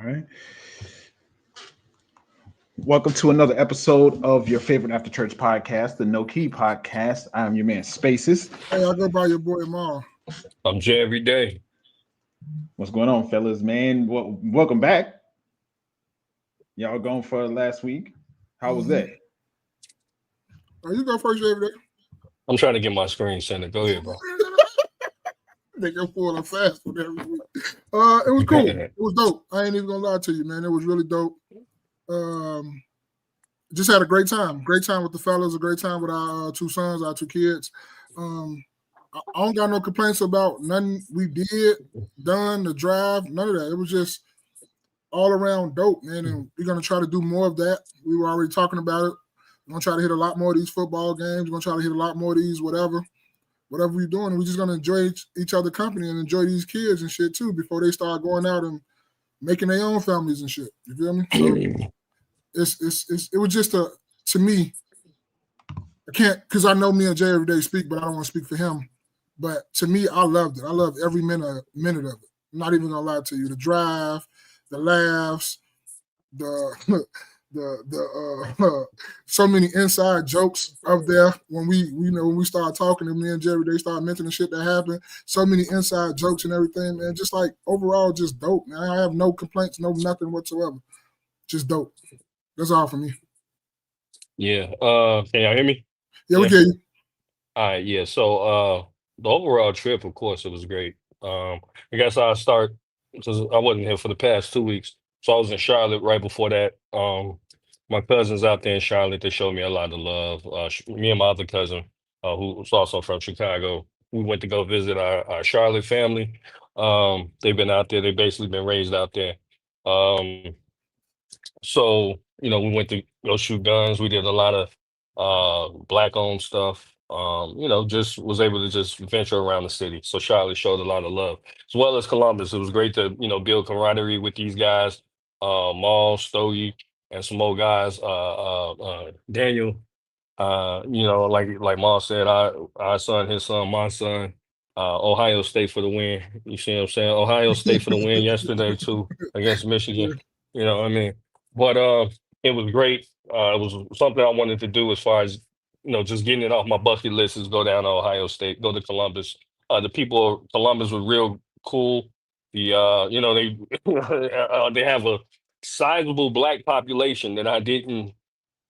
right. Welcome to another episode of your favorite after church podcast, the No Key Podcast. I'm your man Spaces. Hey, I go by your boy Ma. I'm Jay every day. What's going on, fellas? Man, welcome back. Y'all gone for last week. How was that? Oh, you go first, every day. I'm trying to get my screen center. Go ahead, bro. They go full and fast with every week. It was cool. It was dope. I ain't even gonna lie to you, man. It was really dope. Just had a great time. Great time with the fellas. A great time with our two sons, our two kids. I don't got no complaints about nothing we did, done, the drive, none of that. It was just all around dope, man. And we're gonna try to do more of that. We were already talking about it. We're gonna try to hit a lot more of these football games. We're gonna try to hit a lot more of these whatever we're doing. We're just gonna enjoy each other company and enjoy these kids and shit too before they start going out and making their own families and shit. You feel me? So it was just to me. I can't because I know me and Jay every day speak, but I don't want to speak for him. But to me, I loved it. I loved every minute of it. I'm not even gonna lie to you. The drive, the laughs, the so many inside jokes up there when we start talking and me and Jerry, they start mentioning shit that happened. So many inside jokes and everything, man. Just like overall, just dope, man. I have no complaints, no nothing whatsoever. Just dope. That's all for me. Yeah. Can y'all hear me? Yeah, we get you. All right. Yeah. So the overall trip, of course, it was great. I guess I'll start because I wasn't here for the past 2 weeks. So I was in Charlotte right before that. My cousins out there in Charlotte, they showed me a lot of love. Me and my other cousin, who's also from Chicago, we went to go visit our Charlotte family. They've been out there. They've basically been raised out there. Um, so, we went to go shoot guns. We did a lot of black owned stuff. Just was able to just venture around the city. So Charlotte showed a lot of love. As well as Columbus. It was great to, build camaraderie with these guys, Maul, Stogie, and some more guys, Daniel. Like Ma said, our son, his son, my son, Ohio State for the win. You see what I'm saying? Ohio State for the win yesterday too against Michigan. You know what I mean? But it was great. It was something I wanted to do as far as just getting it off my bucket list is go down to Ohio State, go to Columbus. The people of Columbus were real cool. They they have a sizable black population that I didn't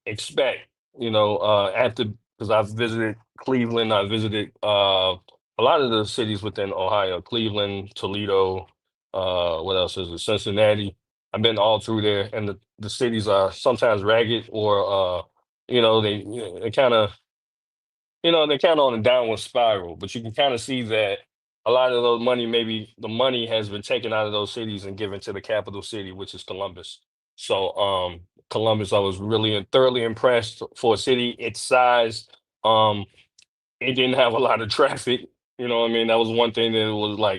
expect. After because I've visited Cleveland, I visited a lot of the cities within Ohio, Cleveland, Toledo, what else is it? Cincinnati. I've been all through there, and the cities are sometimes ragged or they kind of they're kind of on a downward spiral, but you can kind of see that a lot of those money, maybe the money has been taken out of those cities and given to the capital city, which is Columbus. So Columbus, I was really thoroughly impressed for a city its size. Um, it didn't have a lot of traffic. You know what I mean? That was one thing that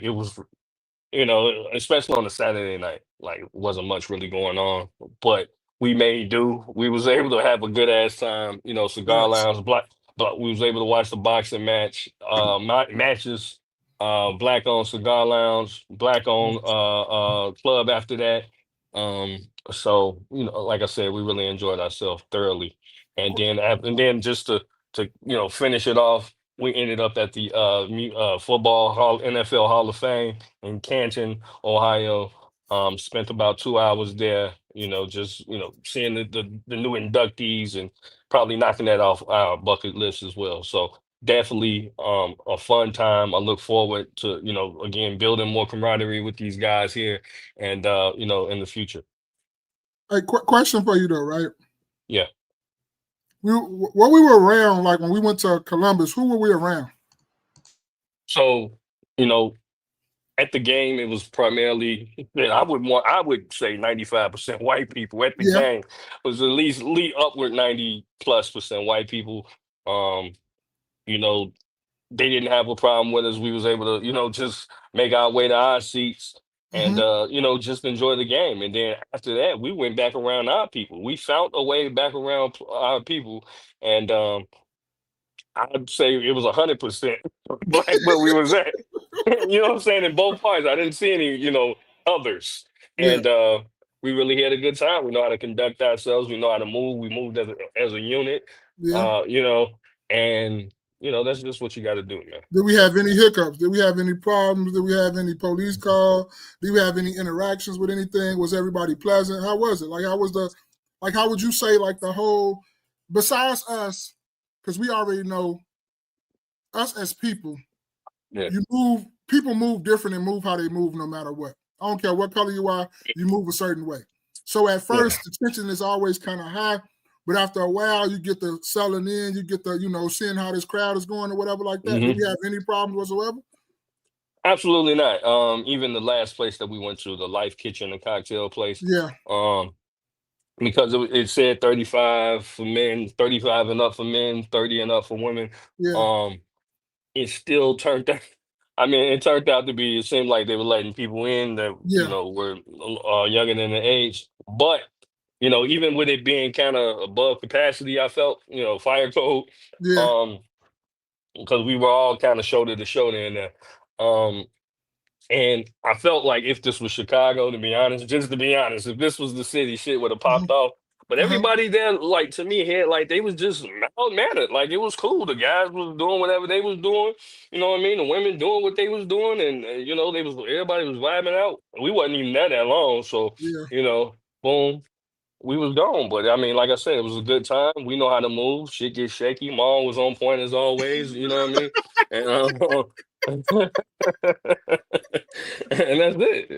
it was especially on a Saturday night, like wasn't much really going on, but we made do. We was able to have a good ass time, cigar Yes. lounge, but we was able to watch the boxing match, matches, black owned cigar lounge, black owned club after that. So like I said, we really enjoyed ourselves thoroughly, and then just to finish it off, we ended up at the football hall, NFL Hall of Fame in Canton, Ohio. Spent about 2 hours there, just seeing the new inductees and probably knocking that off our bucket list as well. So definitely a fun time. I look forward to, again, building more camaraderie with these guys here and in the future. Hey, question for you though, right? Yeah. What we were around, like when we went to Columbus, who were we around? So, at the game, it was primarily, I would say 95% white people at the Yeah. game. It was at least upward 90+% white people. You know, they didn't have a problem with us. We was able to, just make our way to our seats and just enjoy the game. And then after that, we went back around our people. We found a way back around our people, and I'd say it was 100% black where we was at. You know what I'm saying? In both parts, I didn't see any, others. Yeah. And we really had a good time. We know how to conduct ourselves. We know how to move. We moved as a unit. Yeah. You know, and that's just what you got to do, man. Did we have any hiccups? Did we have any problems? Did we have any police call? Did we have any interactions with anything? Was everybody pleasant? How was it? Like, how would you say, like, the whole, besides us, because we already know us as people, Yeah. people move different and move how they move no matter what. I don't care what color you are, you move a certain way. So at first, the tension is always kind of high, but after a while, you get the selling in, you get the, seeing how this crowd is going or whatever like that. Do we have any problems whatsoever? Absolutely not. Even the last place that we went to, the Life Kitchen and Cocktail place, Yeah, because it said 35 for men, 35 and up for men, 30 and up for women. yeah, Um, it still turned out. I mean, it turned out to be. It seemed like they were letting people in that yeah, were younger than the age. But even with it being kind of above capacity, I felt fire code, yeah, um, because we were all kind of shoulder to shoulder in there. Um, and I felt like if this was Chicago, to be honest, just to be honest, if this was the city, shit would have uh-huh, popped off. But uh-huh, everybody there, like to me, had like they was just mild mannered. Like it was cool. The guys was doing whatever they was doing. You know what I mean? The women doing what they was doing, and they was everybody was vibing out. We wasn't even there that long, so yeah. boom, we was gone. But I mean, like I said, it was a good time. We know how to move. Shit gets shaky. Mom was on point as always. You know what I mean? And and that's it.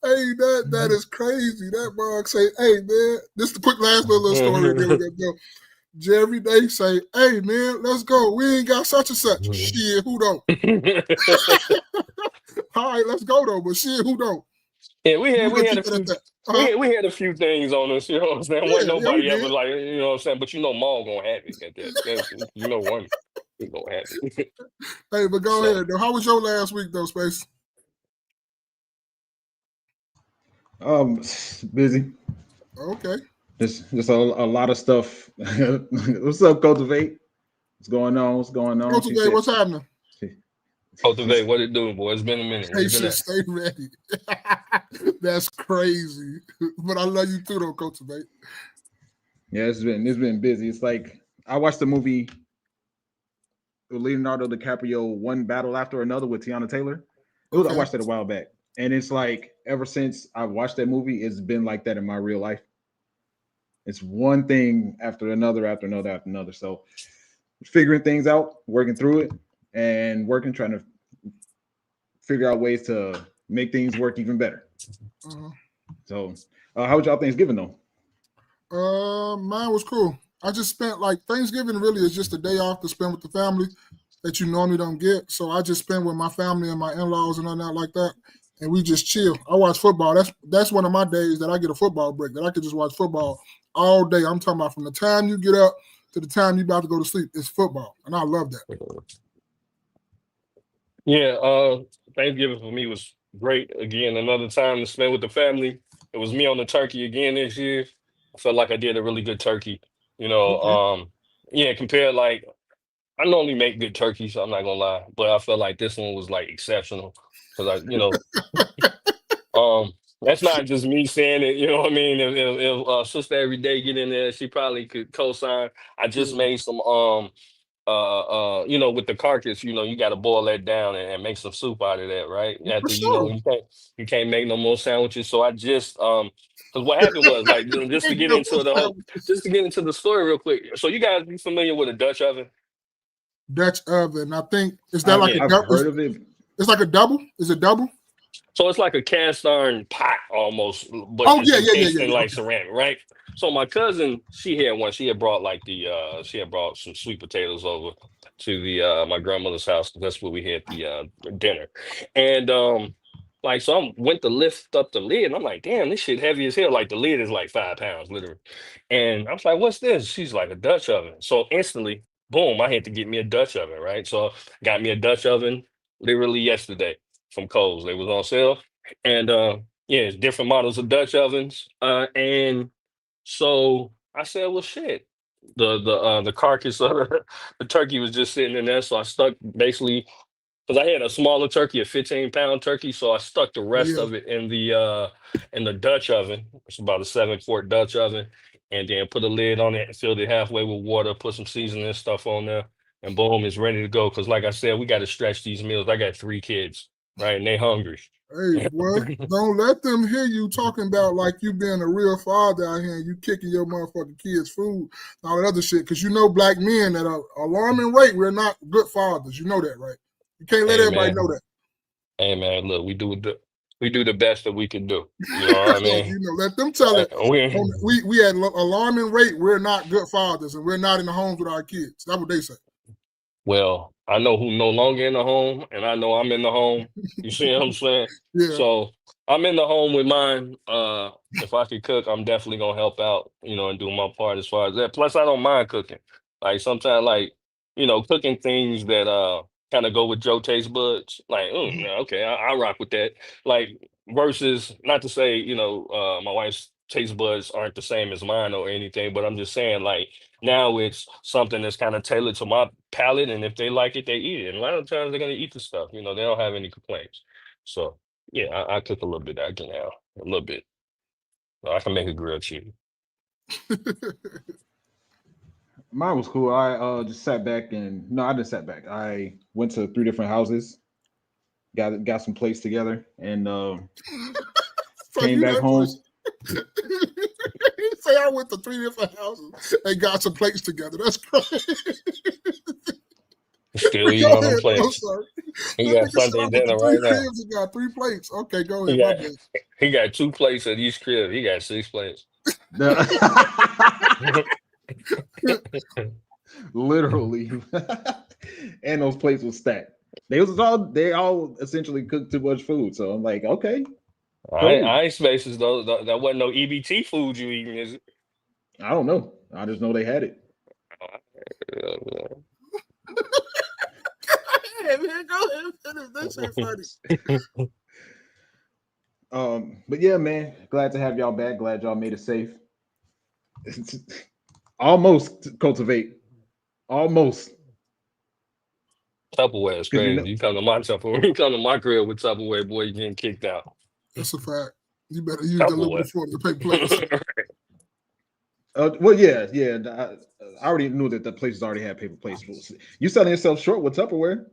Hey, that is crazy. That mug say, "Hey man," this is the quick last little story, and then we gotta go. Jerry, they say, "Hey man, let's go. We ain't got such and such." Shit, who don't? All right, let's go though. But shit, who don't? Yeah, we We're had we gonna had keep a it at few that. Uh-huh. we had a few things on us, you know what I'm saying? Wasn't Yeah, yeah, we nobody ever did. like, what I'm saying, but Maul gonna have it at that. One he gonna have it. Hey, but go So ahead though. How was your last week though, Space? Busy. Okay. Just a lot of stuff. What's up, Cultivate? What's going on? What's going on? She Cultivate, said. what's happening? cultivate what it do, boy. It's been a minute. Where Hey, you been shit, at? stay ready. That's crazy. But I love you too though, Cultivate. Yeah, it's been busy. It's like I watched the movie Leonardo DiCaprio, one battle after another with Tiana Taylor. I Okay. watched it a while back, and it's like ever since I watched that movie, it's been like that in my real life. It's one thing after another, after another, after another. So figuring things out, working through it, and trying to figure out ways to make things work even better. Uh-huh. So, how was y'all Thanksgiving though? Mine was cool. I just spent like Thanksgiving really is just a day off to spend with the family that you normally don't get. So I just spend with my family and my in-laws and all that like that. And we just chill. I watch football. That's one of my days that I get a football break, that I could just watch football all day. I'm talking about from the time you get up to the time you about to go to sleep. It's football. And I love that. Yeah, Thanksgiving for me was great. Again, another time to spend with the family. It was me on the turkey again this year. I felt like I did a really good turkey. You know, Okay. yeah, compared like I normally make good turkeys, I'm not gonna lie, but I felt like this one was like exceptional because that's not just me saying it. You know what I mean? If sister every day get in there, she probably could co-sign. I just Yeah. made some with the carcass, you got to boil that down and make some soup out of that, right? For After sure. you can't make no more sandwiches. So I just because what happened was like just to Ain't get no into the whole sandwiches. just to get into the story real quick. So you guys be familiar with a Dutch oven? Dutch oven. I think is that I've like Yeah. a I've double? heard of it. It's like a double? Is it double? So it's like a cast iron pot almost, but Oh it's yeah, yeah, yeah, encased yeah, in yeah. like Okay. ceramic, right? So my cousin, she had one. She had brought like she had brought some sweet potatoes over to the my grandmother's house. That's where we had the dinner. And like so I went to lift up the lid and I'm like, damn, this shit heavy as hell. Like the lid is like 5 pounds, literally. And I was like, what's this? She's like a Dutch oven. So instantly, boom, I had to get me a Dutch oven, right? So got me a Dutch oven literally yesterday from Kohl's. They was on sale. And yeah, it's different models of Dutch ovens. And so I said, well shit. The carcass of the turkey was just sitting in there. So I stuck basically because I had a smaller turkey, a 15-pound turkey, so I stuck the rest Yeah. of it in the Dutch oven. It's about a 7-quart Dutch oven, and then put a lid on it and filled it halfway with water, put some seasoning and stuff on there, and boom, it's ready to go. Because like I said, we got to stretch these meals. I got 3 kids, right, and they hungry. Hey, boy, don't let them hear you talking about like you being a real father out here and you kicking your motherfucking kids' food and all that other shit. Because you know, black men at an alarming rate, we're not good fathers. You know that, right? You can't let Hey everybody man, know that. hey man, look, we do the best that we can do. You know what I mean? You know, let them tell it. We at alarming rate, we're not good fathers and we're not in the homes with our kids. That's what they say. Well, I know who no longer in the home, and I know I'm in the home. You see what I'm saying? Yeah. So I'm in the home with mine. If I could cook, I'm definitely gonna help out, and do my part as far as that. Plus, I don't mind cooking. Like sometimes, like cooking things that kind of go with Joe taste buds. Like, yeah, okay, I rock with that. Like versus not to say, my wife's taste buds aren't the same as mine or anything, but I'm just saying like now it's something that's kind of tailored to my palate, and if they like it, they eat it. And a lot of times they're gonna eat the stuff. They don't have any complaints. So yeah, I cook a little bit. I can now a little bit. I can make a grilled cheese. Mine was cool. I just sat back and no, I didn't sat back. I went to 3 different houses, got some plates together, and So came you back that home. person. You say I went to 3 different houses and got some plates together. That's crazy. Still Go eating on them ahead, no plates. sir. He That got nigga said I Sunday went to dinner 3 right now. cribs and got 3 plates. Okay, go He ahead. My got bad. he got 2 plates at each crib. He got 6 plates. Literally. And those plates were stacked. They all essentially cooked too much food. So I'm like, okay, cool. I ain't spaces though. That wasn't no EBT food you eating, is it? I don't know. I just know they had it. Yeah, Hey, man, go ahead. Finish. That shit funny. But yeah, man, glad to have y'all back. Glad y'all made it safe. Almost cultivate. Almost. Tupperware is Because crazy. You come to my Tupperware, you come to my crib with Tupperware, boy, you getting kicked out. That's a fact. You better use the Tupperware. aluminum foil to paper plates. well, yeah. I already knew that the places already had paper plates. You selling yourself short with Tupperware.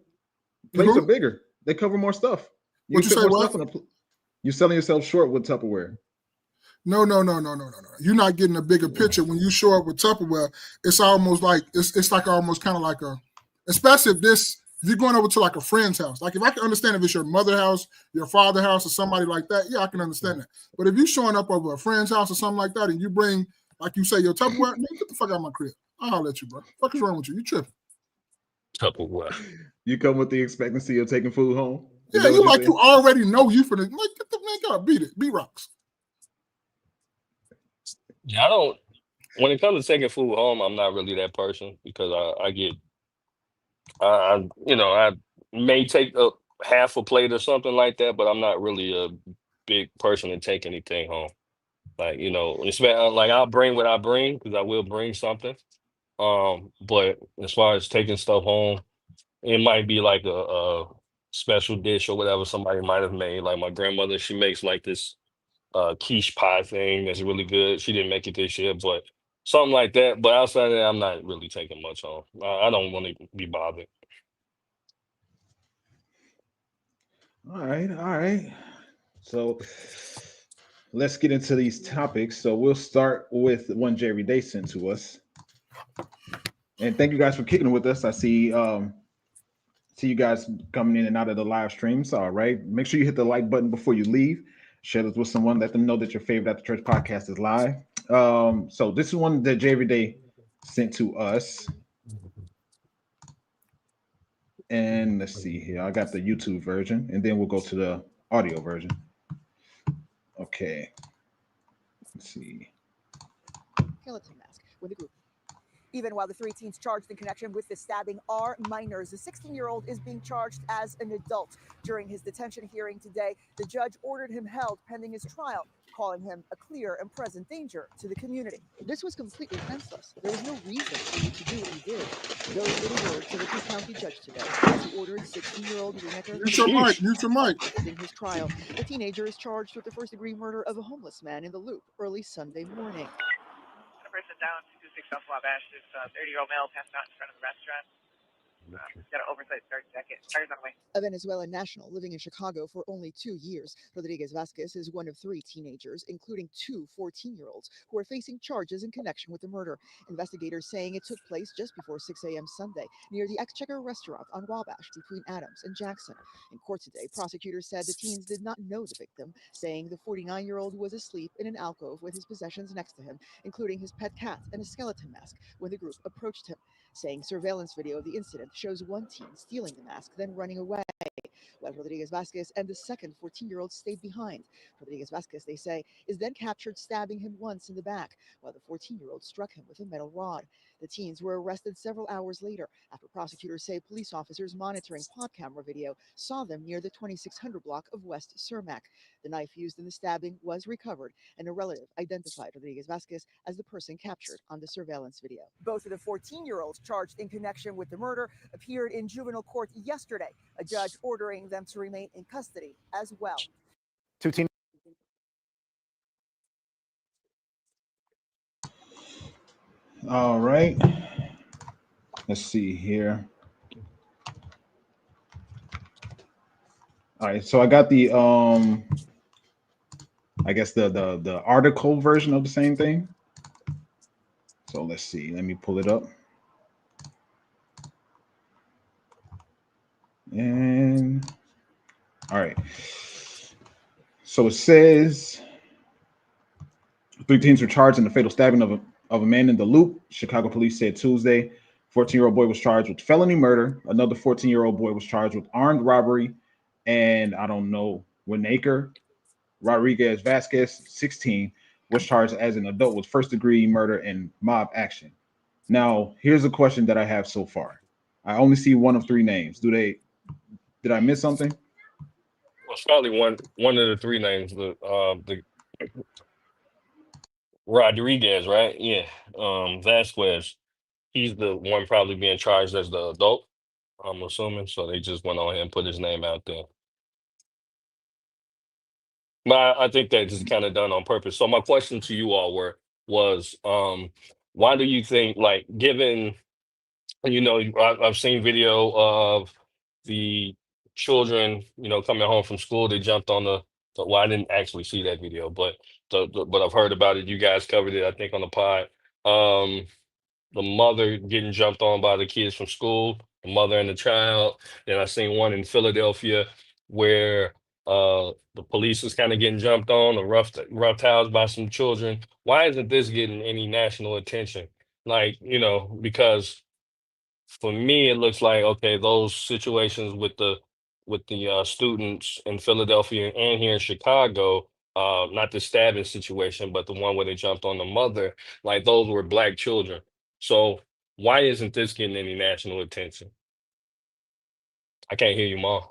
Plates are Who? bigger. They cover more stuff. You What can you fit say? more What? stuff in a. You're selling yourself short with Tupperware. No. You're not getting a bigger picture when you show up with Tupperware. It's almost like it's like almost kind of like especially if you're going over to like a friend's house. Like if I can understand if it's your mother's house, your father's house, or somebody like that, yeah, I can understand that. But if you're showing up over a friend's house or something like that, and you bring, like you say, your Tupperware, man, get the fuck out of my crib. I'll holler at you, bro. What is wrong with you? You tripping? Tupperware. You come with the expectancy of taking food home. Is Yeah, that what you you're like saying? you already know you for the like get the man out, beat it, beat rocks. Yeah, I don't. When it comes to taking food home, I'm not really that person because I get, I may take a half a plate or something like that, but I'm not really a big person to take anything home. Like, like I'll bring what I bring because I will bring something. But as far as taking stuff home, it might be like a special dish or whatever somebody might have made. Like my grandmother, she makes like this quiche pie thing that's really good. She didn't make it this year, but something like that. But outside of that, I'm not really taking much home. I don't want to be bothered. All right, all right. So let's get into these topics. So we'll start with one Jerry Day sent to us. And thank you guys for kicking it with us. I see you guys coming in and out of the live streams. All right. Make sure you hit the like button before you leave. Share this with someone. Let them know that your favorite At the Church podcast is live. So this is one that Jerry Day sent to us. And let's see here. I got the YouTube version, and then we'll go to the audio version. Okay. Let's see. Skeleton mask with a group. Even while the 3 teens charged in connection with the stabbing are minors, the 16-year-old is being charged as an adult. During his detention hearing today, the judge ordered him held pending his trial, calling him a clear and present danger to the community. This was completely senseless. There was no reason for you to do what you did. Those were the words of the Cook County judge today, as he ordered 16-year-old Reenecker Mute your mic. in his trial. The teenager is charged with the first-degree murder of a homeless man in the Loop early Sunday morning. A person down 226 South Wabash. This 30-year-old male passed out in front of the restaurant. Got an oversight 30 seconds. Tires on the way. A Venezuelan national living in Chicago for only 2 years, Rodriguez Vasquez is one of 3 teenagers, including 2 14-year-olds, who are facing charges in connection with the murder. Investigators saying it took place just before 6 a.m. Sunday near the Exchequer restaurant on Wabash between Adams and Jackson. In court today, prosecutors said the teens did not know the victim, saying the 49-year-old was asleep in an alcove with his possessions next to him, including his pet cat and a skeleton mask, when the group approached him, saying surveillance video of the incident shows one teen stealing the mask, then running away, while Rodriguez Vasquez and the second 14-year-old stayed behind. Rodriguez Vasquez, they say, is then captured stabbing him once in the back, while the 14-year-old struck him with a metal rod. The teens were arrested several hours later after prosecutors say police officers monitoring pod camera video saw them near the 2600 block of West Cermak. The knife used in the stabbing was recovered, and a relative identified Rodriguez Vasquez as the person captured on the surveillance video. Both of the 14-year-olds charged in connection with the murder appeared in juvenile court yesterday, a judge ordering them to remain in custody as well. 2 teens. All right. Let's see here. All right, so I got the I guess the article version of the same thing. So let's see. Let me pull it up. And all right. So it says 3 teens were charged in the fatal stabbing of a man in the Loop. Chicago police said Tuesday. 14-year-old boy was charged with felony murder. Another 14-year-old boy was charged with armed robbery. And I don't know, Reenecker Rodriguez Vasquez, 16, was charged as an adult with first-degree murder and mob action. Now, here's a question that I have so far. I only see one of 3 names. Did I miss something? Well, it's probably one of the 3 names. The Rodriguez, right? Yeah. Vasquez. He's the one probably being charged as the adult, I'm assuming. So they just went on ahead and put his name out there. But I think that is kind of done on purpose. So my question to you all was why do you think, like, given, I've seen video of the children, coming home from school, they jumped on well, I didn't actually see that video, but but I've heard about it. You guys covered it, I think, on the pod. The mother getting jumped on by the kids from school, the mother and the child. Then I seen one in Philadelphia where the police is kind of getting jumped on or roughed housed by some children. Why isn't this getting any national attention? Like, because for me it looks like, okay, those situations with the students in Philadelphia and here in Chicago, not the stabbing situation, but the one where they jumped on the mother, like those were Black children. So why isn't this getting any national attention? I can't hear you, Mom.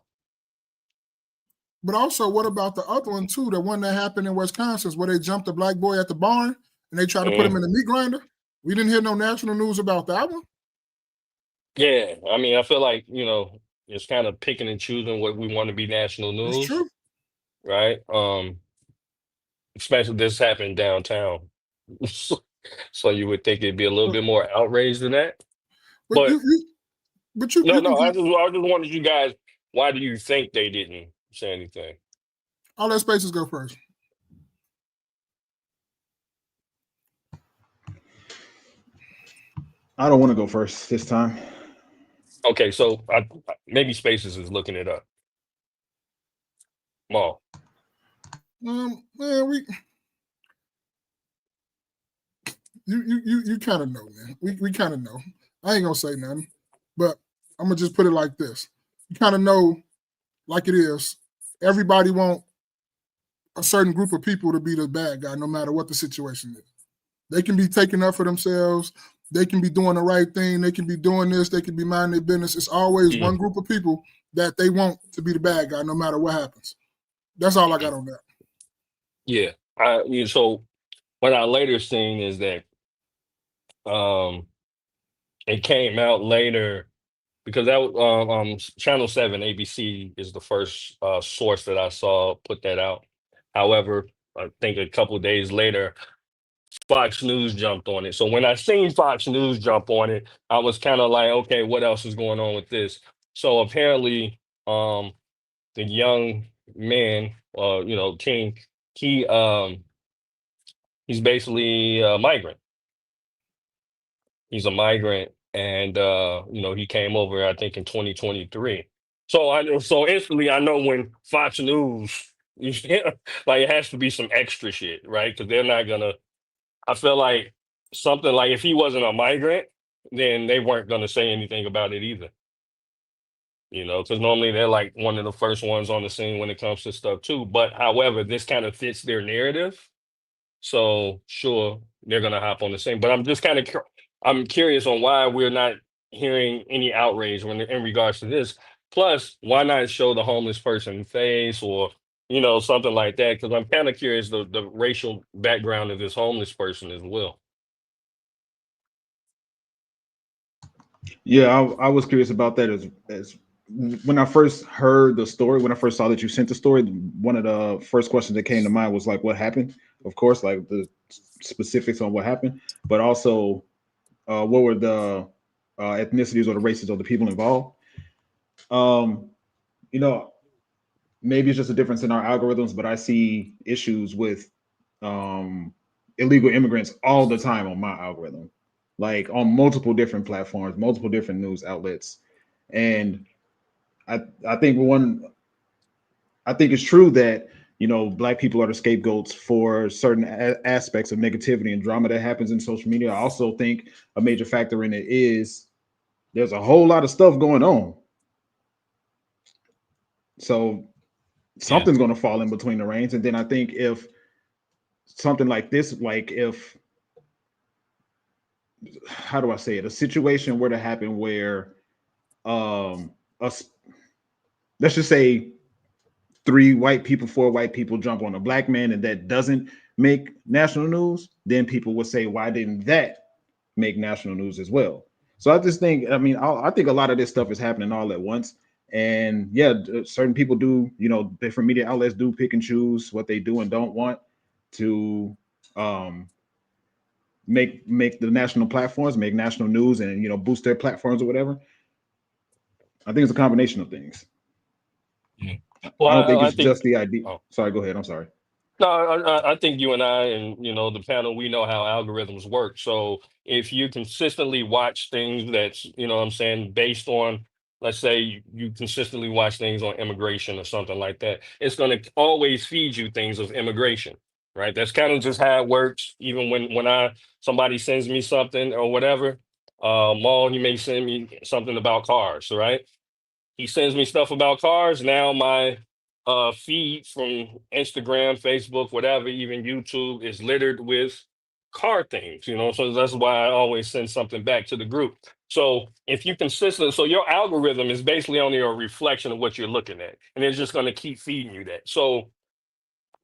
But also, what about the other one too? The one that happened in Wisconsin, where they jumped the Black boy at the barn and they tried to put him in the meat grinder. We didn't hear no national news about that one. Yeah, I mean, I feel like, it's kind of picking and choosing what we want to be national news. It's true. Right? Especially this happened downtown. So you would think it'd be a little bit more outraged than that. But no, I just wanted you guys, why do you think they didn't say anything? I'll let Spaces go first. I don't want to go first this time. Okay, so maybe Spaces is looking it up. Mom. Man, you kind of know, man. We kind of know. I ain't gonna say nothing, but I'm gonna just put it like this. You kind of know, like it is. Everybody want a certain group of people to be the bad guy, no matter what the situation is. They can be taking up for themselves. they can be doing the right thing. They can be doing this. They can be minding their business. It's always one group of people that they want to be the bad guy, no matter what happens. That's all I got on that. Yeah. So what I later seen is that it came out later because that was Channel 7 ABC is the first source that I saw put that out. However, I think a couple of days later, Fox News jumped on it. So when I seen Fox News jump on it, I was kind of like, okay, what else is going on with this? So apparently, the young man, teen, he he's basically a migrant. He's a migrant, and he came over, I think, in 2023. So instantly I know when Fox News, like it has to be some extra shit, right? Because they're not gonna. I feel like something like if he wasn't a migrant, then they weren't gonna say anything about it either. Because normally they're like one of the first ones on the scene when it comes to stuff too. But however, this kind of fits their narrative. So sure, they're gonna hop on the same. But I'm just kind of I'm curious on why we're not hearing any outrage when in regards to this. Plus, why not show the homeless person face or something like that? Because I'm kind of curious the racial background of this homeless person as well. Yeah, I was curious about that as when I first heard the story, when I first saw that you sent the story, one of the first questions that came to mind was like, what happened? Of course, like the specifics on what happened, but also what were the ethnicities or the races of the people involved. Um, you know, Maybe it's just a difference in our algorithms, but I see issues with illegal immigrants all the time on my algorithm, like on multiple different platforms, multiple different news outlets. And I think I think it's true that black people are the scapegoats for certain aspects of negativity and drama that happens in social media. I also think a major factor in it is there's a whole lot of stuff going on, so Yeah. something's going to fall in between the reins. And then I think if something like this, like if, how do I say it, a situation were to happen where us, let's just say 4 white people jump on a black man and that doesn't make national news, then people would say, why didn't that make national news as well? So I just think, I think a lot of this stuff is happening all at once. And yeah, certain people do, different media outlets do pick and choose what they do and don't want to make the national platforms, make national news, and boost their platforms or whatever. I think it's a combination of things. Yeah. I don't think Well, I it's think. just the idea. Oh. Sorry, go ahead. I'm sorry. No, I think you and I and the panel, we know how algorithms work. So if you consistently watch things that's, what I'm saying, based on, let's say you consistently watch things on immigration or something like that, it's going to always feed you things of immigration, right? That's kind of just how it works. Even when somebody sends me something or whatever, Maul, you may send me something about cars, right? He sends me stuff about cars. Now my feed from Instagram, Facebook, whatever, even YouTube is littered with car things, So that's why I always send something back to the group. So if you consistent, so your algorithm is basically only a reflection of what you're looking at, and it's just going to keep feeding you that. So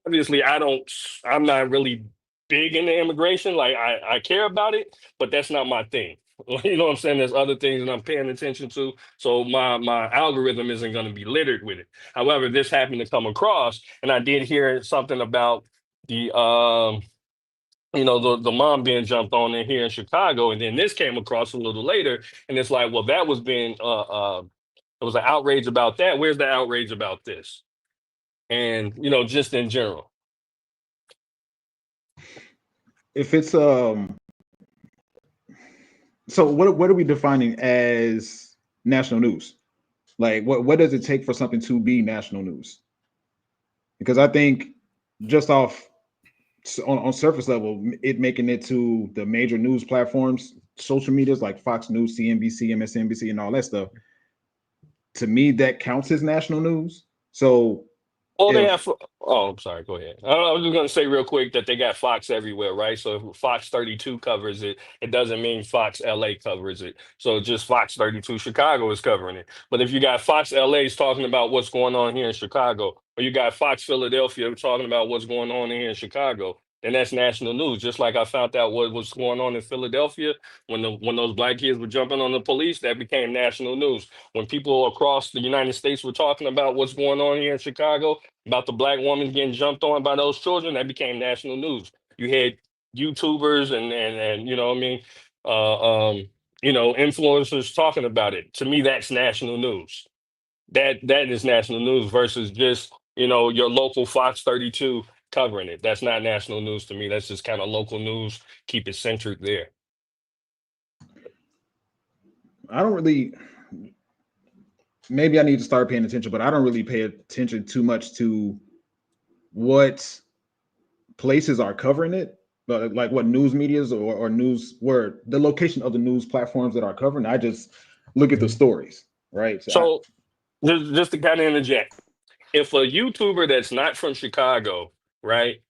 obviously I'm not really big into immigration. Like I care about it, but that's not my thing. You know what I'm saying? There's other things that I'm paying attention to. So my algorithm isn't going to be littered with it. However, this happened to come across, and I did hear something about the the mom being jumped on in here in Chicago, and then this came across a little later, and it's like, well, that was being there was an outrage about that. Where's the outrage about this? And just in general. If it's so what are we defining as national news? Like what does it take for something to be national news? Because I think just off on surface level, it making it to the major news platforms, social medias like Fox News, CNBC, MSNBC, and all that stuff, to me that counts as national news. So Oh, they if have. Oh, I'm sorry. Go ahead. I was just going to say real quick that they got Fox everywhere, right? So if Fox 32 covers it, it doesn't mean Fox LA covers it. So just Fox 32 Chicago is covering it. But if you got Fox LA's talking about what's going on here in Chicago, or you got Fox Philadelphia talking about what's going on here in Chicago, then that's national news. Just like I found out what was going on in Philadelphia when those black kids were jumping on the police, that became national news. When people across the United States were talking about what's going on here in Chicago, about the black woman getting jumped on by those children, that became national news. You had YouTubers and you know what I mean, influencers talking about it. To me, that's national news. That is national news versus just your local Fox 32 covering it. That's not national news to me. That's just kind of local news. Keep it centered there. I don't really, maybe I need to start paying attention, but I don't really pay attention too much to what places are covering it, but like what news medias or news where the location of the news platforms that are covering. I just look at the stories, right? So just to kind of interject, if a YouTuber that's not from Chicago, right,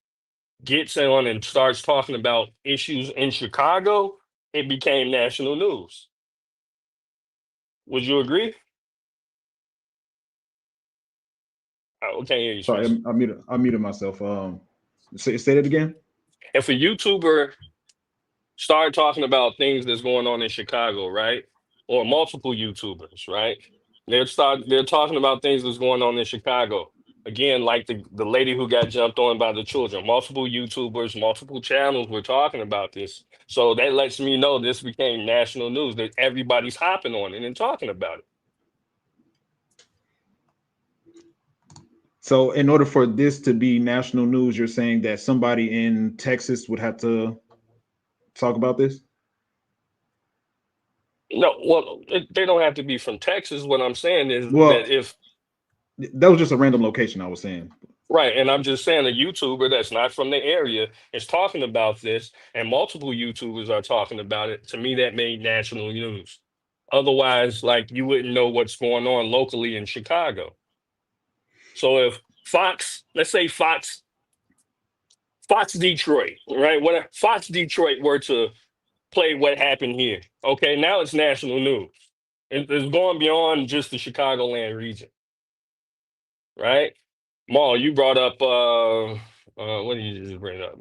gets on and starts talking about issues in Chicago, it became national news. Would you agree? I can't hear you, Sorry, Spencer. I muted myself. Say that again. If a YouTuber start talking about things that's going on in Chicago, right? Or multiple YouTubers, right? They're talking about things that's going on in Chicago. Again, like the lady who got jumped on by the children. Multiple YouTubers, multiple channels were talking about this. So that lets me know this became national news, that everybody's hopping on it and talking about it. So, in order for this to be national news, you're saying that somebody in Texas would have to talk about this? No, well, they don't have to be from Texas. What I'm saying is that Well, if that was just a random location I was saying. right, and I'm just saying a YouTuber that's not from the area is talking about this, and multiple YouTubers are talking about it. To me, that made national news. Otherwise, like you wouldn't know what's going on locally in Chicago. So if Fox, let's say Fox Detroit, right? What if Fox Detroit were to play what happened here? Okay, now it's national news. It's going beyond just the Chicagoland region, right? Maul, you brought up what did you just bring up?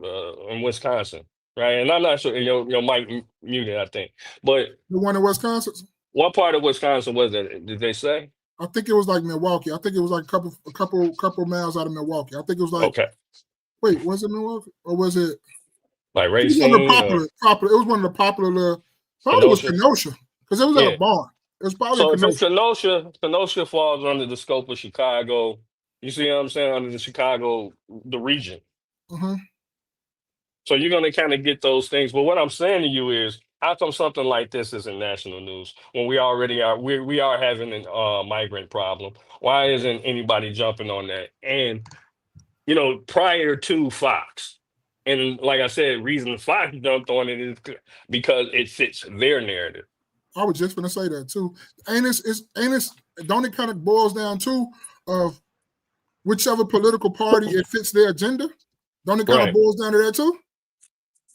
In Wisconsin, right? And I'm not sure your mic muted, I think. But The one in Wisconsin, what part of Wisconsin was that? Did they say? I think it was like Milwaukee. I think it was like a couple miles out of Milwaukee. I think it was like, Okay, wait, was it Milwaukee or was it? like It was one of the Racine or popular. It was one of the popular. Probably was Kenosha? Kenosha because it was at a Yeah. barn. It was probably So if it's Kenosha. Kenosha falls under the scope of Chicago. You see what I'm saying? Under the Chicago, the region. Uh-huh. So you're going to kind of get those things. But what I'm saying to you is, how come something like this isn't national news when we already are? We are having a migrant problem. Why isn't anybody jumping on that? And prior to Fox, and like I said, reason Fox jumped on it is because it fits their narrative. I was just going to say that too. Don't it kind of boils down to of whichever political party it fits their agenda? Don't it kind of Right. boils down to that too?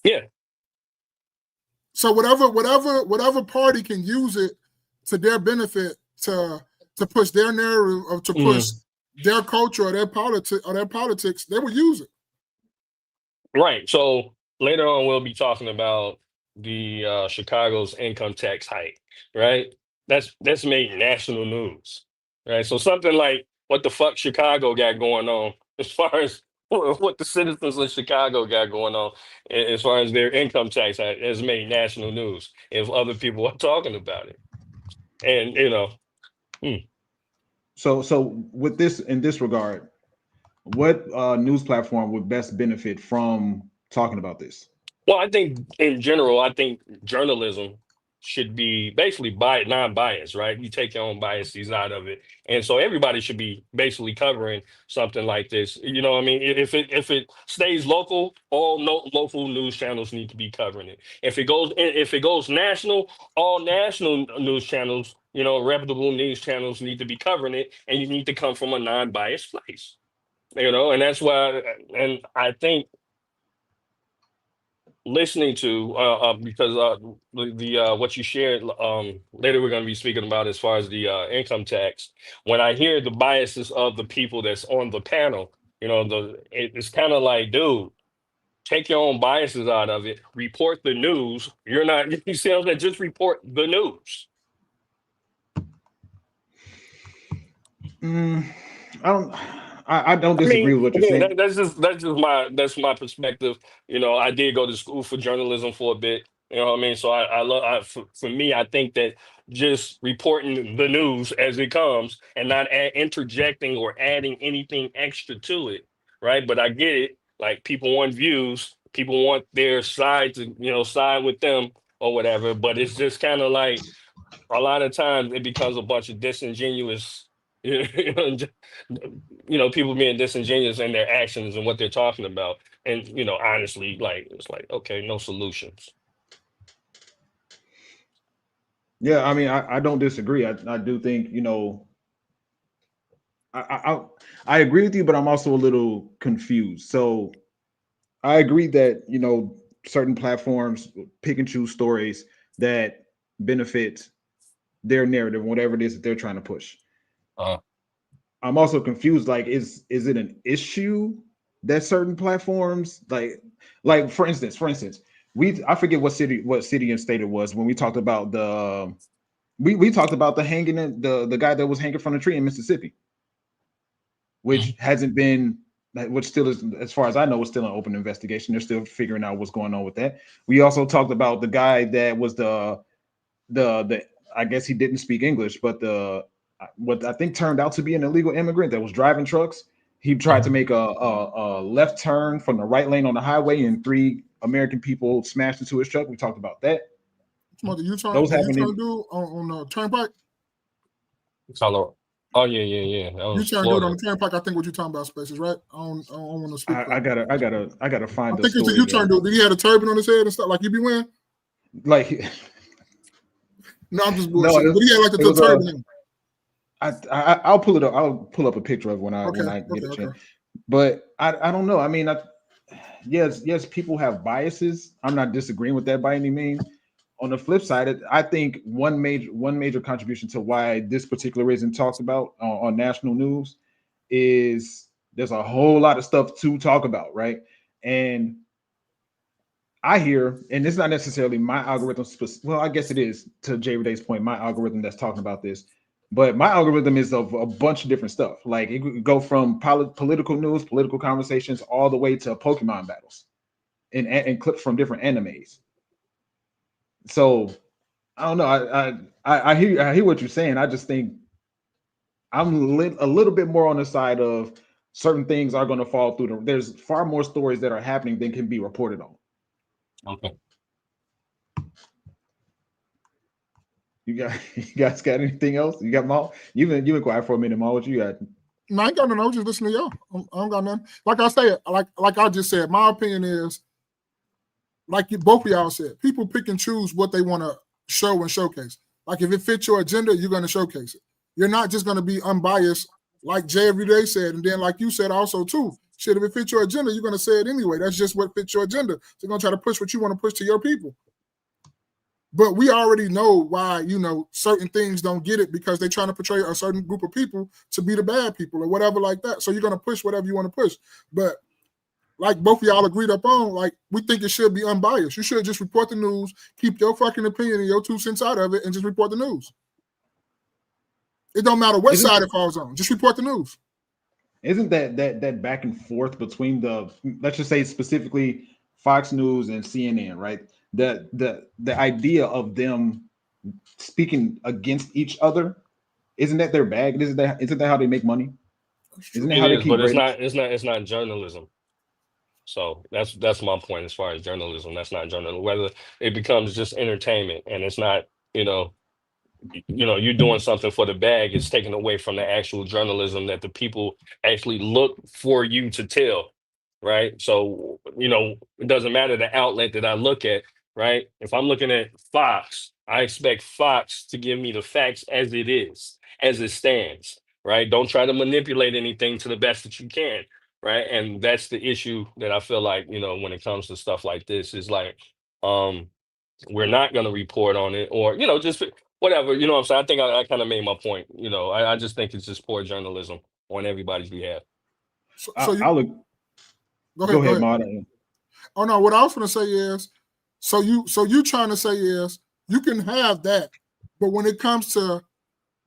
Yeah. So whatever party can use it to their benefit to push their narrative or to push their culture or their politics, they will use it. Right. So later on, we'll be talking about the Chicago's income tax hike. Right. That's made national news. Right. So something like what the fuck Chicago got going on as far as what the citizens of Chicago got going on as far as their income tax hike has made national news if other people are talking about it. And So with this in this regard, what news platform would best benefit from talking about this? Well, I think in general, I think journalism should be basically non-biased, right? You take your own biases out of it, and so everybody should be basically covering something like this. You know what I mean? If it stays local, all no, local news channels need to be covering it. If it goes national, all national news channels, reputable news channels need to be covering it, and you need to come from a non-biased place. And that's why, and I think listening to because the what you shared later we're going to be speaking about as far as the income tax. When I hear the biases of the people that's on the panel, it's kind of like, dude, take your own biases out of it, report the news. You're not you see what I'm saying? Just report the news. Mm, I don't. I don't I disagree mean, with what you're again, saying. that's my perspective. I did go to school for journalism for a bit. You know what I mean? So I love for me, I think that just reporting the news as it comes and not interjecting or adding anything extra to it, right? But I get it. Like people want views, people want their side to side with them or whatever. But it's just kind of like a lot of times it becomes a bunch of disingenuous, you know, j- people being disingenuous in their actions and what they're talking about. And, honestly, like, it's like, okay, no solutions. Yeah, I mean, I don't disagree. I do think I, I I I agree with you, but I'm also a little confused. So I agree that certain platforms pick and choose stories that benefit their narrative, whatever it is that they're trying to push. Uh, I'm also confused. Like, is it an issue that certain platforms like for instance, I forget what city and state it was when we talked about we talked about the hanging the guy that was hanging from a tree in Mississippi, which mhm. hasn't been which still is, as far as I know, is still an open investigation. They're still figuring out what's going on with that. We also talked about the guy that was the I guess he didn't speak English, but the what I think turned out to be an illegal immigrant that was driving trucks. He tried to Mhm. make a left turn from the right lane on the highway, and three American people smashed into his truck. We talked about that. Come on, Those the happened U-turn in dude on the turnpike. Colorado. Oh, yeah, yeah, yeah. That was U-turn dude on Florida. the turnpike. I think what you're talking about, Spaces, right? I don't want to speak for I him. gotta I find the think it's a story U-turn again. dude. Did he have a turban on his head and stuff like you be wearing? Like No, I'm just no, bullshitting. But he had like the it little was turban on. I'll pull it up. I'll pull up a picture of it when I Okay, get okay, a okay. chance. But I don't know. I mean, yes, people have biases. I'm not disagreeing with that by any means. On the flip side, I think one major contribution to why this particular isn't talked about on national news is there's a whole lot of stuff to talk about, right? And I hear, and it's not necessarily my algorithm. Well, I guess it is to Jay Reday's point, my algorithm that's talking about this. But my algorithm is of a bunch of different stuff. Like it could go from political news, political conversations, all the way to Pokemon battles and clips from different animes. So I don't know. I hear what you're saying. I just think a little bit more on the side of certain things are going to fall through. There's far more stories that are happening than can be reported on. Okay. You guys got anything else? You got Maul? You've been quiet for a minute, Maul. What you got? No, I ain't got nothing. I was just listening to y'all. I don't got nothing. Like I said, like I just said, my opinion is like both of y'all said, people pick and choose what they want to show and showcase. Like if it fits your agenda, you're going to showcase it. You're not just going to be unbiased, like Jay every day said, and then like you said also too. Shit, if it fits your agenda, you're going to say it anyway. That's just what fits your agenda. So you're going to try to push what you want to push to your people. But we already know why, certain things don't get it because they're trying to portray a certain group of people to be the bad people or whatever like that. So you're going to push whatever you want to push. But like both of y'all agreed upon, like we think it should be unbiased. You should just report the news, keep your fucking opinion and your 2 cents out of it, and just report the news. It don't matter what Isn't side it falls on. Just report the news. isn't that back and forth between the, let's just say specifically Fox News and CNN, right? The idea of them speaking against each other, isn't that their bag? Isn't that how they make money? That's Isn't true. that It how they is, keep but it's ratings? not. It's not journalism. So that's my point as far as journalism. That's not journalism. Whether it becomes just entertainment and it's not, you know, you're doing something for the bag, it's taken away from the actual journalism that the people actually look for you to tell, right? So it doesn't matter the outlet that I look at, right? If I'm looking at Fox, I expect Fox to give me the facts as it stands, right? Don't try to manipulate anything to the best that you can, right? And that's the issue that I feel like, when it comes to stuff like this, is like, um, we're not going to report on it, or, just whatever, what I'm saying? I think I kind of made my point. I just think it's just poor journalism on everybody's behalf. So you I'll go ahead, ahead. Maud. Oh no, what I was going to say is, so you trying to say is you can have that, but when it comes to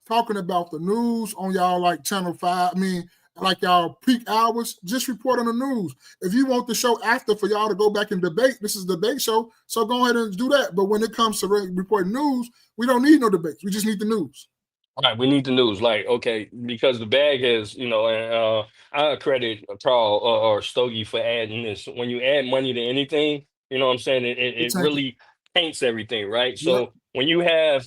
talking about the news on y'all like Channel 5, I mean, like y'all peak hours, just report on the news. If you want the show after for y'all to go back and debate, this is a debate show, so go ahead and do that. But when it comes to reporting news, we don't need no debates. We just need the news. All right, we need the news. Like, okay, because the bag has, and I credit Carl or Stogie for adding this. When you add money to anything, you know what I'm saying? It It's like, really paints everything, right? yep, So when you have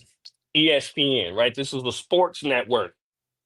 ESPN, right? This is the sports network.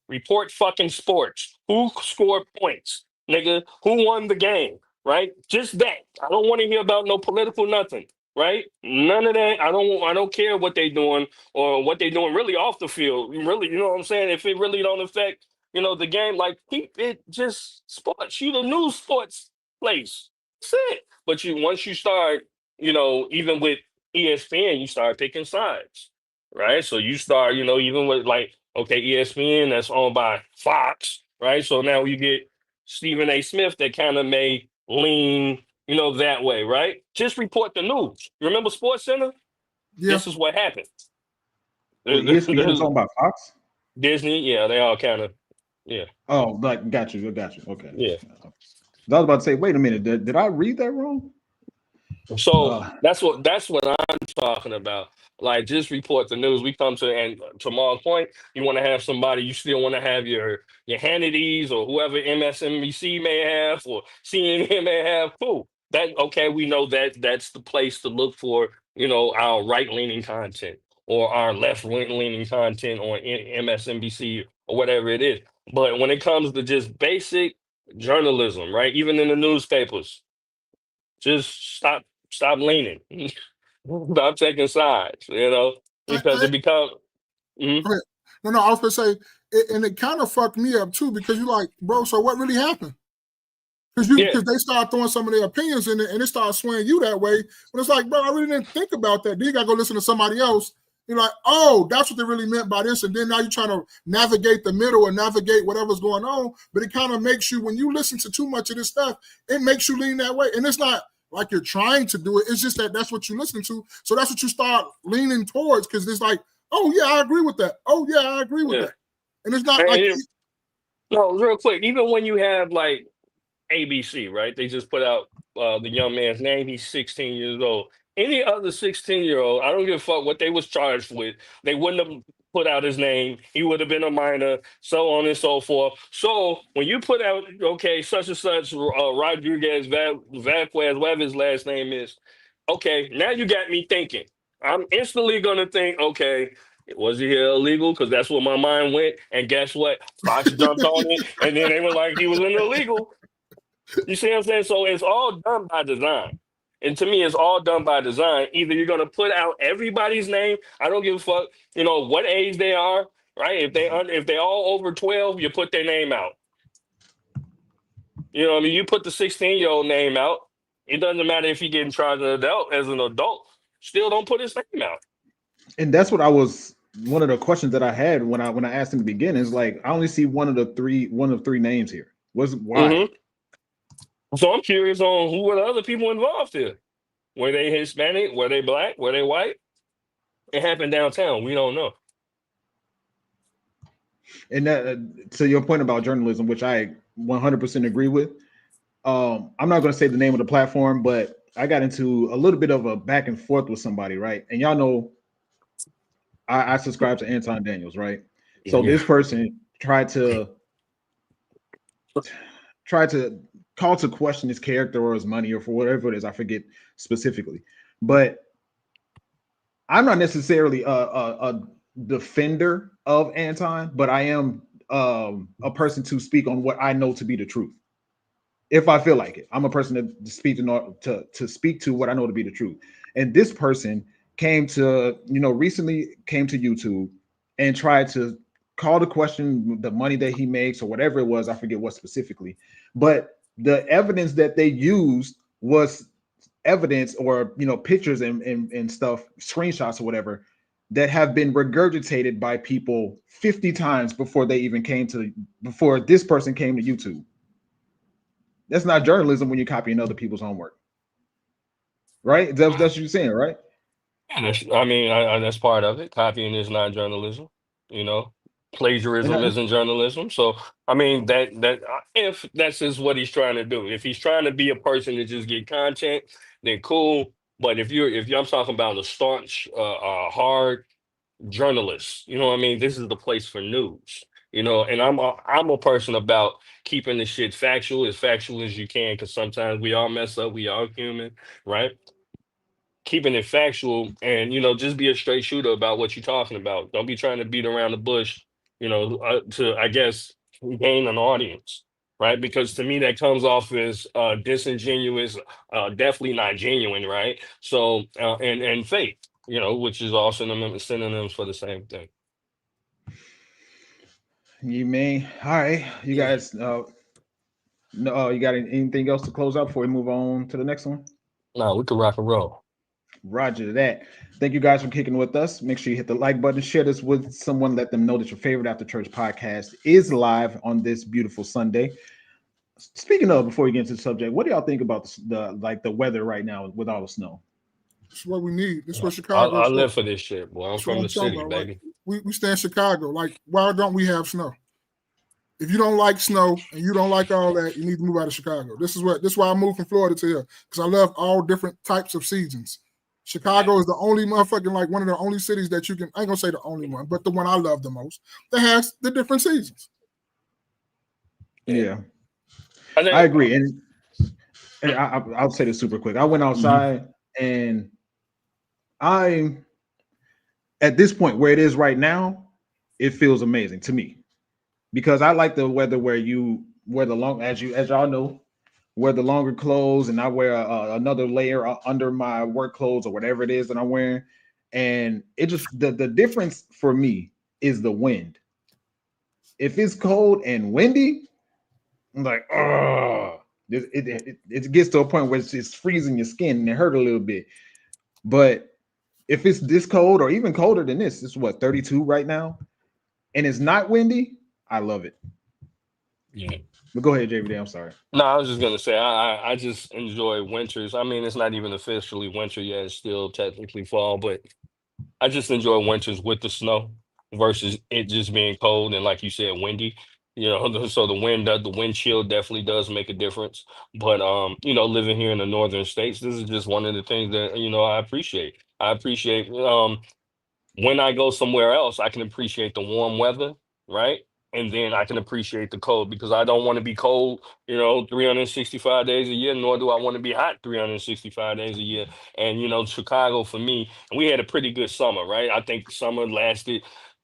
Report fucking sports. Who scored points, nigga? Who won the game, right? Just that. I don't want to hear about no political nothing, right? None of that. I don't care what they doing or what they doing really off the field. Really, you know what I'm saying? If it really don't affect, the game, like keep it just sports. You the news sports place. That's it. But once you start, even with ESPN, you start picking sides, right? So you start, even with like, okay, ESPN that's owned by Fox, right? So now you get Stephen A. Smith that kind of may lean, that way, right? Just report the news. You remember Sports Center? yeah. This is what happened. Well, ESPN is owned by Fox. Disney, yeah, they all kind of, yeah, Oh, like got you. Okay. yeah. I was about to say, wait a minute, did I read that wrong? So Uh, that's what I'm talking about. Like, just report the news. We come to, and to Mark's point, you want to have somebody. You still want to have your Hannity's or whoever MSNBC may have or CNN may have. Cool. That okay. We know that that's the place to look for. Our right leaning content or our left leaning content on MSNBC or whatever it is. But when it comes to just basic journalism, right? Even in the newspapers, just stop leaning. Stop taking sides, because I, it becomes. Mhm. okay. No, I was gonna say, and it kind of fucked me up too because you're like, bro, so what really happened? Yeah, Because they start throwing some of their opinions in it and it starts swaying you that way. But it's like, bro, I really didn't think about that. Then you gotta go listen to somebody else. You're like, oh, that's what they really meant by this. And then now you're trying to navigate the middle or navigate whatever's going on. But it kind of makes you, when you listen to too much of this stuff, it makes you lean that way. And it's not like you're trying to do it. It's just that that's what you listen to. So that's what you start leaning towards because it's like, oh, yeah, I agree with that. Oh, yeah, I agree with yeah. that. And it's not And, like, no, real quick. Even when you have like ABC, right? They just put out the young man's name. He's 16 years old. Any other 16-year-old, I don't give a fuck what they was charged with. They wouldn't have put out his name. He would have been a minor, so on and so forth. So when you put out, okay, such and such, Rodriguez, Vasquez, whatever his last name is, okay, now you got me thinking. I'm instantly gonna think, okay, was he here illegal? Because that's where my mind went. And guess what? Fox jumped on it, and then they were like, he was in illegal. You see what I'm saying? So it's all done by design. And to me, it's all done by design. Either you're gonna put out everybody's name. I don't give a fuck, what age they are, right? If they all over 12, you put their name out. You know what I mean? You put the 16-year-old name out. It doesn't matter if he getting charged as an adult. Still don't put his name out. and that's what I was. One of the questions that I had when I asked in the beginning is like, I only see one of three names here. Was why? Hmm. So I'm curious on who were the other people involved here. Were they Hispanic? Were they black? Were they white? It happened downtown. We don't know. And that, to your point about journalism, which I 100% agree with. I'm not going to say the name of the platform, but I got into a little bit of a back and forth with somebody, right? And y'all know I subscribe to Anton Daniels, right? So Yeah. this person tried to call to question his character or his money or for whatever it is. I forget specifically, but I'm not necessarily a defender of Anton, but I am a person to speak on what I know to be the truth. If I feel like it, I'm a person to speak to speak to what I know to be the truth. And this person came to, recently came to YouTube and tried to call to question the money that he makes or whatever it was. I forget what specifically, but the evidence that they used was evidence or pictures and stuff, screenshots or whatever, that have been regurgitated by people 50 times before this person came to YouTube. That's not journalism when you're copying other people's homework, right? That's what you're saying, right? And that's part of it. Copying is not journalism, you know. And Plagiarism isn't journalism. So I mean if that's just what he's trying to do. If he's trying to be a person to just get content, then cool. But I'm talking about a staunch, hard journalist, you know what I mean? This is the place for news, and I'm a person about keeping the shit factual as you can, because sometimes we all mess up, we all human, right? Keeping it factual, and just be a straight shooter about what you're talking about. Don't be trying to beat around the bush, to, I guess, gain an audience, right? Because to me that comes off as disingenuous, definitely not genuine, right? So and fake, which is all synonyms for the same thing. you may. All right, you guys. No, you got anything else to close out before we move on to the next one? No, we can rock and roll. Roger that. Thank you guys for kicking with us. Make sure you hit the like button, share this with someone, let them know that your favorite After Church podcast is live on this beautiful Sunday. Speaking of, before we get into the subject, what do y'all think about the weather right now with all the snow? This is what we need. This is what Chicago. I live for this shit, boy. I'm from the city, about, baby. Like, we stay in Chicago. Like, why don't we have snow? If you don't like snow and you don't like all that, you need to move out of Chicago. This is why I moved from Florida to here, because I love all different types of seasons. Chicago is the only motherfucking, like, one of the only cities that you can, I ain't gonna say the only one, but the one I love the most that has the different seasons. Yeah. I agree. And I'll say this super quick. I went outside and at this point where it is right now, it feels amazing to me, because I like the weather where you wear the long, as y'all know, wear the longer clothes, and I wear another layer under my work clothes or whatever it is that I'm wearing. And it just, the difference for me is the wind. If it's cold and windy, I'm like, oh, it gets to a point where it's freezing your skin and it hurt a little bit. But if it's this cold or even colder than this, it's what, 32 right now, and it's not windy, I love it. Yeah. But go ahead, JVD. I'm sorry. No, I was just gonna say I just enjoy winters. I mean, it's not even officially winter yet; it's still technically fall. But I just enjoy winters with the snow versus it just being cold and, like you said, windy. So the wind chill definitely does make a difference. But living here in the northern states, this is just one of the things that I appreciate. I appreciate when I go somewhere else, I can appreciate the warm weather, right? And then I can appreciate the cold, because I don't want to be cold, 365 days a year, nor do I want to be hot 365 days a year. And, Chicago for me, and we had a pretty good summer, right? I think the summer lasted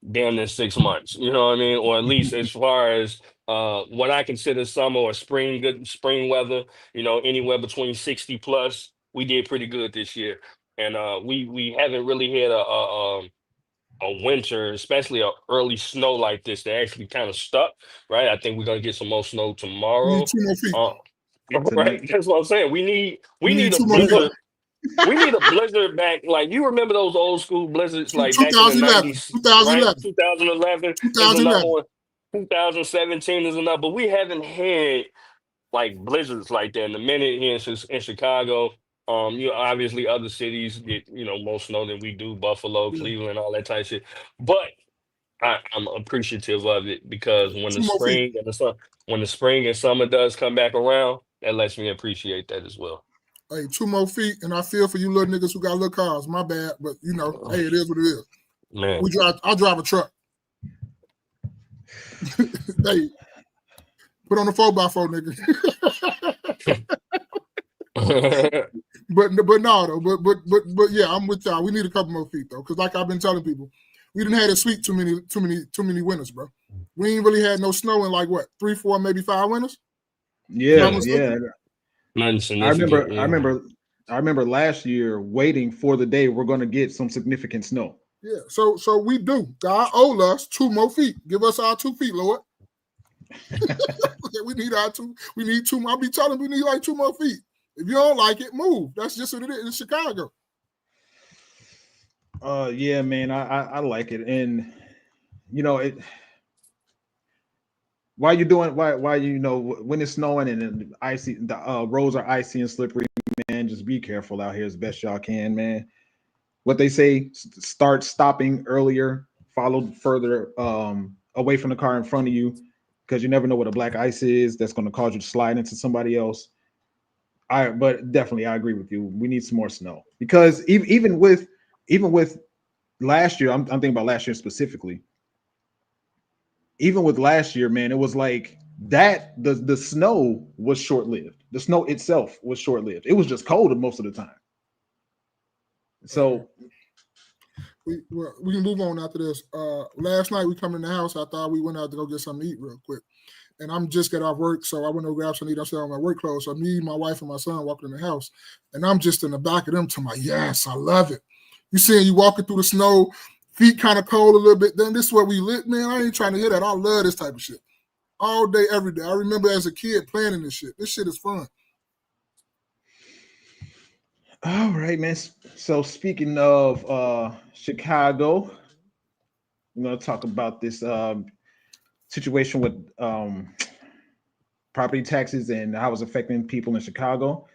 damn near 6 months, you know what I mean? Or at least as far as what I consider summer or spring, good spring weather, anywhere between 60 plus, we did pretty good this year. And we haven't really had a winter, especially a early snow like this, that actually kind of stuck, right? I think we're gonna get some more snow We need tomorrow. 2 more feet. Right, that's what I'm saying. We need a 2 more feet. blizzard. We need a blizzard back. Like, you remember those old school blizzards, like back in the 2011. 90s, 2011. right? 2011 is another one. 2017 is another, but we haven't had like blizzards like that in a minute here in Chicago. Obviously other cities get, more snow than we do, Buffalo, Cleveland, all that type of shit. But I'm appreciative of it, because when 2 the more feet. spring and summer does come back around, that lets me appreciate that as well. Hey, 2 more feet, and I feel for you little niggas who got little cars. My bad, but hey, it is what it is. Man. I drive a truck. Hey, put on the 4x4, nigga. But no though. But yeah, I'm with y'all. We need a couple more feet though, because like I've been telling people, we didn't have it sweet too many winters, bro. We ain't really had no snow in like what, 3, 4, maybe 5 winters. Yeah. I remember last year waiting for the day we're going to get some significant snow. Yeah, so we do. God owe us 2 more feet. Give us our 2 feet, Lord. We need we need two more. I'll be telling we need like 2 more feet. If you don't like it, move. That's just what it is in Chicago. Yeah, man, I like it. And you know, it why you doing why you know when it's snowing and icy, the roads are icy and slippery, man, just be careful out here as best y'all can, man. What they say, start stopping earlier, follow further away from the car in front of you, because you never know what a black ice is that's going to cause you to slide into somebody else. But definitely I agree with you, we need some more snow, because even with last year, I'm thinking about last year specifically. Even with last year, man, it was like that. The snow was short lived. The snow itself was short lived. It was just cold most of the time. So we can move on after this. Last night we come in the house. I thought we went out to go get something to eat real quick, and I'm just got off work, so I went to grab something to eat. I'm still on my work clothes. So me, my wife, and my son walking in the house, and I'm just in the back of them to my yes, I love it. You seeing you walking through the snow, feet kind of cold a little bit. Then this is where we lit, man. I ain't trying to hear that. I love this type of shit all day, every day. I remember as a kid playing this shit. This shit is fun. all right, man. So speaking of Chicago, we're gonna talk about this situation with property taxes and how it's affecting people in Chicago.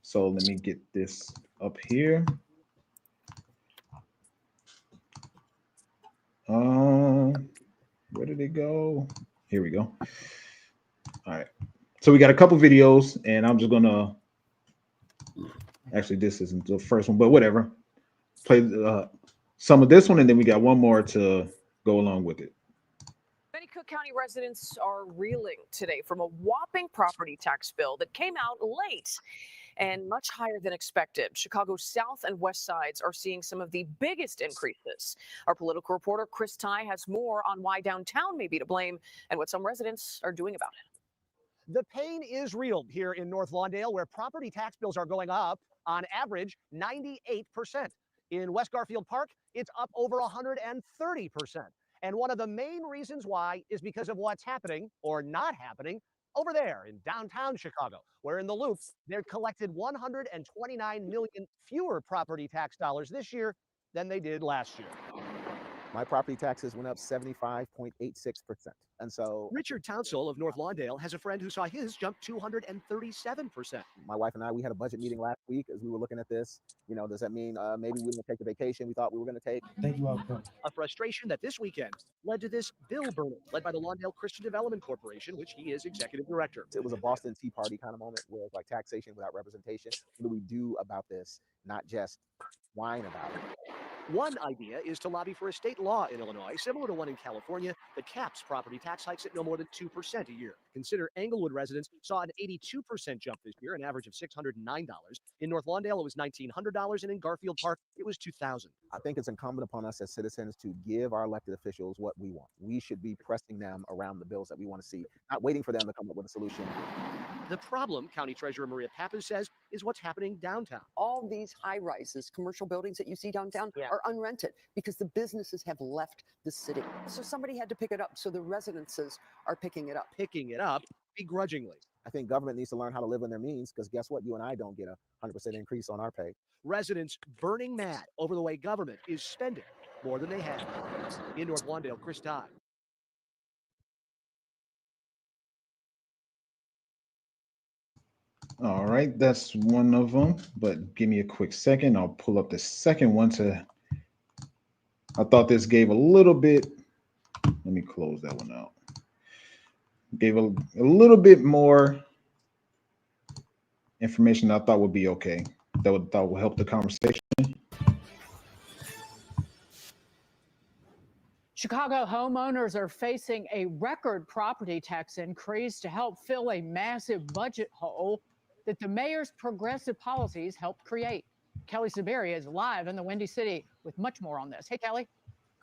So let me get this up here. Where did it go? Here we go. All right. So we got a couple videos, and I'm just gonna actually this isn't the first one, but whatever. Play some of this one, and then we got one more to go along with it. Many Cook County residents are reeling today from a whopping property tax bill that came out late and much higher than expected. Chicago's south and west sides are seeing some of the biggest increases. Our political reporter Chris Ty has more on why downtown may be to blame and what some residents are doing about it. The pain is real here in North Lawndale, where property tax bills are going up on average 98%. In West Garfield Park, it's up over 130%. And one of the main reasons why is because of what's happening or not happening over there in downtown Chicago, where in the Loop, they've collected 129 million fewer property tax dollars this year than they did last year. My property taxes went up 75.86%. And so Richard Townsell of North Lawndale has a friend who saw his jump 237%. my wife and I, we had a budget meeting last week as we were looking at this. You know, does that mean maybe we didn't take the vacation we thought we were going to take? Thank you all. A frustration that this weekend led to this bill burning, led by the Lawndale Christian Development Corporation, which he is executive director. It was a Boston Tea Party kind of moment where it's like taxation without representation. What do we do about this? Not just whine about it. One idea is to lobby for a state law in Illinois, similar to one in California, that caps property tax hikes at no more than 2% a year. Consider Englewood residents saw an 82% jump this year, an average of $609. In North Lawndale, it was $1,900, and in Garfield Park, it was $2,000. I think it's incumbent upon us as citizens to give our elected officials what we want. We should be pressing them around the bills that we want to see, not waiting for them to come up with a solution. The problem, County Treasurer Maria Pappas says, is what's happening downtown. All these high-rises, commercial buildings that you see downtown are unrented because the businesses have left the city. So somebody had to pick it up. So the residences are picking it up. Picking it up begrudgingly. I think government needs to learn how to live in their means, because guess what? You and I don't get a 100% increase on our pay. Residents burning mad over the way government is spending more than they have. In North Lawndale, Chris Todd. All right, that's one of them. But give me a quick second. I'll pull up the second one I thought this gave a little bit. Let me close that one out. Gave a little bit more information I thought would be okay. That would help the conversation. Chicago homeowners are facing a record property tax increase to help fill a massive budget hole that the mayor's progressive policies helped create. Kelly Siberia is live in the Windy City with much more on this. Hey, Kelly.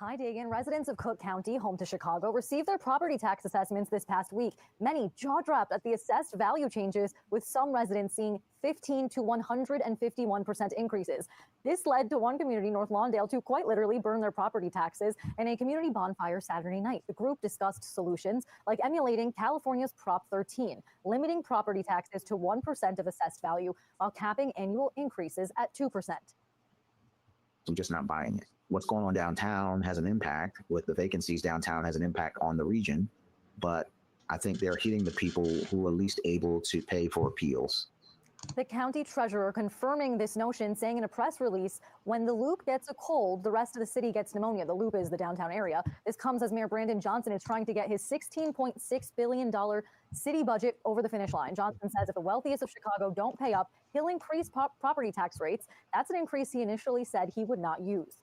Hi, Dagan. Residents of Cook County, home to Chicago, received their property tax assessments this past week. Many jaw-dropped at the assessed value changes, with some residents seeing 15 to 151% increases. This led to one community, North Lawndale, to quite literally burn their property taxes in a community bonfire Saturday night. The group discussed solutions like emulating California's Prop 13, limiting property taxes to 1% of assessed value while capping annual increases at 2%. I'm just not buying it. What's going on downtown has an impact. With the vacancies downtown has an impact on the region, but I think they're hitting the people who are least able to pay for appeals. The county treasurer confirming this notion, saying in a press release, when the loop gets a cold, the rest of the city gets pneumonia. The loop is the downtown area. This comes as Mayor Brandon Johnson is trying to get his $16.6 billion city budget over the finish line. Johnson says if the wealthiest of Chicago don't pay up, he'll increase property tax rates. That's an increase he initially said he would not use.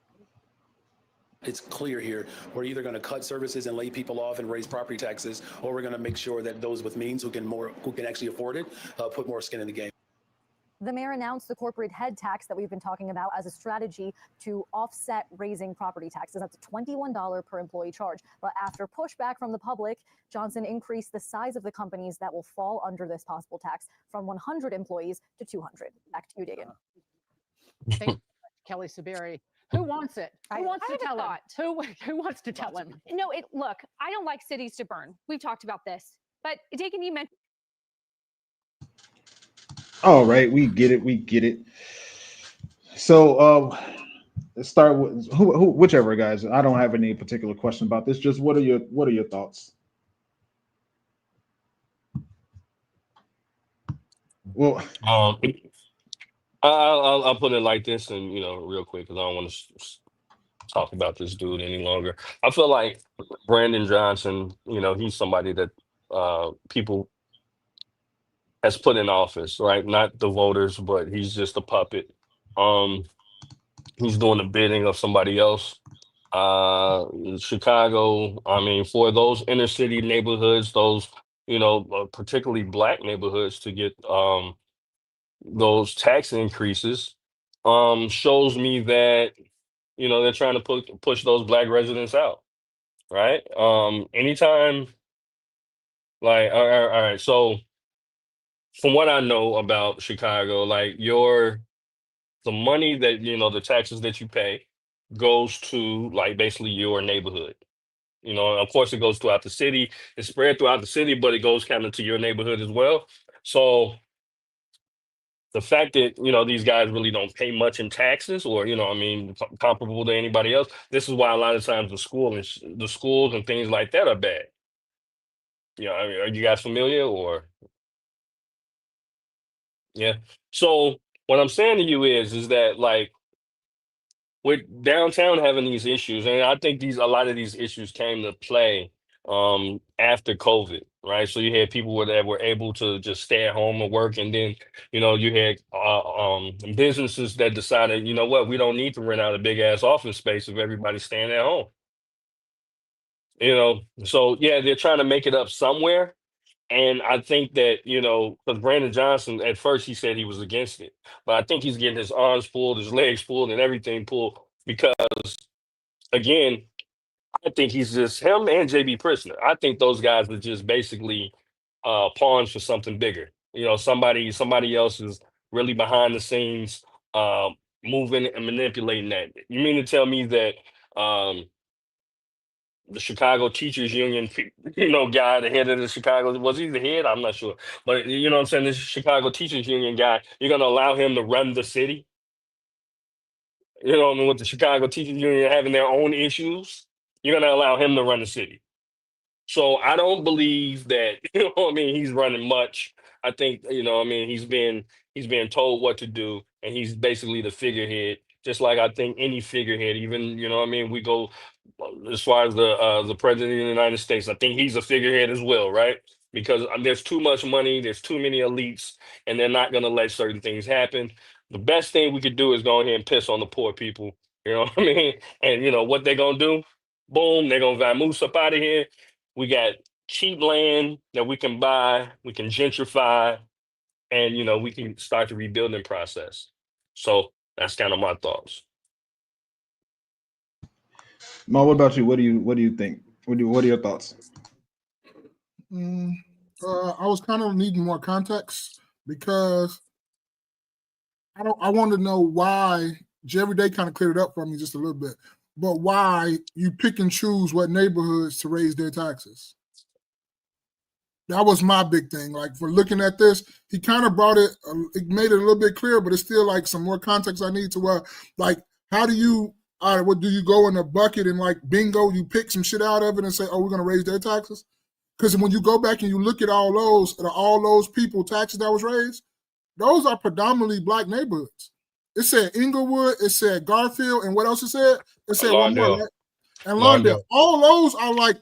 It's clear here, we're either going to cut services and lay people off and raise property taxes, or we're going to make sure that those with means who can actually afford it, put more skin in the game. The mayor announced the corporate head tax that we've been talking about as a strategy to offset raising property taxes. That's a $21 per employee charge. But after pushback from the public, Johnson increased the size of the companies that will fall under this possible tax from 100 employees to 200. Back to you, Dagan. Thank you, Kelly Saberi. Who wants it? Who wants to tell him? Who wants to tell him? No, look, I don't like cities to burn. We've talked about this. But Dagan, you mentioned. All right, we get it. So let's start with whichever, guys. I don't have any particular question about this. Just what are your thoughts? Well, I'll put it like this, and real quick, because I don't want to talk about this dude any longer. I feel like Brandon Johnson, he's somebody that people has put in office, right? Not the voters, but he's just a puppet. He's doing the bidding of somebody else. Chicago, I mean, for those inner city neighborhoods, those particularly black neighborhoods, to get those tax increases, shows me that they're trying to push those black residents out, right? Anytime, like, all right, so from what I know about Chicago, like the money that the taxes that you pay goes to like basically your neighborhood. Of course, it goes throughout the city. It's spread throughout the city, but it goes kind of to your neighborhood as well. So the fact that these guys really don't pay much in taxes, or comparable to anybody else, this is why a lot of times the schools and things like that are bad. I mean, are you guys familiar? Or yeah. So what I'm saying to you is that, like, with downtown having these issues, and I think a lot of these issues came to play after COVID, right? So you had people that were able to just stay at home and work, and then you had businesses that decided, you know what, we don't need to rent out a big ass office space if everybody's staying at home. So yeah, they're trying to make it up somewhere. And I think that, because Brandon Johnson, at first he said he was against it, but I think he's getting his arms pulled, his legs pulled, and everything pulled because, again, I think he's just him and JB Prisoner. I think those guys are just basically pawns for something bigger. Somebody else is really behind the scenes, moving and manipulating that. You mean to tell me that the Chicago Teachers Union, guy, the head of the Chicago, was he the head? I'm not sure. But you know what I'm saying? This Chicago Teachers Union guy, you're going to allow him to run the city? What I mean, with the Chicago Teachers Union having their own issues, you're going to allow him to run the city. So I don't believe that, he's running much. I think, he's being told what to do, and he's basically the figurehead, just like I think any figurehead, even, we go as far as the president of the United States, I think he's a figurehead as well, right? Because there's too much money, there's too many elites, and they're not going to let certain things happen. The best thing we could do is go ahead and piss on the poor people, And what they're going to do? Boom, they're going to vamoose up out of here. We got cheap land that we can buy, we can gentrify, and we can start the rebuilding process. So that's kind of my thoughts. Mo, what about you? What do you think? What are your thoughts? I was kind of needing more context because I want to know why. Jerry Day kind of cleared it up for me just a little bit, but why you pick and choose what neighborhoods to raise their taxes? That was my big thing. Like for looking at this, he kind of brought it. It made it a little bit clearer, but it's still like some more context I need to where, like, how do you? All right, what do you go in a bucket and like bingo? You pick some shit out of it and say, "Oh, we're gonna raise their taxes." Because when you go back and you look at all those people taxes that was raised, those are predominantly black neighborhoods. It said Inglewood, it said Garfield, and what else it said? It said one more, right? And Lawndale. All those are like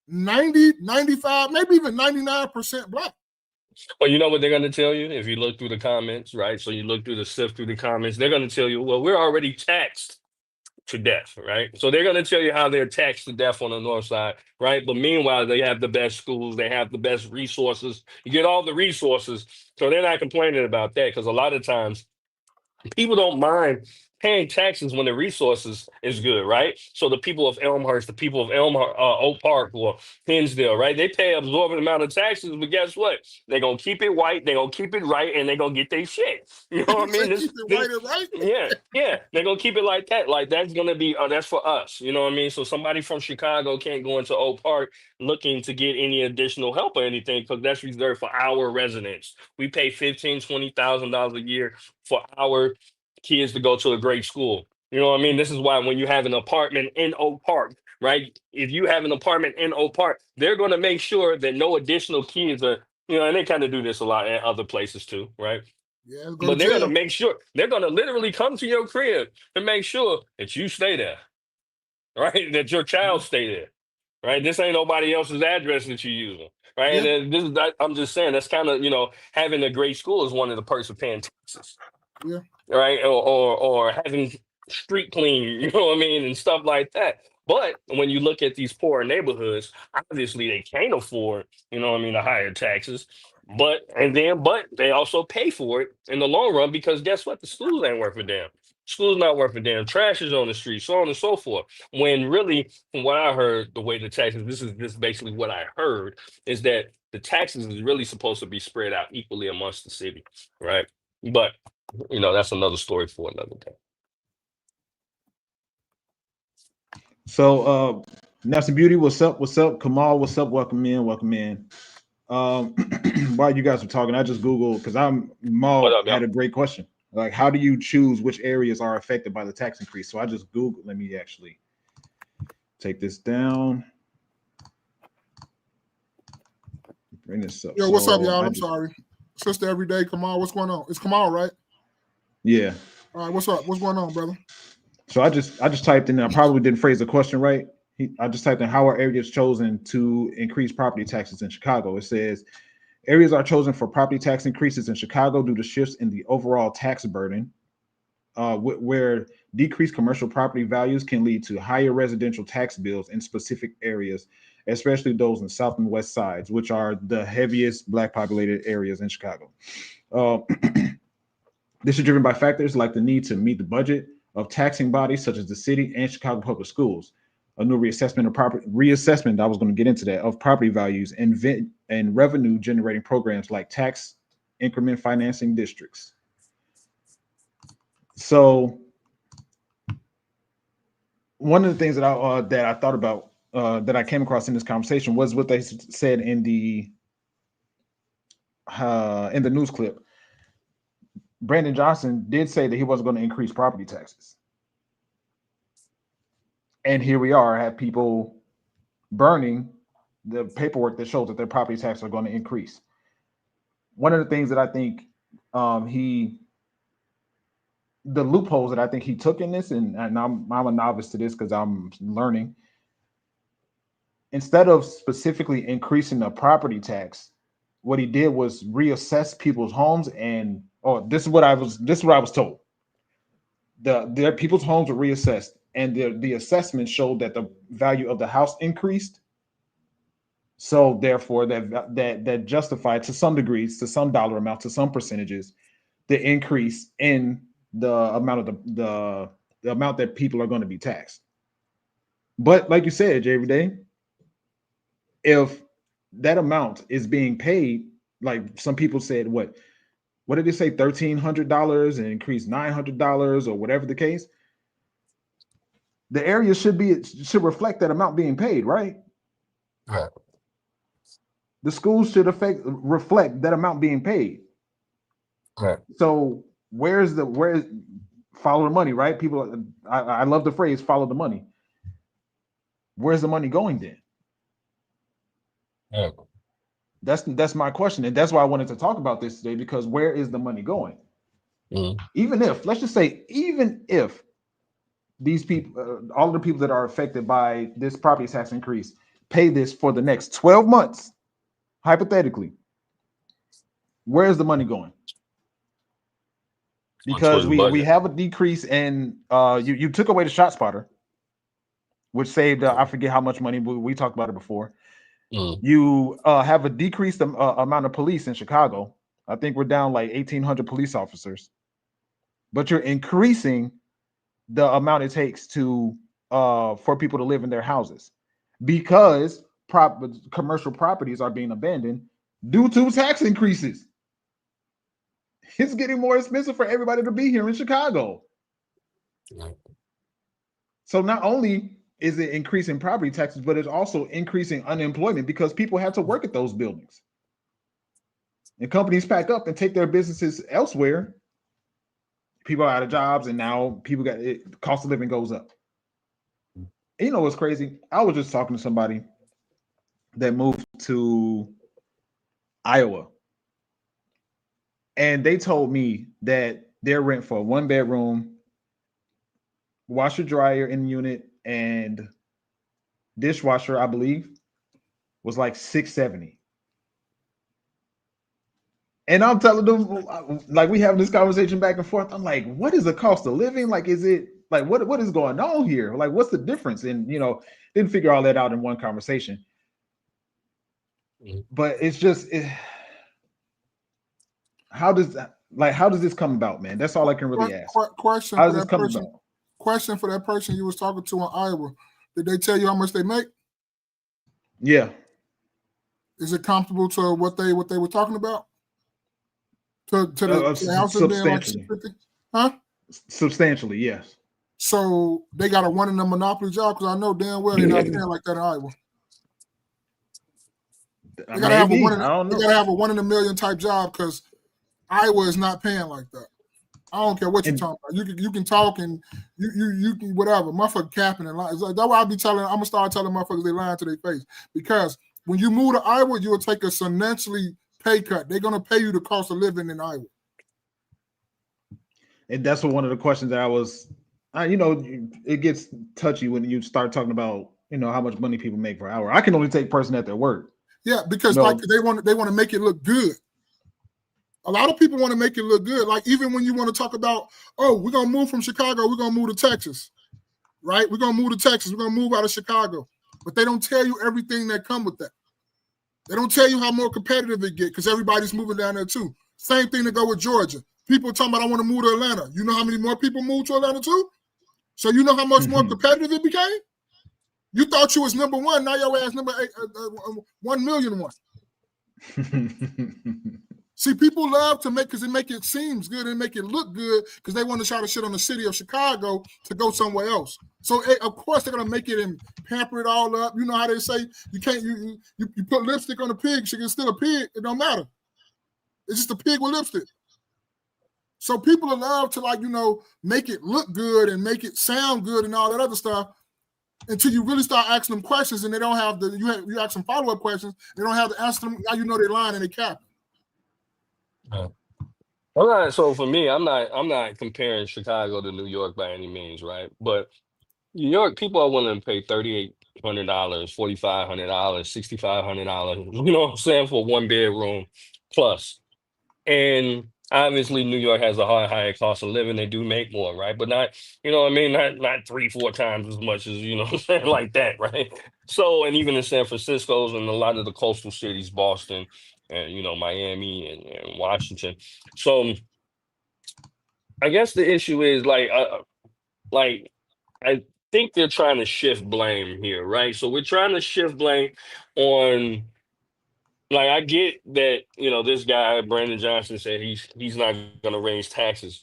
90, 95, maybe even 99% black. Well, you know what they're going to tell you if you look through the comments, right? So you look through the sift through the comments, they're going to tell you, well, we're already taxed to death, right? So they're going to tell you how they're taxed to death on the north side, right? But meanwhile, they have the best schools, they have the best resources. You get all the resources, so they're not complaining about that because a lot of times people don't mind paying taxes when the resources is good, right? So the people of Elmhurst, the people of Oak Park or Hinsdale, right? They pay absorbent amount of taxes, but guess what? They're gonna keep it white, they're gonna keep it right, and they're gonna get their shit. You know what I mean? Keep it white and right? Yeah, they're gonna keep it like that. Like that's gonna be that's for us. You know what I mean? So somebody from Chicago can't go into Oak Park looking to get any additional help or anything because that's reserved for our residents. We pay $15,000-$20,000 a year for our kids to go to a great school. You know what I mean? This is why when you have an apartment in Oak Park, right? If you have an apartment in Oak Park, they're going to make sure that no additional kids are, and they kind of do this a lot at other places too, right? Yeah, go But to they're going to jail. make sure, they're going to literally come to your crib and make sure that you stay there, right? That your child stay there, right? This ain't nobody else's address that you're using, right? Yeah. And then I'm just saying that's kind of, having a great school is one of the perks of paying taxes, Yeah. right? Or having street clean, you know what I mean, and stuff like that. But when you look at these poor neighborhoods, obviously they can't afford, you know what I mean, the higher taxes. But they also pay for it in the long run because guess what? The schools ain't worth a damn. School's not worth a damn. Trash is on the street, so on and so forth. When really, from what I heard, the way the taxes, this is basically what I heard, is that the taxes is really supposed to be spread out equally amongst the city, right? But that's another story for another day. So Nelson Beauty, what's up? What's up? Kamal, what's up? Welcome in, welcome in. While you guys were talking, I just Googled because What Maul up, had y'all? a great question. Like, how do you choose which areas are affected by the tax increase? So I just Googled. Let me actually take this down. Bring this up. Yo, what's up, So y'all? I'm sorry. Sister Everyday, Kamal, what's going on? It's Kamal, right? Yeah. All right, what's up? What's going on, brother? So I just typed in. I probably didn't phrase the question right. I just typed in how are areas chosen to increase property taxes in Chicago. It says areas are chosen for property tax increases in Chicago due to shifts in the overall tax burden, where decreased commercial property values can lead to higher residential tax bills in specific areas, especially those in the south and west sides, which are the heaviest black populated areas in Chicago. This is driven by factors like the need to meet the budget of taxing bodies such as the city and Chicago Public Schools, a new reassessment I was going to get into that, of property values and revenue generating programs like tax increment financing districts. So one of the things that I thought about that I came across in this conversation was what they said in the news clip. Brandon Johnson did say that he wasn't going to increase property taxes. And here we are, have people burning the paperwork that shows that their property taxes are going to increase. One of the things that I think the loopholes that I think he took in this, and I'm a novice to this because I'm learning. Instead of specifically increasing the property tax, what he did was reassess people's homes, and this is what I was told. Their people's homes were reassessed, and the assessment showed that the value of the house increased. So therefore, that justified to some degrees, to some dollar amount, to some percentages, the increase in the amount of the amount that people are going to be taxed. But like you said, Jay, every day, if that amount is being paid, like some people said, what did they say, $1,300 and increase $900 or whatever the case, the area should reflect that amount being paid, right? Right. The schools should reflect that amount being paid. Right. So where's follow the money, right? People, I love the phrase follow the money. Where's the money going then? Yeah. That's my question, and that's why I wanted to talk about this today, because where is the money going? Even if, let's just say, even if these people, all of the people that are affected by this property tax increase, pay this for the next 12 months, hypothetically, where's the money going? Because we have a decrease in you took away the shot spotter, which saved I forget how much money. We talked about it before. You have a decreased amount of police in Chicago. I think we're down like 1,800 police officers, but you're increasing the amount it takes to for people to live in their houses, because commercial properties are being abandoned due to tax increases. It's getting more expensive for everybody to be here in Chicago. So not only is it increasing property taxes, but it's also increasing unemployment because people have to work at those buildings. And companies pack up and take their businesses elsewhere. People are out of jobs, and now people got it, cost of living goes up. And you know what's crazy? I was just talking to somebody that moved to Iowa, and they told me that their rent for a 1-bedroom, washer dryer in the unit, and dishwasher, I believe, was like $670. And I'm telling them, like, we having this conversation back and forth. I'm like, what is the cost of living? Like, is it like what is going on here? Like, what's the difference? And didn't figure all that out in one conversation. But it's just how does this come about, man? That's all I can really ask. Question How for does this that come person. about? Question for that person you was talking to in Iowa. Did they tell you how much they make? Yeah. Is it comparable to what they were talking about? To the house being like Substantially. 650? Huh? Substantially, yes. So they got a one in the monopoly job, because I know damn well they're not paying like that in Iowa. They gotta have a one. They gotta have a 1 in a million type job, because Iowa is not paying like that. I don't care what you're talking about. You can talk and you can whatever. Motherfucker capping and lying. That's why I be telling. I'm gonna start telling motherfuckers they lying to their face, because when you move to Iowa, you will take a financially pay cut. They're gonna pay you the cost of living in Iowa. And that's one of the questions that I was, it gets touchy when you start talking about, how much money people make per hour. I can only take person at their word. Yeah, because like they want to make it look good. A lot of people want to make it look good. Like, even when you want to talk about, oh, we're gonna move from Chicago, we're gonna move to Texas, right? We're gonna move to Texas, we're gonna move out of Chicago. But they don't tell you everything that come with that. They don't tell you how more competitive it get, because everybody's moving down there too. Same thing to go with Georgia. People talking about, I want to move to Atlanta. You know how many more people moved to Atlanta too? So you know how much more competitive it became? You thought you was number one, now your ass number 1,000,001. See, people love to make, because it make it seems good and make it look good, because they want to try to shit on the city of Chicago to go somewhere else. So of course they're gonna make it and pamper it all up. You know how they say you can't you put lipstick on a pig, she can still a pig. It don't matter. It's just a pig with lipstick. So people love to make it look good and make it sound good and all that other stuff, until you really start asking them questions, and they don't have you ask them follow-up questions, they don't have to answer them. Now you know they're lying and they cap. So for me, I'm not comparing Chicago to New York by any means, right? But New York people are willing to pay $3,800, $4,500, $6,500. You know what I'm saying, for 1 bedroom plus. And obviously, New York has a higher cost of living. They do make more, right? But not, you know what I mean, not 3-4 times as much as, what I'm saying, like that, right? So, and even in San Francisco's and a lot of the coastal cities, Boston and Miami and Washington. So I guess the issue is like I think they're trying to shift blame here, right? So we're trying to shift blame on, like, I get that, this guy Brandon Johnson said he's not going to raise taxes.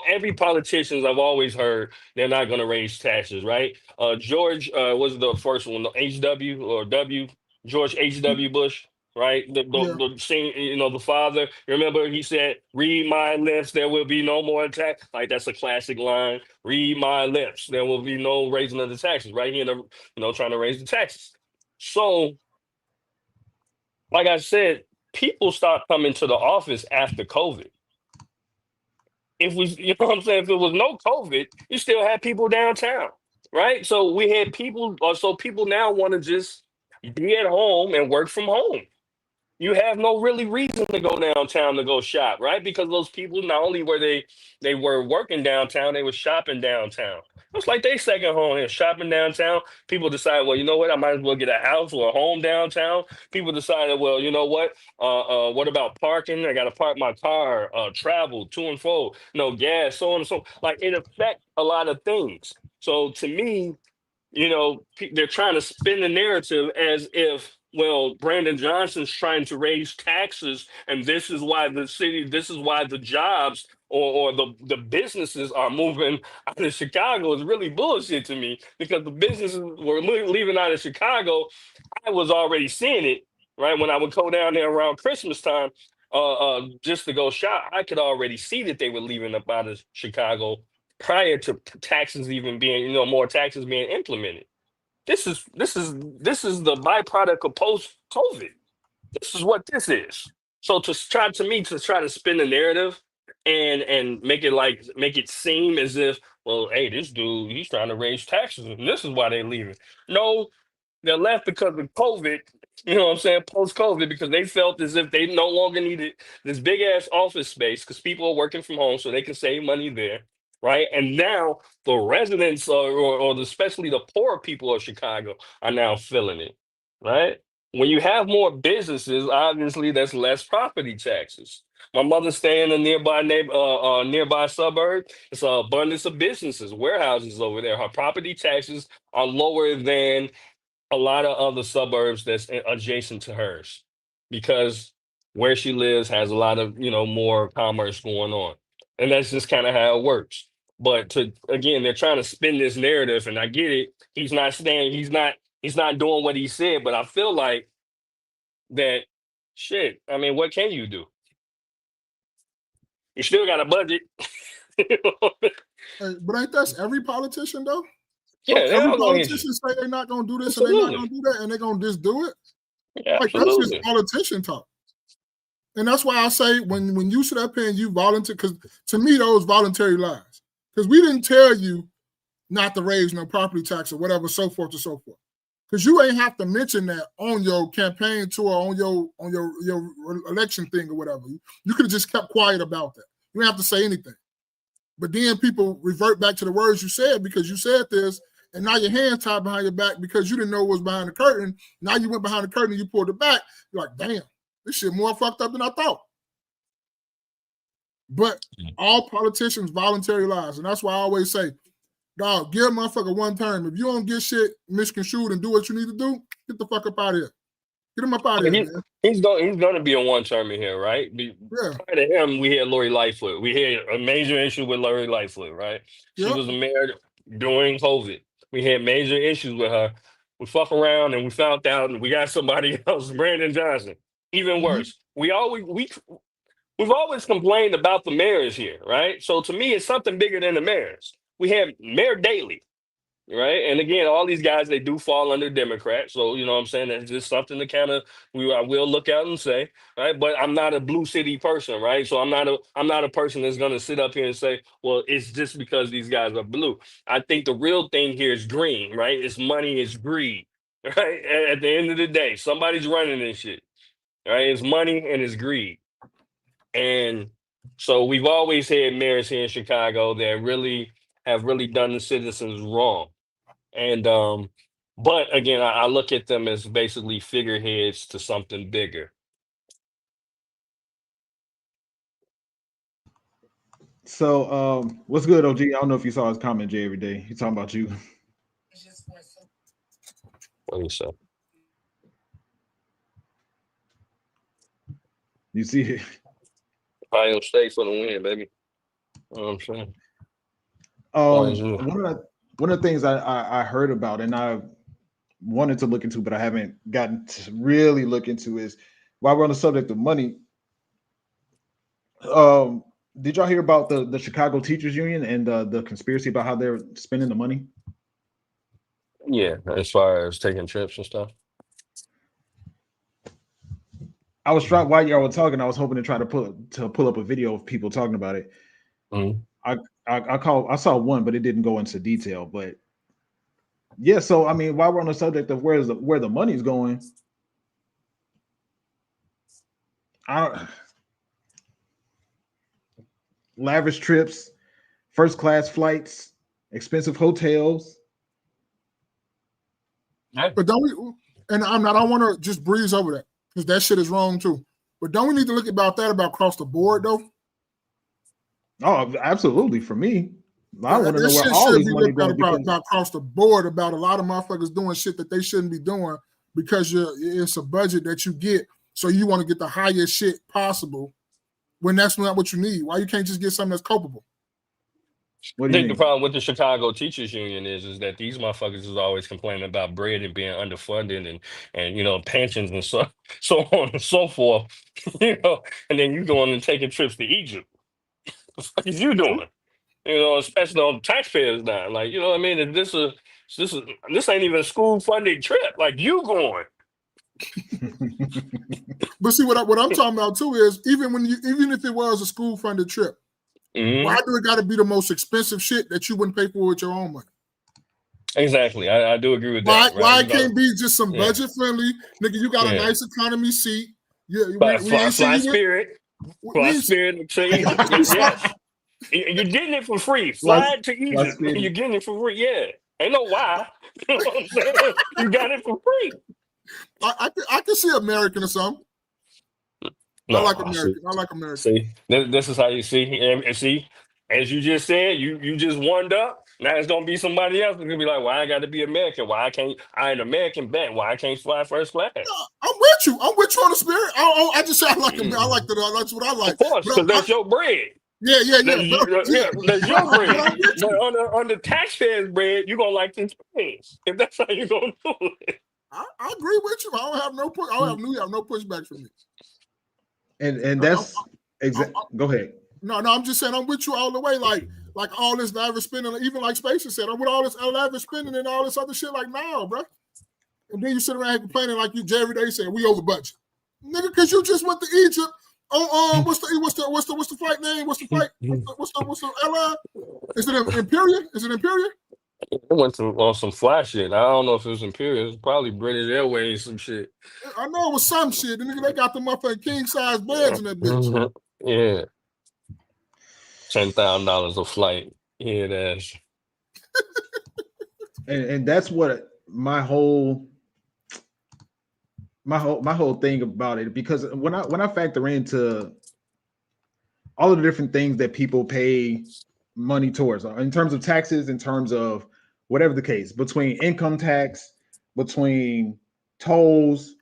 Every politicians I've always heard they're not going to raise taxes, right? George was the first one, the HW or W George H.W. Bush, right? Yeah. The same, the father. Remember, he said, "Read my lips, there will be no more tax." Like, that's a classic line. Read my lips, there will be no raising of the taxes. Right here, trying to raise the taxes. So, like I said, people stopped coming to the office after COVID. If we, what I'm saying, if it was no COVID, you still had people downtown, right? So we had people, or so people now want to just be at home and work from home. You have no really reason to go downtown to go shop, right? Because those people, not only were they were working downtown, they were shopping downtown. It's like they second home. They're shopping downtown. People decide, well, you know what? I might as well get a house or a home downtown. People decided, well, you know what about parking? I got to park my car, travel to and fro, no gas, so on and so. Like, it affects a lot of things. So to me, they're trying to spin the narrative as if, well, Brandon Johnson's trying to raise taxes, and this is why this is why the jobs or the businesses are moving out of Chicago. Is really bullshit to me, because the businesses were leaving out of Chicago. I was already seeing it, right? When I would go down there around Christmas time, just to go shop, I could already see that they were leaving up out of Chicago prior to taxes even being, more taxes being implemented. This is the byproduct of post COVID. This is what this is. So to try to spin the narrative and make it seem as if, well, hey, this dude, he's trying to raise taxes and this is why they're leaving. No, they're left because of COVID, what I'm saying, post COVID, because they felt as if they no longer needed this big ass office space because people are working from home so they can save money there. Right. And now the residents especially the poor people of Chicago are now feeling it. Right. When you have more businesses, obviously that's less property taxes. My mother's staying in a nearby suburb. It's an abundance of businesses, warehouses over there. Her property taxes are lower than a lot of other suburbs that's adjacent to hers, because where she lives has a lot of more commerce going on, and that's just kind of how it works. But to again, they're trying to spin this narrative, and I get it. He's not doing what he said, but I feel like that shit. I mean, what can you do? You still got a budget. Hey, but ain't that every politician though? Yeah, Don't they're every all gonna hit you. politician say they're not gonna do this and they're not Absolutely. gonna do that and they're gonna just do it? Yeah, Like, that's just absolutely. politician talk. And that's why I say when you sit up here and you volunteer, because to me those voluntary lies. Because we didn't tell you not to raise no property tax or whatever, so forth and so forth. Because you ain't have to mention that on your campaign tour, on your election thing or whatever. You could have just kept quiet about that. You don't have to say anything. But then people revert back to the words you said because you said this, and now your hands tied behind your back because you didn't know what was behind the curtain. Now you went behind the curtain and you pulled it back. You're like, damn, this shit more fucked up than I thought. But all politicians voluntary lies. And that's why I always say, dog, give a motherfucker one term. If you don't get shit misconstrued and do what you need to do, get the fuck up out of here. Get him up out of here, man. He's going to be a one term in here, right? Yeah. Prior to him, we had Lori Lightfoot. We had a major issue with Lori Lightfoot, right? She Yep. was the mayor during COVID. We had major issues with her. We fuck around and we found out and we got somebody else, Brandon Johnson. Even worse. We've always complained about the mayors here, right? So to me, it's something bigger than the mayors. We have Mayor Daley, right? And again, all these guys, they do fall under Democrats. So, you know what I'm saying? That's just something to kind of I will look out and say, right? But I'm not a blue city person, right? So I'm not a person that's gonna sit up here and say, well, it's just because these guys are blue. I think the real thing here is green, right? It's money, it's greed. Right. At the end of the day, somebody's running this shit. Right? It's money and it's greed. And so we've always had mayors here in Chicago that have really done the citizens wrong. And but again, I look at them as basically figureheads to something bigger. So what's good, OG? I don't know if you saw his comment, Jay, every day. He's talking about you. What do you say? You see it? Ohio State for the win, baby. You know what I'm saying? Poison. One of the things I heard about and I wanted to look into, but I haven't gotten to really look into is while we're on the subject of money. Did y'all hear about the Chicago Teachers Union and the conspiracy about how they're spending the money? Yeah, as far as taking trips and stuff. I was shocked while y'all were talking. I was hoping to try to pull up a video of people talking about it. Mhm. I saw one, but it didn't go into detail. But yeah, so I mean, while we're on the subject of where the money's going, lavish trips, first class flights, expensive hotels. But don't we? And I don't want to just breeze over that because that shit is wrong too. But don't we need to look about across the board though? Oh, absolutely. For me, I want to know That where shit all should this be money looked going. at about across the board about a lot of motherfuckers doing shit that they shouldn't be doing because it's a budget that you get, so you want to get the highest shit possible when that's not what you need. Why you can't just get something that's culpable? I think the problem with the Chicago Teachers Union is that these motherfuckers is always complaining about bread and being underfunded and you know pensions and so on and so forth, you know, and then you going and taking trips to Egypt. What the fuck is you doing? You know, especially on taxpayers now. Like, you know what I mean? And this ain't even a school funded trip. Like you going. But see what I'm talking about too is even if it was a school funded trip, why do it got to be the most expensive shit that you wouldn't pay for with your own money? Exactly. I do agree with that. Right? Why it can't be just some budget friendly? Nigga, you got a nice economy seat. Yeah, we ain't seen you Spirit. Fly Spirit to Egypt. Yes. You're getting it for free. Fly to Egypt. You're getting it for free. Yeah. Ain't no why. You know what I'm saying? You got it for free. I can see American or something. No, I like American. I like American. See, this is how you see. And see, as you just said, you just warmed up. Now it's gonna be somebody else that's gonna be like, "Why I got to be American? Why I can't? I ain't American back. Why I can't fly first class?" I'm with you. I'm with you on the spirit. I just say I like them. I like that. That's what I like. Of course, because that's your bread. Yeah. That's your bread. But I'm with But you. on the taxpayers' bread, you're gonna like this things. If that's how you're gonna do it. I agree with you. I don't have no pushback from this. And that's go ahead. No, I'm just saying I'm with you all the way. Like all this lavish spending, even like Spacer said, I'm with all this lavish spending and all this other shit. Like, no, bro. And then you sit around complaining like you Jerry Day said we over budget, nigga, because you just went to Egypt. What's the flight name? What's the airline? Is it Imperial? Is it Imperial? It went on some fly shit. I don't know if it was Imperial. It's probably British Airways, some shit. I know it was some shit. The nigga, they got the motherfucking king size beds in that bitch. Yeah. $10,000 a flight. Yeah, that's and that's what my whole thing about it, because when I factor into all of the different things that people pay money towards in terms of taxes, in terms of whatever the case, between income tax, between tolls,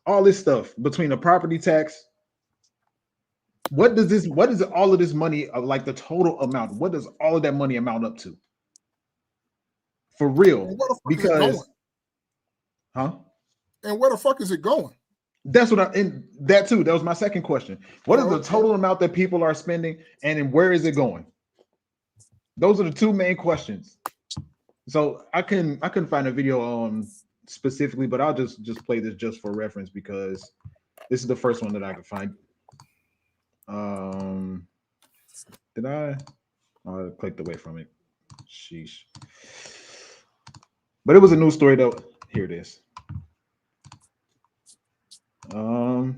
all this stuff, between the property tax, what is all of this money of, like the total amount, what does all of that money amount up to? For real. Because and where the fuck is it going? That's what that too. That was my second question. What is the total amount that people are spending, and where is it going? Those are the two main questions. So I couldn't find a video on specifically, but I'll just play this just for reference because this is the first one that I could find. Did I clicked away from it? Sheesh. But it was a news story though. Here it is. All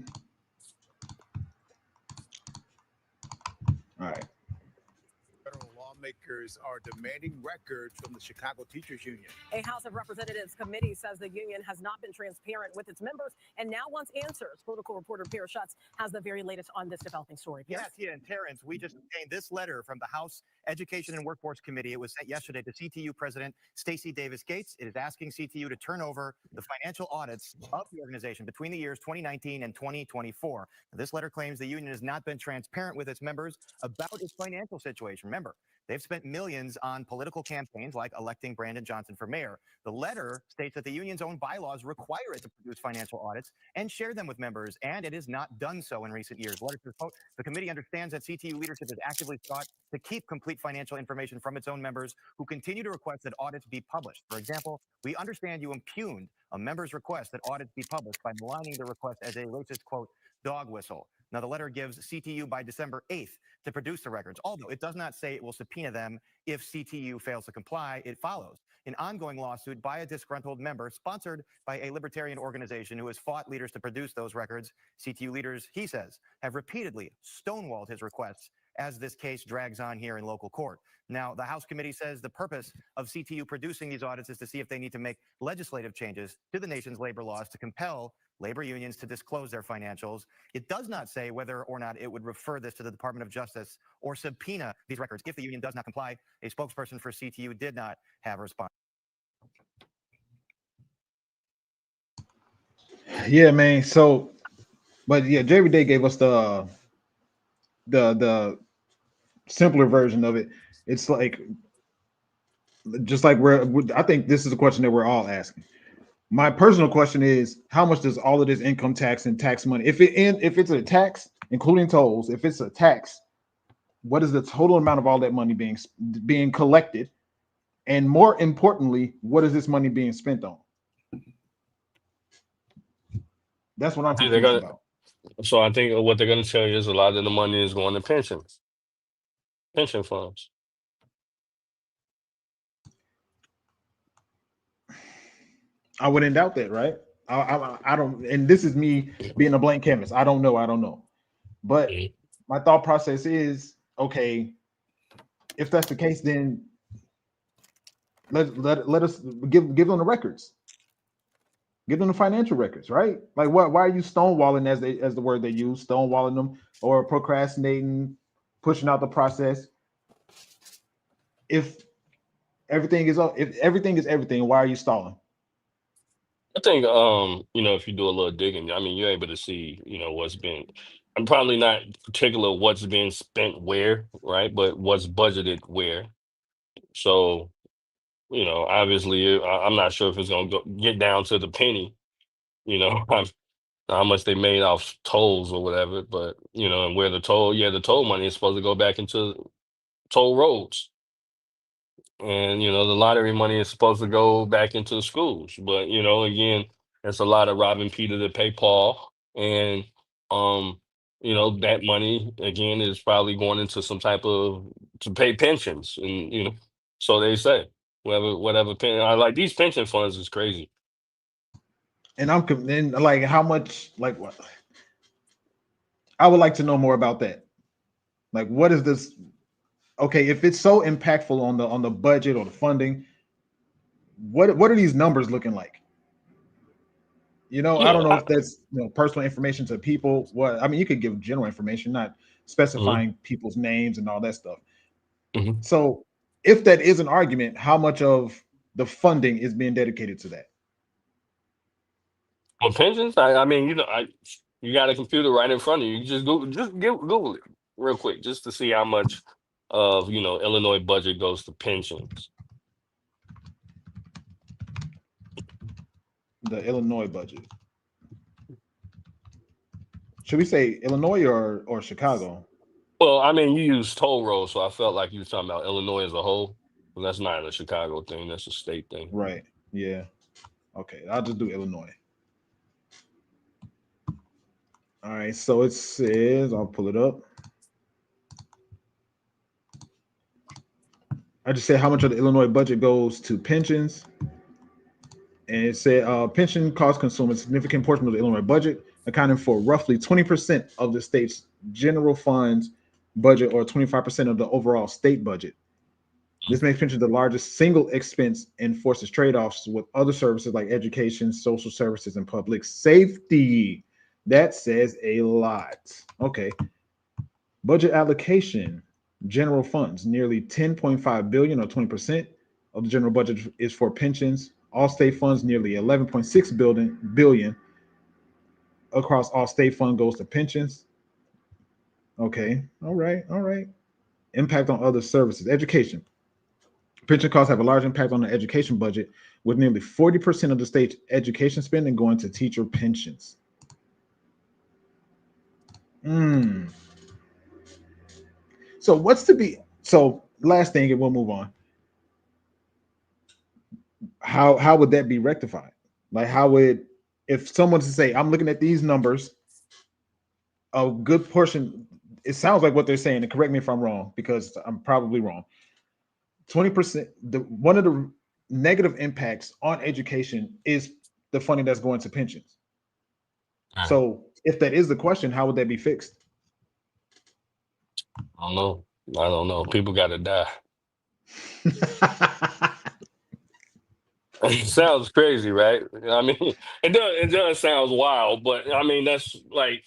right. Federal lawmakers are demanding records from the Chicago Teachers Union. A House of Representatives committee says the union has not been transparent with its members and now wants answers. Political reporter Pierre Schutz has the very latest on this developing story. Pierre? Yes, yeah, and Terrence, we just obtained this letter from the House Education and Workforce Committee. It was sent yesterday to CTU President Stacey Davis Gates. It is asking CTU to turn over the financial audits of the organization between the years 2019 and 2024. This letter claims the union has not been transparent with its members about its financial situation. Remember, they've spent millions on political campaigns like electing Brandon Johnson for mayor. The letter states that the union's own bylaws require it to produce financial audits and share them with members, and it has not done so in recent years. The letter says, quote, the committee understands that CTU leadership has actively sought to keep complete financial information from its own members who continue to request that audits be published. For example, we understand you impugned a member's request that audits be published by maligning the request as a racist, quote, dog whistle. Now, the letter gives CTU by December 8th to produce the records, although it does not say it will subpoena them if CTU fails to comply. It follows an ongoing lawsuit by a disgruntled member sponsored by a libertarian organization who has fought leaders to produce those records. CTU leaders, he says, have repeatedly stonewalled his requests as this case drags on here in local court. Now, the House committee says the purpose of CTU producing these audits is to see if they need to make legislative changes to the nation's labor laws to compel labor unions to disclose their financials. It does not say whether or not it would refer this to the Department of Justice or subpoena these records if the union does not comply. A spokesperson for CTU did not have a response. Yeah, man. So, but yeah, Jerry Day gave us the simpler version of it. It's like just like I think this is a question that we're all asking. My personal question is, how much does all of this income tax and tax money, if it's a tax, including tolls, if it's a tax, what is the total amount of all that money being collected? And more importantly, what is this money being spent on? That's what I'm confused about. So I think what they're going to tell you is a lot of the money is going to pension funds. I wouldn't doubt that, right? I don't, and this is me being a blank canvas. I don't know. But my thought process is, okay, if that's the case, then let us give them the records. Give them the financial records, right? Like, why are you stonewalling, as the word they use, stonewalling them or procrastinating, pushing out the process? If everything is everything, why are you stalling? I think if you do a little digging, I mean, you're able to see, what's been. I'm probably not particular what's being spent where, right? But what's budgeted where. So, obviously, I'm not sure if it's going to get down to the penny, how much they made off tolls or whatever. But and where the toll money is supposed to go back into toll roads. And the lottery money is supposed to go back into the schools, but again, it's a lot of robbing Peter to pay Paul, and that money again is probably going into some type of to pay pensions, and so they say whatever I like these pension funds is crazy. And and like how much, like what? I would like to know more about that. Like, what is this? Okay, if it's so impactful on the budget or the funding, what are these numbers looking like? I don't know if that's personal information to people. What I mean, you could give general information, not specifying people's names and all that stuff. So, if that is an argument, how much of the funding is being dedicated to that? Well, pensions, I mean, you got a computer right in front of you. You just Google it real quick just to see how much of Illinois budget goes to pensions. The Illinois budget. Should we say Illinois or Chicago? Well, I mean, you use toll roads, so I felt like you were talking about Illinois as a whole. Well, that's not a Chicago thing; that's a state thing. Right. Yeah. Okay, I'll just do Illinois. All right. So it says, I'll pull it up. I just said how much of the Illinois budget goes to pensions. And it said pension costs consume a significant portion of the Illinois budget, accounting for roughly 20% of the state's general funds budget or 25% of the overall state budget. This makes pensions the largest single expense and forces trade-offs with other services like education, social services, and public safety. That says a lot. Okay. Budget allocation, general funds, nearly 10.5 billion or 20% of the general budget is for pensions. All state funds, nearly 11.6 billion across all state fund goes to pensions. Okay. All right. All right. Impact on other services. Education. Pension costs have a large impact on the education budget, with nearly 40% of the state's education spending going to teacher pensions. So what's to be, so last thing and we'll move on. How would that be rectified? Like how would, if someone to say, I'm looking at these numbers, a good portion, it sounds like what they're saying, and correct me if I'm wrong, because I'm probably wrong. 20%, one of the negative impacts on education is the funding that's going to pensions. So if that is the question, how would that be fixed? I don't know. I don't know. People got to die. It sounds crazy, right? I mean, it does sound wild, but I mean that's like,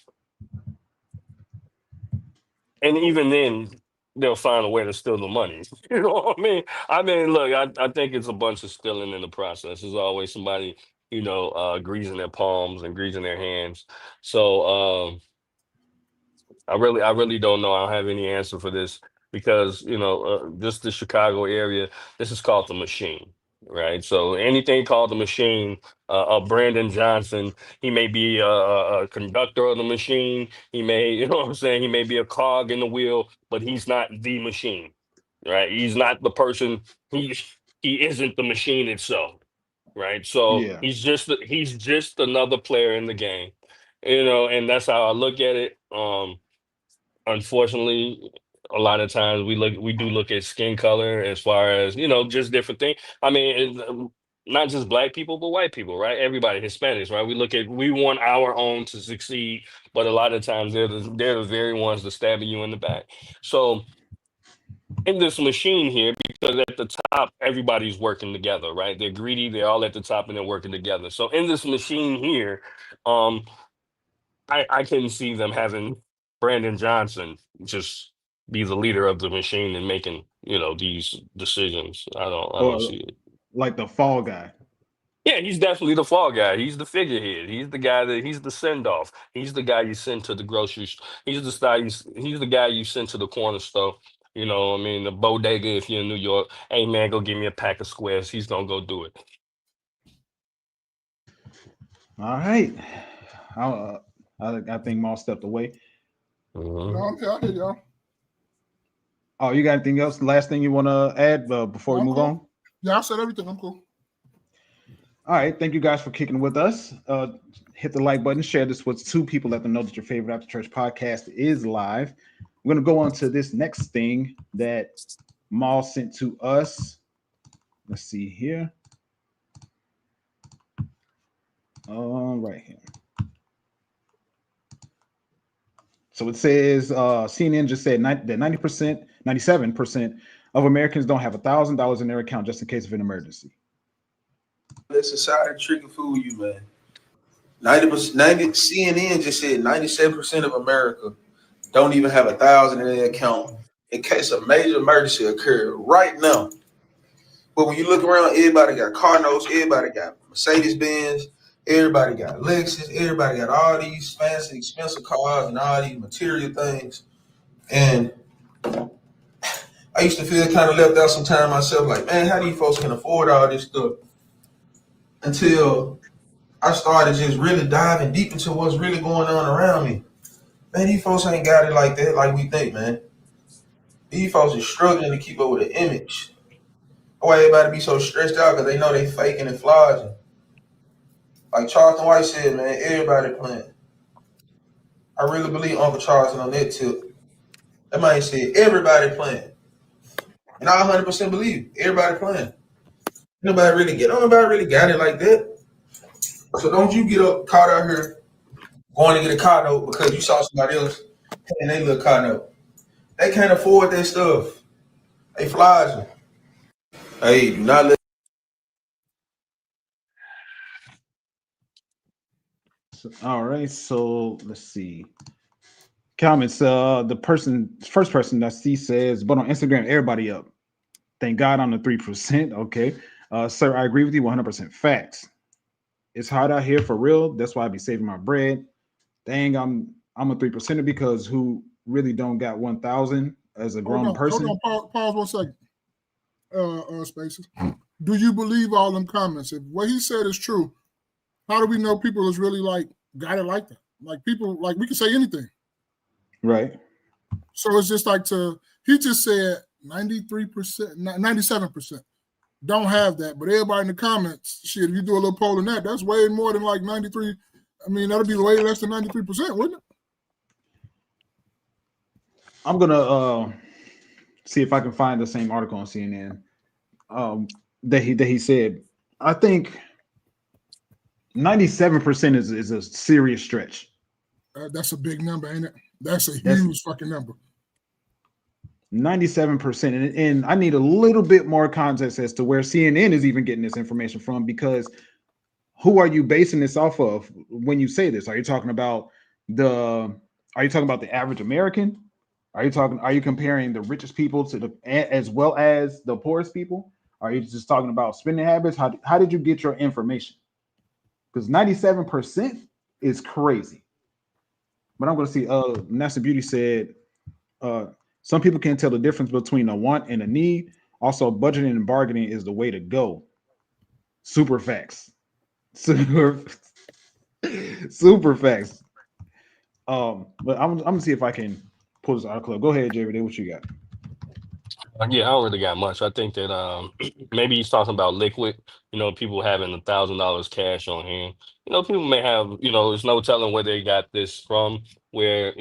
and even then they'll find a way to steal the money. You know what I mean? I mean, look, I think it's a bunch of stealing in the process. There's always somebody, greasing their palms and greasing their hands. So I really don't know. I don't have any answer for this because just the Chicago area. This is called the machine, right? So anything called the machine, Brandon Johnson, he may be a conductor of the machine. He may, you know what I'm saying? He may be a cog in the wheel, but he's not the machine, right? He's not the person. He isn't the machine itself, right? So Yeah. he's just another player in the game, and that's how I look at it. Unfortunately, a lot of times we do look at skin color as far as just different things. I mean, not just black people, but white people, right? Everybody, Hispanics, right? We want our own to succeed, but a lot of times they're the very ones that stabbing you in the back. So in this machine here, because at the top everybody's working together, right? They're greedy, they're all at the top and they're working together. So in this machine here, um, I can see them having Brandon Johnson just be the leader of the machine and making, these decisions. I don't Or see it. like the fall guy. Yeah, he's definitely the fall guy. He's the figurehead. He's the send off. He's the guy you send to the grocery store. He's the guy you send to the corner store. I mean, the bodega if you're in New York. Hey man, go give me a pack of squares. He's gonna go do it. All right. I think Maul stepped away. Mhm. No, I'm here. I hear y'all. Oh, you got anything else? Last thing you want to add before we I'm move cool. on? Yeah, I said everything. I'm cool. All right. Thank you guys for kicking with us. Hit the like button, share this with 2 people, let them know that your favorite After Church podcast is live. We're going to go on to this next thing that Maul sent to us. Let's see here. Right here. So it says CNN just said that 90%, 97% of Americans don't have $1,000 in their account just in case of an emergency. Let society trick and fool you, man. 90%, CNN just said 97% of America don't even have $1,000 in their account in case a major emergency occurred right now. But when you look around, everybody got car notes, everybody got Mercedes Benz, everybody got Lexus, everybody got all these fancy, expensive cars and all these material things. And I used to feel kind of left out sometimes myself, like, man, how these folks can afford all this stuff? Until I started just really diving deep into what's really going on around me. Man, these folks ain't got it like that, like we think, man. These folks are struggling to keep up with the image. Why everybody be so stressed out because they know they faking and flogging. Like Charleston White said, man, everybody playing. I really believe Uncle Charleston on that tip. That man said everybody playing. And I 100% believe everybody playing. Nobody really got it like that. So don't you get up caught out here going to get a car note because you saw somebody else paying their little car note. They can't afford that stuff. They flogging. Hey, do not let. All right, so let's see. Comments. First person that see says, but on Instagram, everybody up. Thank God I'm the 3%. Okay. Sir, I agree with you 100%. Facts. It's hot out here for real. That's why I be saving my bread. Dang, I'm a 3%er because who really don't got 1,000 as a grown person. Hold on, pause 1 second. Spaces. Do you believe all them comments? If what he said is true, how do we know people is really like got it like that? Like people, like we can say anything. Right. So it's just like he just said 93%, 97% don't have that. But everybody in the comments, shit, if you do a little poll in that's way more than like 93. I mean, that'll be way less than 93%, wouldn't it? I'm gonna see if I can find the same article on CNN that he said. I think 97% is a serious stretch. That's a big number, ain't it? That's a huge fucking number. 97%. And I need a little bit more context as to where CNN is even getting this information from, because who are you basing this off of when you say this? Are you talking about the average American? Are you comparing the richest people to as well as the poorest people? Are you just talking about spending habits? How did you get your information? Because 97% is crazy. But I'm going to see. Nasa Beauty said, some people can't tell the difference between a want and a need. Also, budgeting and bargaining is the way to go. Super facts. Super facts. But I'm gonna see if I can pull this article up. Go ahead, JVD. What you got? Yeah, I don't really got much. I think that maybe he's talking about liquid. People having $1,000 cash on hand. People may have. There's no telling where they got this from. Where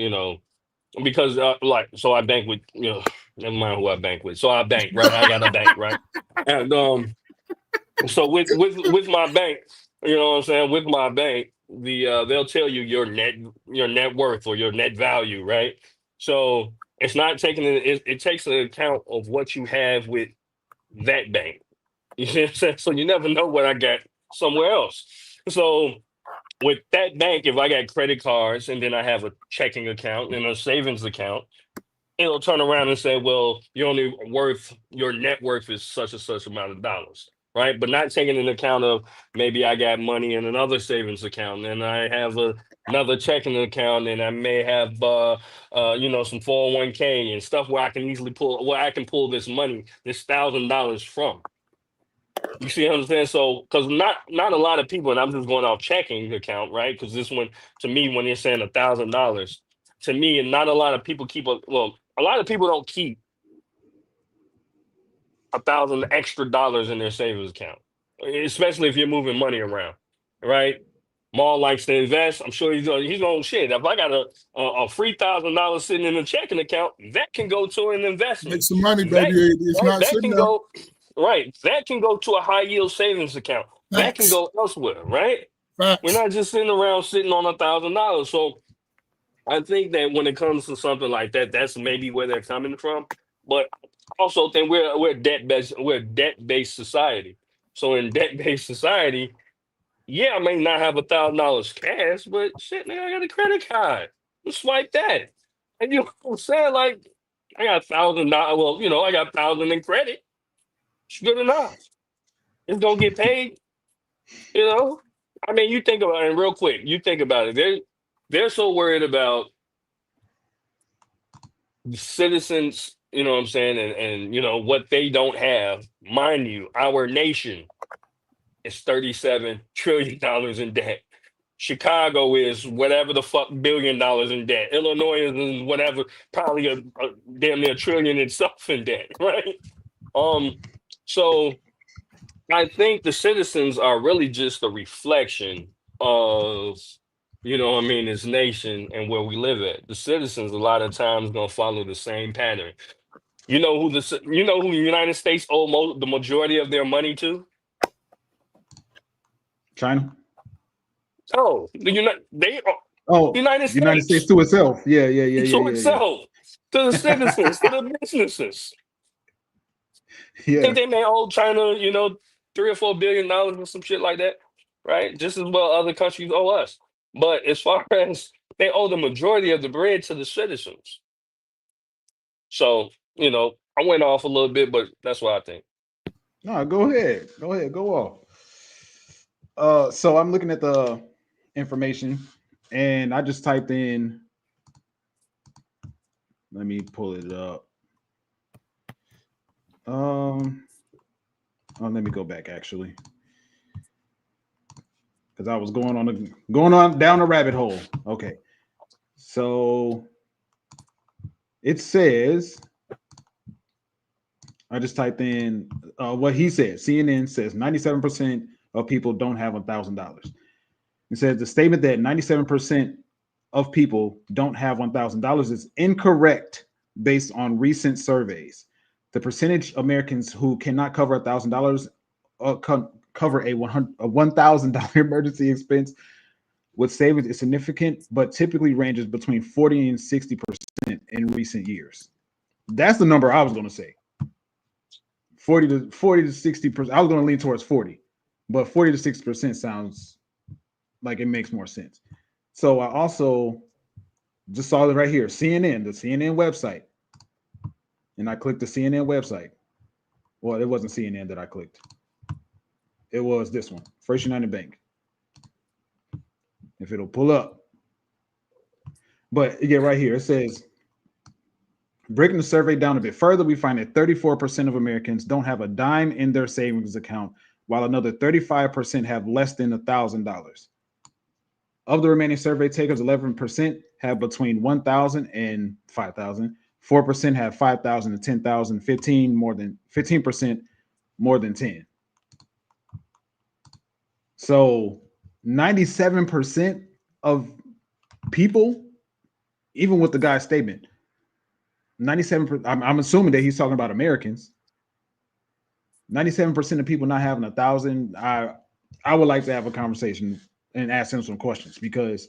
because so I bank with never mind who I bank with. So I bank, right? I got a bank, right? And so with my bank, you know what I'm saying? With my bank, they'll tell you your net worth or your net value, right? So it's not taking it takes an account of what you have with that bank. You see what I'm saying? So you never know what I got somewhere else. So with that bank, if I got credit cards and then I have a checking account and a savings account, it'll turn around and say, well, your net worth is such and such amount of dollars, right? But not taking into account of maybe I got money in another savings account and I have another checking account and I may have some 401k and stuff where I can pull this money, this $1,000 from. You see what I'm saying? So, because not a lot of people, and I'm just going off checking account, right? Because this one, to me, when they're saying $1,000, to me, and not a lot of people a lot of people don't keep $1,000 extra dollars in their savings account, especially if you're moving money around, right? Maul likes to invest. I'm sure he's going shit. If I got a free $1,000 sitting in a checking account, that can go to an investment. Make some money, That, baby. It's right, not that sitting can there. go right. That can go to a high yield savings account. That can Facts. go elsewhere, right? Facts. We're not just sitting around sitting on $1,000. So I think that when it comes to something like that, that's maybe where they're coming from. But I also think we're a debt based society. So in debt based society, yeah, I may not have $1,000 cash, but shit, nigga, I got a credit card. Just swipe that. And you know what I'm saying? Like, I got $1,000. Well, I got 1,000 in credit. It's good enough. It's gonna get paid. I mean, you think about it, and real quick, you think about it. They're so worried about the citizens, you know what I'm saying, and what they don't have. Mind you, our nation is $37 trillion in debt. Chicago is whatever the fuck $1 billion in debt. Illinois is whatever, probably a damn near $1 trillion itself in debt, right? So I think the citizens are really just a reflection of, this nation and where we live at. The citizens a lot of times gonna follow the same pattern. You know who the United States owe the majority of their money to? China. Oh, the United United States States to itself. Yeah. to itself, to the citizens, to the businesses. I Yeah. think they may owe China, $3 or $4 billion or some shit like that, right? Just as well other countries owe us. But as far as they owe the majority of the bread to the citizens. So, I went off a little bit, but that's what I think. No, go ahead. Go off. So I'm looking at the information and I just typed in, let me pull it up. Let me go back actually. Because I was going on down a rabbit hole. Okay. So it says, I just typed in what he said. CNN says 97% of people don't have $1,000. It says the statement that 97% of people don't have $1,000 is incorrect based on recent surveys. The percentage of Americans who cannot cover $1,000 cover a $1,000 emergency expense with savings is significant, but typically ranges between 40 and 60% in recent years. That's the number I was going to say. 40 to 60%. I was going to lean towards 40, but 40 to 60% sounds like it makes more sense. So I also just saw it right here, CNN, the CNN website. And I clicked the CNN website. Well, it wasn't CNN that I clicked. It was this one, First United Bank. If it'll pull up. But yeah, right here, it says, breaking the survey down a bit further, we find that 34% of Americans don't have a dime in their savings account, while another 35% have less than $1,000. Of the remaining survey takers, 11% have between 1,000 and 5,000. 4% have 5,000 to 10,000. 15% more than 10. So 97% of people, even with the guy's statement, 97%. I'm assuming that he's talking about Americans. 97% of people not having 1,000. I would like to have a conversation and ask him some questions because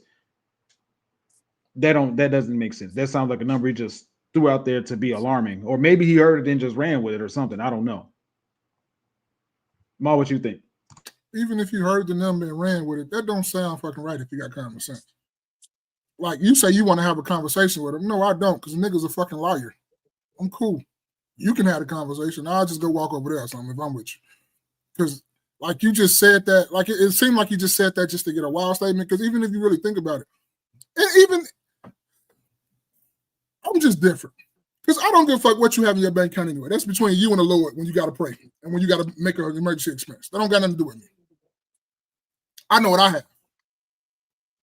that doesn't make sense. That sounds like a number he just threw out there to be alarming, or maybe he heard it and just ran with it or something. I don't know. Ma, what you think? Even if you heard the number and ran with it, that don't sound fucking right if you got common sense. Like you say you want to have a conversation with him. No, I don't, because the nigga's a fucking liar. I'm cool. You can have a conversation. I'll just go walk over there or something if I'm with you. Because like you just said that, like it seemed like you just said that just to get a wild statement, because even if you really think about it, and even I'm just different. Because I don't give a fuck what you have in your bank account anyway. That's between you and the Lord when you got to pray and when you got to make an emergency expense. That don't got nothing to do with me. I know what I have.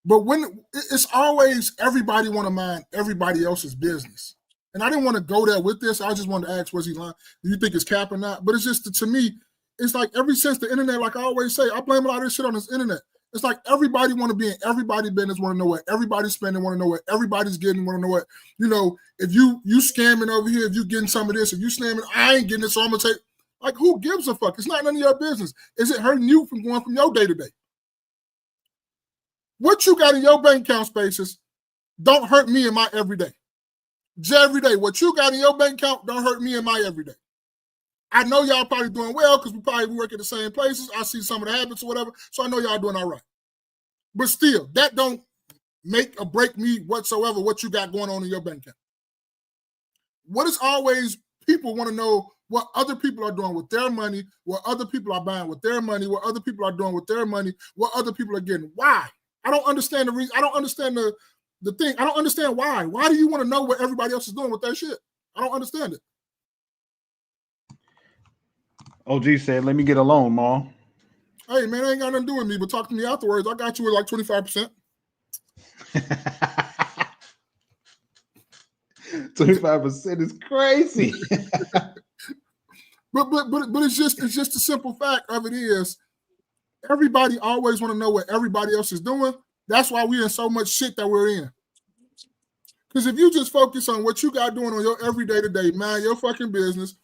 But when it's always everybody want to mind everybody else's business. And I didn't want to go there with this. I just wanted to ask, was he lying? Do you think it's cap or not? But it's just, to me, it's like ever since the internet, like I always say, I blame a lot of this shit on this internet. It's like everybody want to be in everybody's business, want to know what everybody's spending, want to know what everybody's getting, want to know what, if you scamming over here, if you getting some of this, if you slamming, I ain't getting it, so I'm going to take, like, who gives a fuck? It's not none of your business. Is it hurting you from going from your day to day? What you got in your bank account spaces don't hurt me in my everyday. Every day, what you got in your bank account don't hurt me in my everyday. I know y'all probably doing well because we probably work at the same places. I see some of the habits or whatever, so I know y'all doing all right. But still, that don't make or break me whatsoever what you got going on in your bank account. What is always people want to know what other people are doing with their money, what other people are buying with their money, what other people are doing with their money, what other people are getting. Why? I don't understand the reason. I don't understand the thing. I don't understand why. Why do you want to know what everybody else is doing with their shit? I don't understand it. OG said, let me get a loan, Ma. Hey, man, I ain't got nothing to do with me, but talk to me afterwards. I got you with like 25%. 25% is crazy. But it's just the simple fact of it is everybody always want to know what everybody else is doing. That's why we're in so much shit that we're in. Because if you just focus on what you got doing on your everyday to day, mind your fucking business.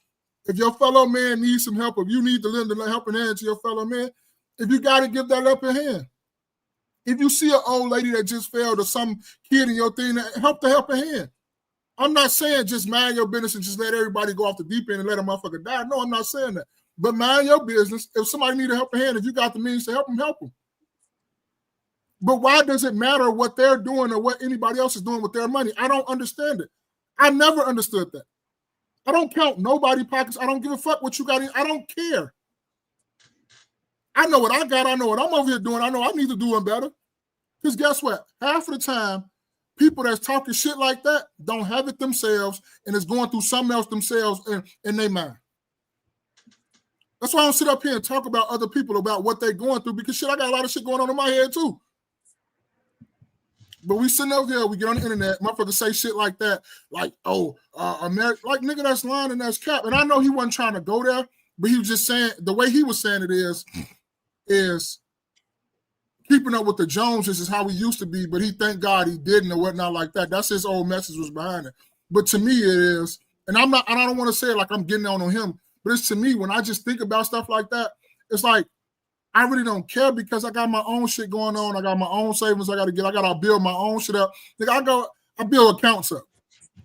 If your fellow man needs some help, if you need to lend a helping hand to your fellow man, if you got to give that helping hand. If you see an old lady that just failed or some kid in your thing, help the helping hand. I'm not saying just mind your business and just let everybody go off the deep end and let a motherfucker die. No, I'm not saying that. But mind your business. If somebody need a helping hand, if you got the means to help them, help them. But why does it matter what they're doing or what anybody else is doing with their money? I don't understand it. I never understood that. I don't count nobody pockets. I don't give a fuck what you got in. I don't care. I know what I got. I know what I'm over here doing. I know I need to do better. Because guess what? Half of the time, people that's talking shit like that don't have it themselves and is going through something else themselves in their mind. That's why I don't sit up here and talk about other people about what they're going through, because shit, I got a lot of shit going on in my head too. But we sitting over here, we get on the internet, motherfuckers say shit like that, like, oh, America, like, nigga, that's lying and that's cap. And I know he wasn't trying to go there, but he was just saying, the way he was saying it is keeping up with the Joneses is how we used to be, but he, thank God he didn't or whatnot like that. That's his old message was behind it. But to me, it is, and I don't want to say it like I'm getting on him, but it's to me, when I just think about stuff like that, it's like, I really don't care because I got my own shit going on. I got my own savings I got to build my own shit up. Nigga, I build accounts up.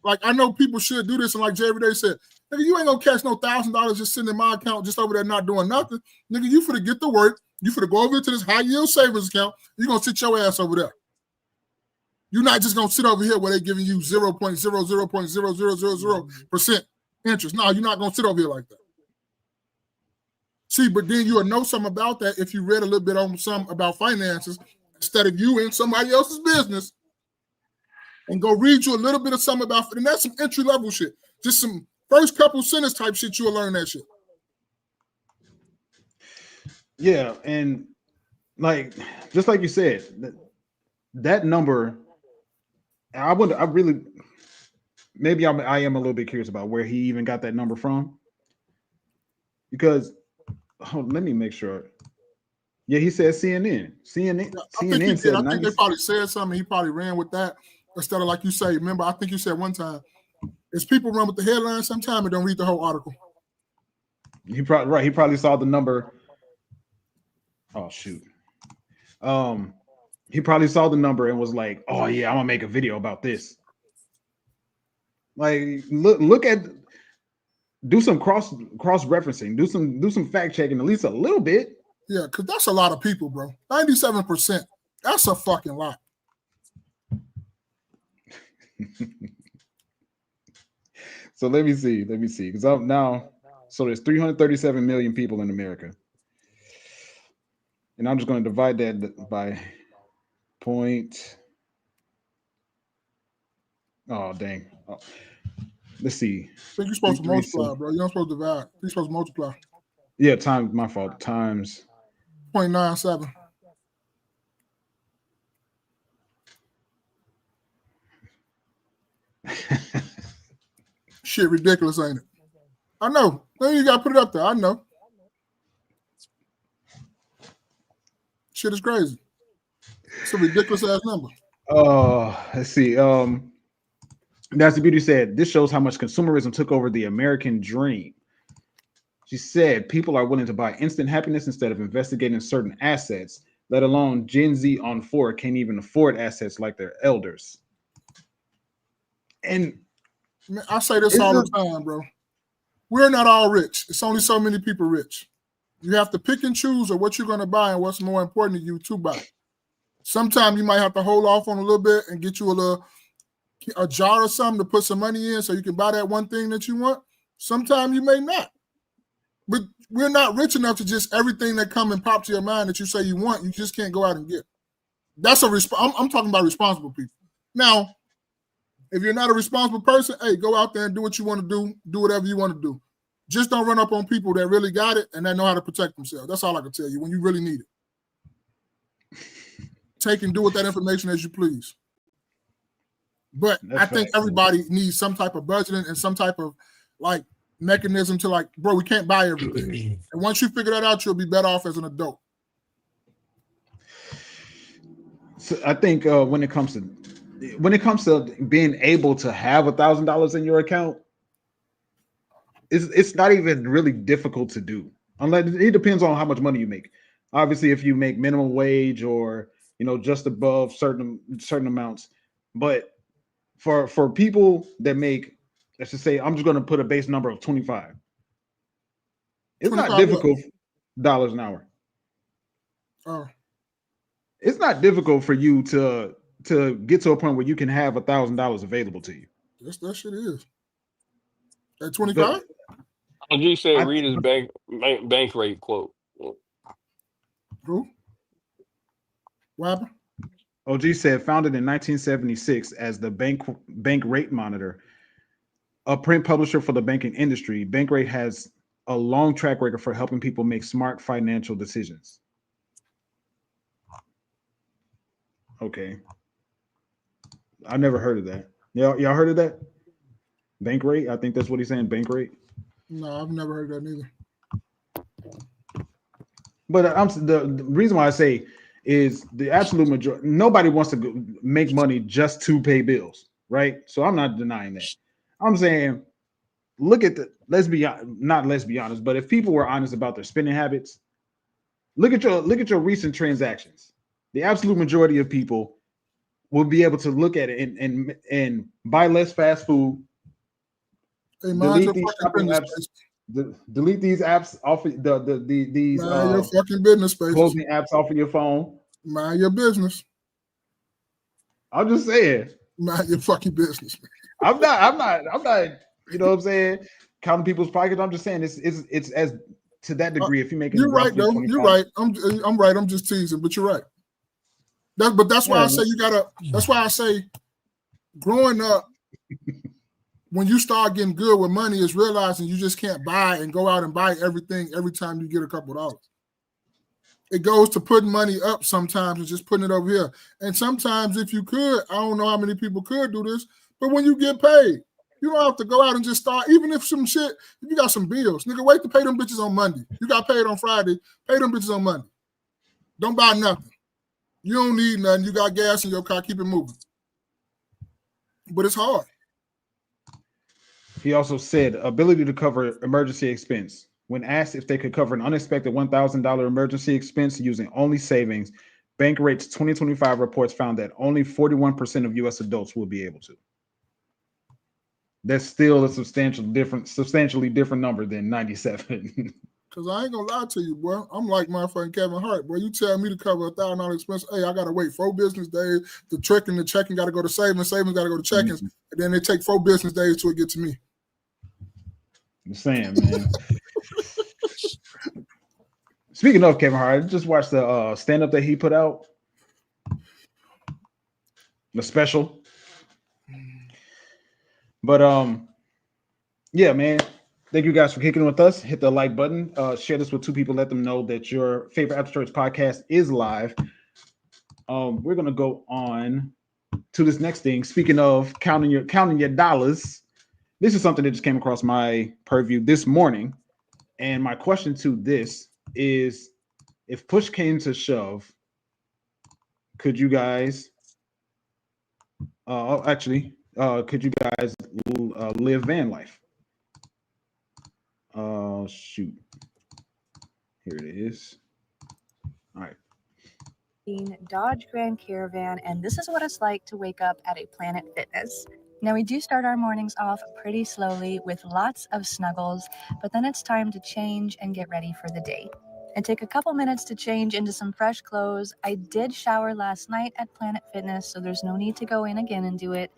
Like, I know people should do this, and like Jay every day said, nigga, you ain't gonna catch no $1,000 just sitting in my account just over there not doing nothing. Nigga, you finna get to work. You finna go over to this high yield savings account. You're gonna sit your ass over there. You're not just gonna sit over here where they're giving you 0.000000% interest. No, you're not gonna sit over here like that. See, but then you'll know something about that if you read a little bit on something about finances instead of you in somebody else's business and go read you a little bit of something about, and that's some entry-level shit. Just some first couple sentence type shit, you'll learn that shit. Yeah, and like, just like you said, that number, I am a little bit curious about where he even got that number from. Because, let me make sure. Yeah, he said CNN. CNN said I think they probably said something. He probably ran with that instead of, like you say. Remember, I think you said one time, is people run with the headline sometimes and don't read the whole article. He probably saw the number. Oh shoot. He probably saw the number and was like, "Oh yeah, I'm gonna make a video about this." Like, look at, do some cross referencing, do some fact checking, at least a little bit. Yeah, because that's a lot of people, bro. 97%. That's a fucking lot. So let me see. Because now, so there's 337 million people in America. And I'm just going to divide that by point. Oh, dang. Oh. Let's see. I think you're supposed to multiply, bro. You're not supposed to divide. You're supposed to multiply. Yeah, times, my fault. Times 0.97. Shit ridiculous, ain't it? I know. Then you gotta put it up there. I know. Shit is crazy. It's a ridiculous ass number. Let's see. That's the Beauty said, this shows how much consumerism took over the American dream. She said people are willing to buy instant happiness instead of investigating certain assets, let alone Gen Z on 4 can't even afford assets like their elders. And man, I say this all the time, bro. We're not all rich. It's only so many people rich. You have to pick and choose of what you're going to buy and what's more important to you to buy. Sometimes you might have to hold off on a little bit and get you a jar or something to put some money in so you can buy that one thing that you want. Sometimes you may not. But we're not rich enough to just everything that come and pop to your mind that you say you want, you just can't go out and get. That's I'm talking about responsible people. Now, if you're not a responsible person, hey, go out there and do what you want to do. Do whatever you want to do. Just don't run up on people that really got it and that know how to protect themselves. That's all I can tell you when you really need it. Take and do with that information as you please. But I think everybody needs some type of budgeting and some type of like mechanism to like, bro, we can't buy everything. And once you figure that out, you'll be better off as an adult. So I think when it comes to being able to have $1,000 in your account, it's not even really difficult to do. Unless it depends on how much money you make. Obviously, if you make minimum wage or just above certain amounts, but for people that make, let's just say, I'm just going to put a base number of 25. It's not 25 difficult. Dollars an hour. Oh, It's not difficult for you to get to a point where you can have $1,000 available to you. yes, that shit is. At 25? OG said read his bank rate quote. Who? What happened? OG said founded in 1976 as the bank rate monitor, a print publisher for the banking industry. Bankrate has a long track record for helping people make smart financial decisions. Okay. I never heard of that. Y'all heard of that? Bankrate? I think that's what he's saying, Bankrate. No, I've never heard that neither. But the reason why I say is the absolute majority, nobody wants to make money just to pay bills, right? So I'm not denying that. I'm saying, look at let's be honest, but if people were honest about their spending habits, look at your recent transactions. The absolute majority of people will be able to look at it and buy less fast food. Hey, delete these shopping apps. Delete these apps off of these mind your fucking business, space. Closing apps off of your phone. Mind your business. I'm just saying. Mind your fucking business. I'm not. You know what I'm saying? Counting people's pockets. I'm just saying it's as to that degree. If you're making, you're right though. 25. You're right. I'm right. I'm just teasing, but you're right. That's why I say you gotta. That's why I say, growing up, when you start getting good with money, is realizing you just can't buy and go out and buy everything every time you get a couple of dollars. It goes to putting money up sometimes and just putting it over here. And sometimes, if you could, I don't know how many people could do this, but when you get paid, you don't have to go out and just start. Even if some shit, if you got some bills, nigga, wait to pay them bitches on Monday. You got paid on Friday, pay them bitches on Monday. Don't buy nothing. You don't need nothing. You got gas in your car. Keep it moving. But it's hard. He also said ability to cover emergency expense. When asked if they could cover an unexpected $1,000 emergency expense using only savings, Bankrate's 2025 reports found that only 41% of U.S. adults will be able to. That's still a substantially different number than 97. Because I ain't gonna lie to you, boy. I'm like motherfucking Kevin Hart, boy. You tell me to cover $1,000 expense. Hey, I gotta wait 4 business days. The checking gotta go to savings gotta go to checkings, and then they take 4 business days till it get to me. I'm saying, man. Speaking of Kevin Hart, I just watched the stand-up that he put out. The special. But yeah, man. Thank you guys for kicking with us. Hit the like button. Share this with 2 people. Let them know that your favorite After Church podcast is live. We're gonna go on to this next thing. Speaking of counting your dollars, this is something that just came across my purview this morning. And my question to this is, if push came to shove, could you guys could you guys live van life? Shoot. Here it is. All right. Dodge Grand Caravan, and this is what it's like to wake up at a Planet Fitness. Now, we do start our mornings off pretty slowly with lots of snuggles, but then it's time to change and get ready for the day. And take a couple minutes to change into some fresh clothes. I did shower last night at Planet Fitness, so there's no need to go in again and do it.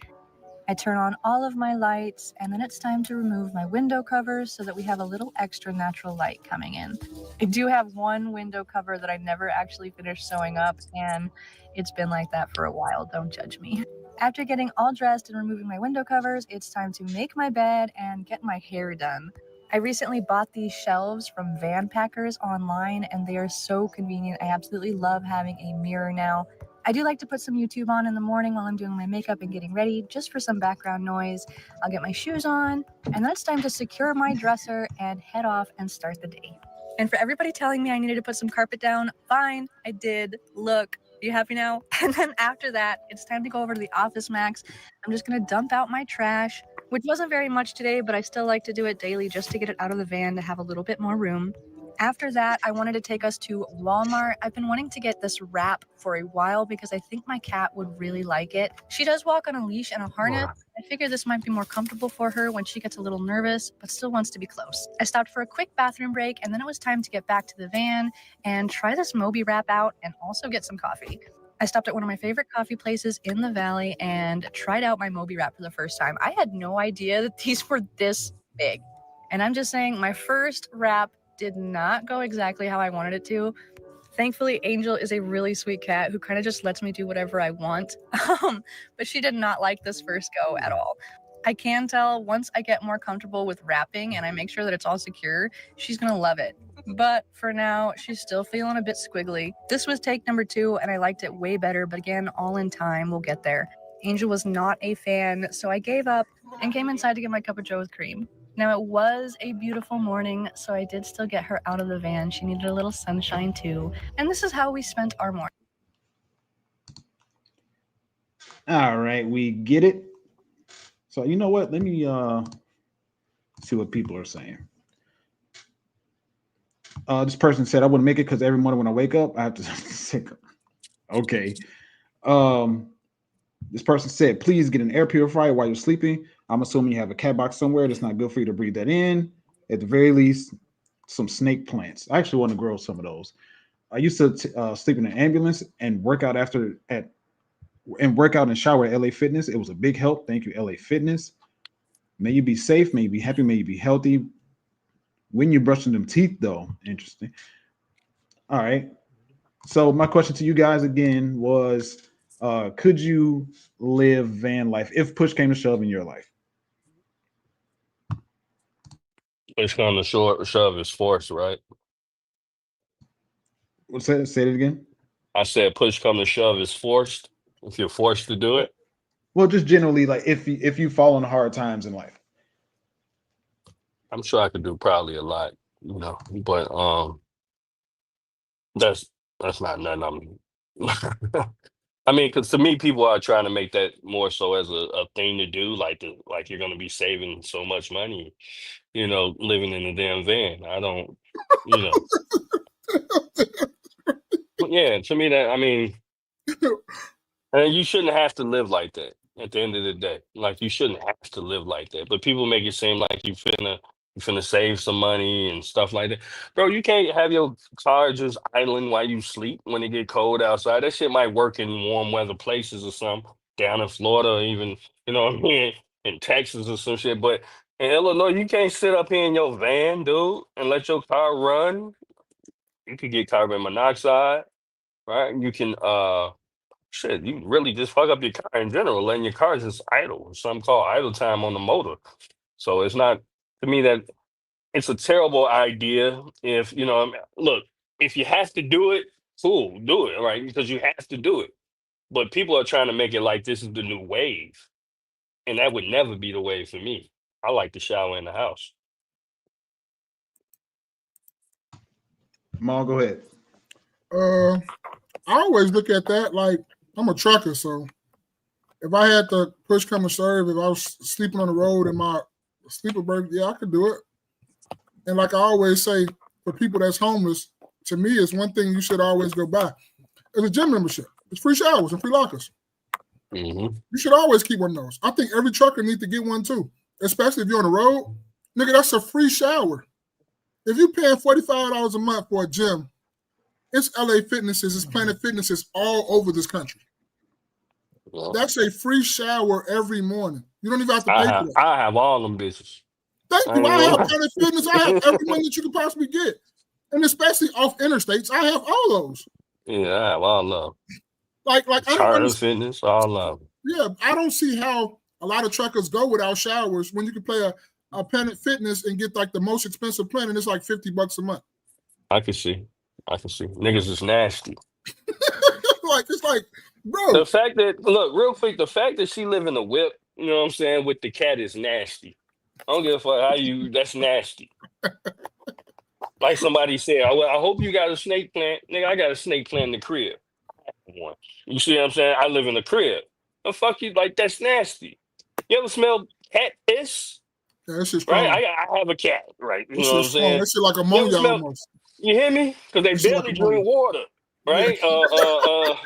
I turn on all of my lights, and then it's time to remove my window covers so that we have a little extra natural light coming in. I do have one window cover that I never actually finished sewing up, and it's been like that for a while. Don't judge me. After getting all dressed and removing my window covers, it's time to make my bed and get my hair done. I recently bought these shelves from Van Packers online, and they are so convenient. I absolutely love having a mirror now. I do like to put some YouTube on in the morning while I'm doing my makeup and getting ready, just for some background noise. I'll get my shoes on, and then it's time to secure my dresser and head off and start the day. And for everybody telling me I needed to put some carpet down, fine, I did. Look, are you happy now? And then after that, it's time to go over to the Office Max. I'm just gonna dump out my trash, which wasn't very much today, but I still like to do it daily just to get it out of the van to have a little bit more room. After that, I wanted to take us to Walmart. I've been wanting to get this wrap for a while because I think my cat would really like it. She does walk on a leash and a harness. I figure this might be more comfortable for her when she gets a little nervous, but still wants to be close. I stopped for a quick bathroom break, and then it was time to get back to the van and try this Moby wrap out and also get some coffee. I stopped at one of my favorite coffee places in the valley and tried out my Moby wrap for the first time. I had no idea that these were this big. And I'm just saying, my first wrap did not go exactly how I wanted it to. Thankfully, Angel is a really sweet cat who kind of just lets me do whatever I want. But she did not like this first go at all. I can tell once I get more comfortable with wrapping and I make sure that it's all secure, she's gonna love it. But for now, she's still feeling a bit squiggly. This was take number 2 and I liked it way better, but again, all in time, we'll get there. Angel was not a fan, so I gave up and came inside to get my cup of joe with cream. Now, it was a beautiful morning, so I did still get her out of the van. She needed a little sunshine too. And this is how we spent our morning. All right, we get it. So you know what? Let me see what people are saying. This person said, I wouldn't make it because every morning when I wake up, I have to sick. Okay. This person said, please get an air purifier while you're sleeping. I'm assuming you have a cat box somewhere that's not good for you to breathe that in. At the very least, some snake plants. I actually want to grow some of those. I used to sleep in an ambulance and work out and shower at LA Fitness. It was a big help. Thank you, LA Fitness. May you be safe. May you be happy. May you be healthy. When you're brushing them teeth, though. Interesting. All right. So my question to you guys again was, could you live van life if push came to shove in your life? Push come to shove is forced, right? Say it again. I said push come to shove is forced. If you're forced to do it. Well, just generally, like if you fall on hard times in life. I'm sure I could do probably a lot, but that's not nothing I mean, because to me, people are trying to make that more so as a thing to do, like you're going to be saving so much money, living in a damn van. I don't, yeah. To me, that I mean, and you shouldn't have to live like that. At the end of the day, like you shouldn't have to live like that. But people make it seem like you finna save some money and stuff like that. Bro, you can't have your car just idling while you sleep when it get cold outside. That shit might work in warm weather places or something, down in Florida or even, what I mean, in Texas or some shit. But in Illinois, you can't sit up here in your van, dude, and let your car run. You could get carbon monoxide, right? You can shit, you really just fuck up your car in general, letting your car just idle. Something called idle time on the motor. So it's not to me that it's a terrible idea. If look, if you have to do it, cool, do it, right? Because you have to do it. But people are trying to make it like this is the new wave, and that would never be the wave for me. I like to shower in the house. Mal, go ahead. I always look at that like I'm a trucker, so if I had to push come to serve, if I was sleeping on the road in my sleeper berth, yeah, I could do it. And like I always say, for people that's homeless, to me, it's one thing you should always go by. It's a gym membership. It's free showers and free lockers. Mm-hmm. You should always keep one of those. I think every trucker needs to get one too, especially if you're on the road. Nigga, that's a free shower. If you're paying $45 a month for a gym, it's LA Fitnesses, it's Planet Fitnesses all over this country. Well, that's a free shower every morning. You don't even have to pay for that. I have all them bitches. Thank you. I have Planet Fitness. I have every one that you could possibly get. And especially off interstates, I have all those. Yeah, I have all of them. Like I don't understand. Fitness, all of them. Yeah, I don't see how a lot of truckers go without showers when you can play a Planet Fitness and get like the most expensive plan, and it's like $50 a month. I can see. Niggas is nasty. It's like, bro. The fact that real quick, the fact that she live in a whip, you know what I'm saying, with the cat is nasty. I don't give a fuck how that's nasty. Like somebody said, I hope you got a snake plant. Nigga, I got a snake plant in the crib. One. You see what I'm saying? I live in the crib. The fuck you, like that's nasty. You ever smell cat piss? Yeah, that's just right. I have a cat, right? You know what I'm saying? That shit like ammonia almost. You hear me? Because they This is like barely ammonia. drink water, Yeah. right?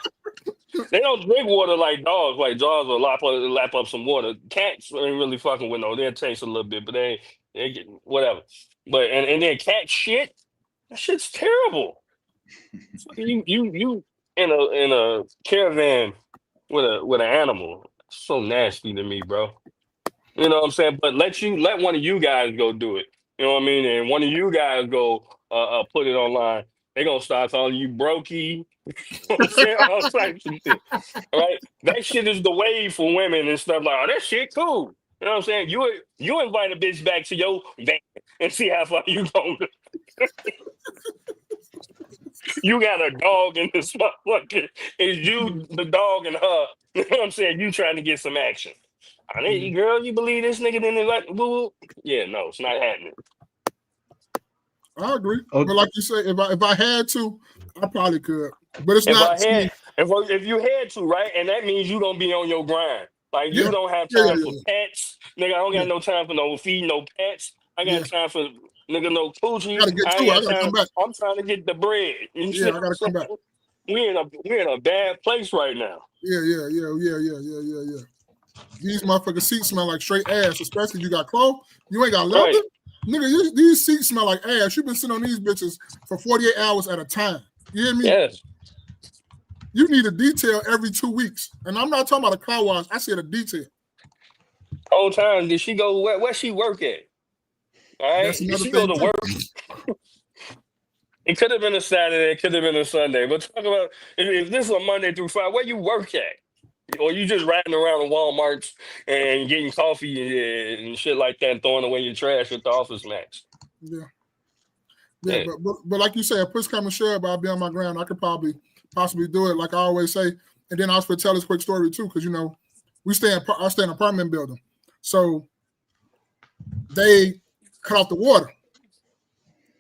They don't drink water like dogs. Like dogs will lap up some water. Cats ain't really fucking with no. They'll taste a little bit, but they get whatever. But and then cat shit, that shit's terrible. You in a caravan with an animal. So nasty to me, bro. You know what I'm saying? But let one of you guys go do it. You know what I mean? And one of you guys go put it online. They gonna start calling you brokey. You know what I'm saying? All types of shit. Right? That shit is the wave for women and stuff like, oh, that shit cool. You know what I'm saying? You invite a bitch back to your van and see how far you go. You got a dog in this motherfucker. It's you, the dog, and her. You know what I'm saying? You trying to get some action. Girl, you believe this nigga didn't let boo? Yeah, no, it's not happening. I agree. But like you say, if I had to, I probably could. But it's If not. I had, if you had to, right, and that means you gonna be on your grind. Like Yeah. you don't have Yeah, time yeah, for yeah. pets, nigga. I don't got no time for no feeding no pets. I got time for nigga no I coochie. gotta get I to it. I ain't got gotta come time. back. I'm trying to get the bread. You see Yeah, I what gotta I'm come back. saying? We're in a bad place right now. Yeah. These motherfucking seats smell like straight ass, especially if you got clothes. You ain't got leather. Right. Nigga, these seats smell like ass. You've been sitting on these bitches for 48 hours at a time. You hear me? Yes. You need a detail every 2 weeks. And I'm not talking about a car wash. I said a detail. Whole time did she go where she work at? All right. That's Did another she go thing to too. work? It could have been a Saturday, it could have been a Sunday. But talk about if this is a Monday through Friday, where you work at? Or you just riding around in Walmarts and getting coffee and shit like that and throwing away your trash at the office max. Yeah, Yeah. but like you say, if push come to shove, I'll be on my ground. I could possibly do it, like I always say. And then I was going to tell this quick story too, because I stay in an apartment building, so they cut off the water.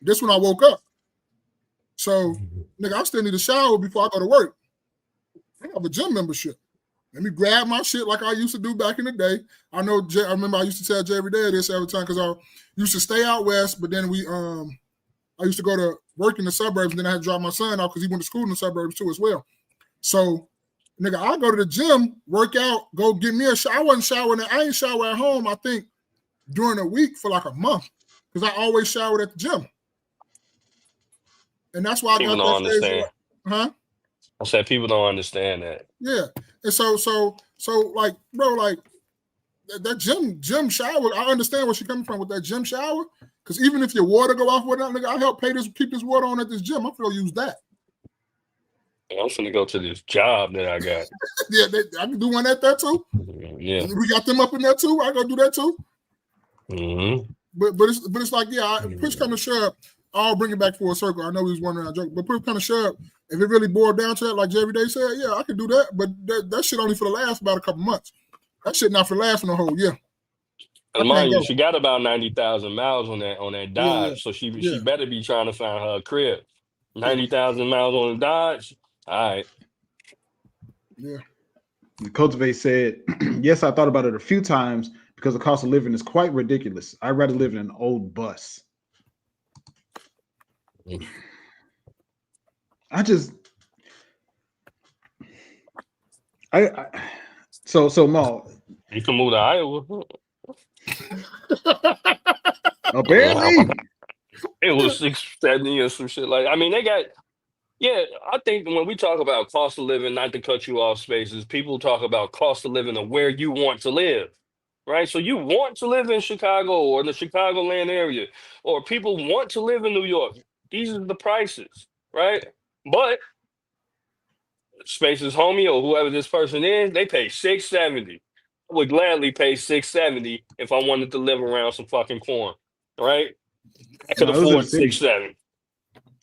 This when I woke up, so nigga, I still need a shower before I go to work. I have a gym membership. Let me grab my shit like I used to do back in the day. I remember I used to tell Jay every day this every time because I used to stay out west, but then I used to go to work in the suburbs, and then I had to drop my son off because he went to school in the suburbs too as well. So, nigga, I go to the gym, work out, go get me a shower. I wasn't showering. I ain't shower at home, I think, during a week for like a month because I always showered at the gym. And that's why I People got don't that phase. understand. Huh? I said people don't understand that. Yeah. And so like, bro, like that gym shower, I understand where she's coming from with that gym shower. Because even if your water go off, whatnot, nigga, I help keep this water on at this gym. I'm gonna use that. I'm finna go to this job that I got. Yeah, I can do one at that too. Yeah. We got them up in there too. I go do that too. Mm-hmm. But it's like, push come to shove, I'll bring it back for a circle. I know he was wondering I joke, but push come to shove, if it really boiled down to that, like Jerry Day said, yeah, I can do that. But that shit only for the last about a couple months. That shit not for the last for the whole year. And mind you, she got about 90,000 miles on that Dodge, so she better be trying to find her crib. 90,000 miles on the Dodge. All right. Yeah. Cultivate said, yes, I thought about it a few times because the cost of living is quite ridiculous. I'd rather live in an old bus. So Maul. You can move to Iowa. Apparently. It was 670 or some shit like. I mean, they got. Yeah, I think when we talk about cost of living, not to cut you off, Spaces, people talk about cost of living of where you want to live, right? So you want to live in Chicago or in the Chicagoland area, or people want to live in New York. These are the prices, right? But Spaces homie or whoever this person is, they pay $670. I would gladly pay $670 if I wanted to live around some fucking corn, right? I could No, it was in the afford city. $670.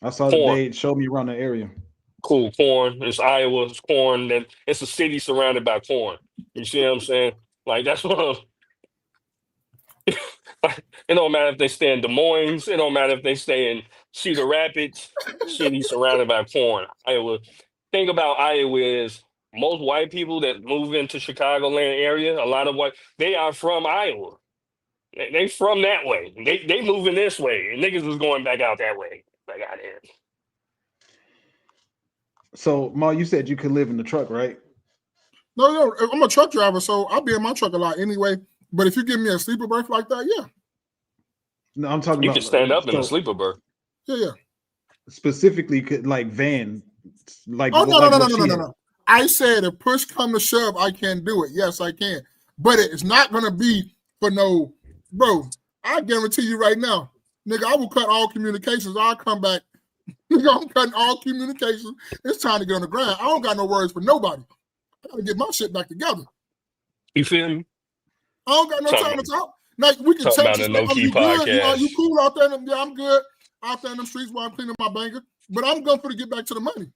I saw that they showed me around the area. Cool, corn. It's Iowa. It's corn. Then it's a city surrounded by corn. You see what I'm saying? Like that's what. It don't matter if they stay in Des Moines. It don't matter if they stay in Cedar Rapids. City surrounded by corn. Iowa. Thing about Iowa is most white people that move into Chicagoland area. A lot of white. They are from Iowa. They from that way. They moving this way, and niggas is going back out that way. I got it. So, Ma, you said you could live in the truck, right? No, I'm a truck driver, so I'll be in my truck a lot anyway. But if you give me a sleeper berth like that, yeah. No, I'm talking You about. can stand up in a sleeper berth. Yeah. Specifically, could like van, like Oh no, like no, what no, she no, no, had. no. I said if push come to shove, I can do it. Yes, I can. But it's not gonna be for no, bro. I guarantee you right now, nigga, I will cut all communications. I'll come back. Nigga, I'm cutting all communications. It's time to get on the ground. I don't got no words for nobody. I gotta get my shit back together. You feel me? I don't got no time to talk. Like we can Talking text about and a say, "Oh, no-key you good? You know, you podcast. cool out there?" Yeah, I'm good out there in them streets while I'm cleaning my banger. But I'm going for to get back to the money.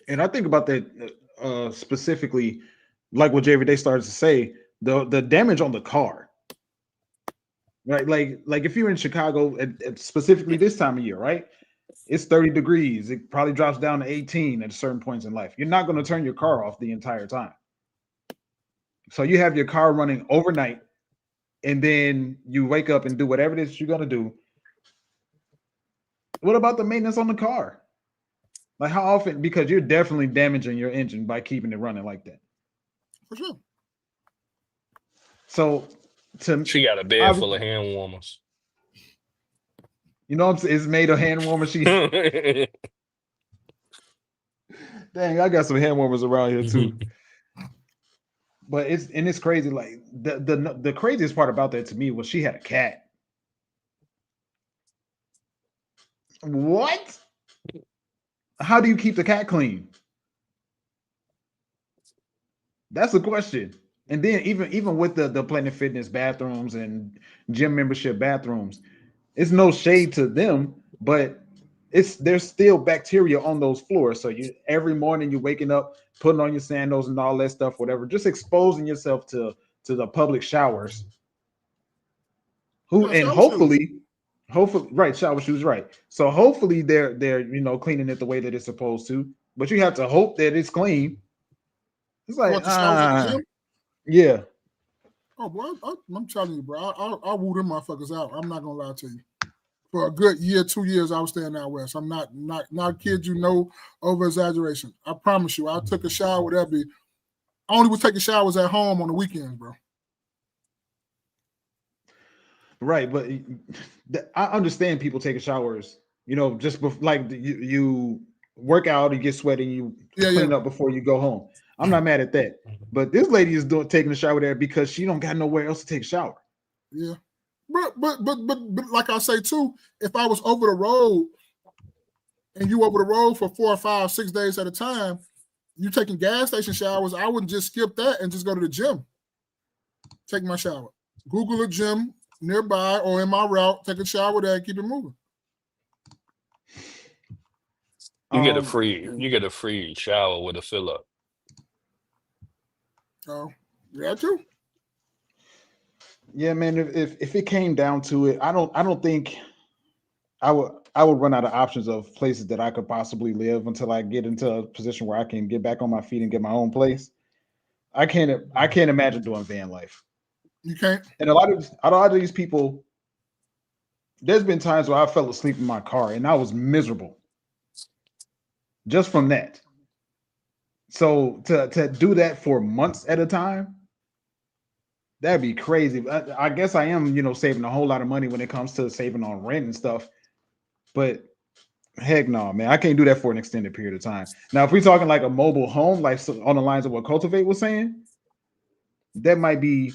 And I think about that specifically, like what JV Day started to say, the damage on the car. Right, like if you're in Chicago, specifically this time of year, right? It's 30 degrees. It probably drops down to 18 at certain points in life. You're not going to turn your car off the entire time. So you have your car running overnight, and then you wake up and do whatever it is you're going to do. What about the maintenance on the car? Like how often? Because you're definitely damaging your engine by keeping it running like that. For sure. So She got a bed full of hand warmers. You know what I'm saying? It's made of hand warmer. Dang, I got some hand warmers around here too. But it's crazy. Like the craziest part about that to me was she had a cat. What? How do you keep the cat clean? That's the question. And then even with the Planet Fitness bathrooms and gym membership bathrooms, it's no shade to them, but there's still bacteria on those floors. So you every morning you're waking up, putting on your sandals and all that stuff, whatever, just exposing yourself to the public showers. Hopefully right, shower shoes, right. So hopefully they're cleaning it the way that it's supposed to, but you have to hope that it's clean. It's like yeah. Oh boy, I'm telling you, bro. I woo them motherfuckers out. I'm not gonna lie to you. For a good year, 2 years, I was staying out west. I'm not kid you, no over exaggeration. I promise you, I took a shower with every. I only was taking showers at home on the weekends, bro. Right, but I understand people taking showers. Just like you work out and get sweaty, and you clean up before you go home. I'm not mad at that. But this lady is taking a shower there because she don't got nowhere else to take a shower. Yeah. But like I say too, if I was over the road and you over the road for 4 or 5, 6 days at a time, you taking gas station showers, I wouldn't just skip that and just go to the gym. Take my shower. Google a gym nearby or in my route, take a shower there and keep it moving. You get a free shower with a fill up. Oh, yeah, too. Yeah, man. If it came down to it, I don't think I would run out of options of places that I could possibly live until I get into a position where I can get back on my feet and get my own place. I can't imagine doing van life. You can't. And a lot of these people, there's been times where I fell asleep in my car and I was miserable just from that. So to do that for months at a time, that'd be crazy. I guess I am, saving a whole lot of money when it comes to saving on rent and stuff. But heck no, man, I can't do that for an extended period of time. Now, if we're talking like a mobile home, like on the lines of what Cultivate was saying, that might be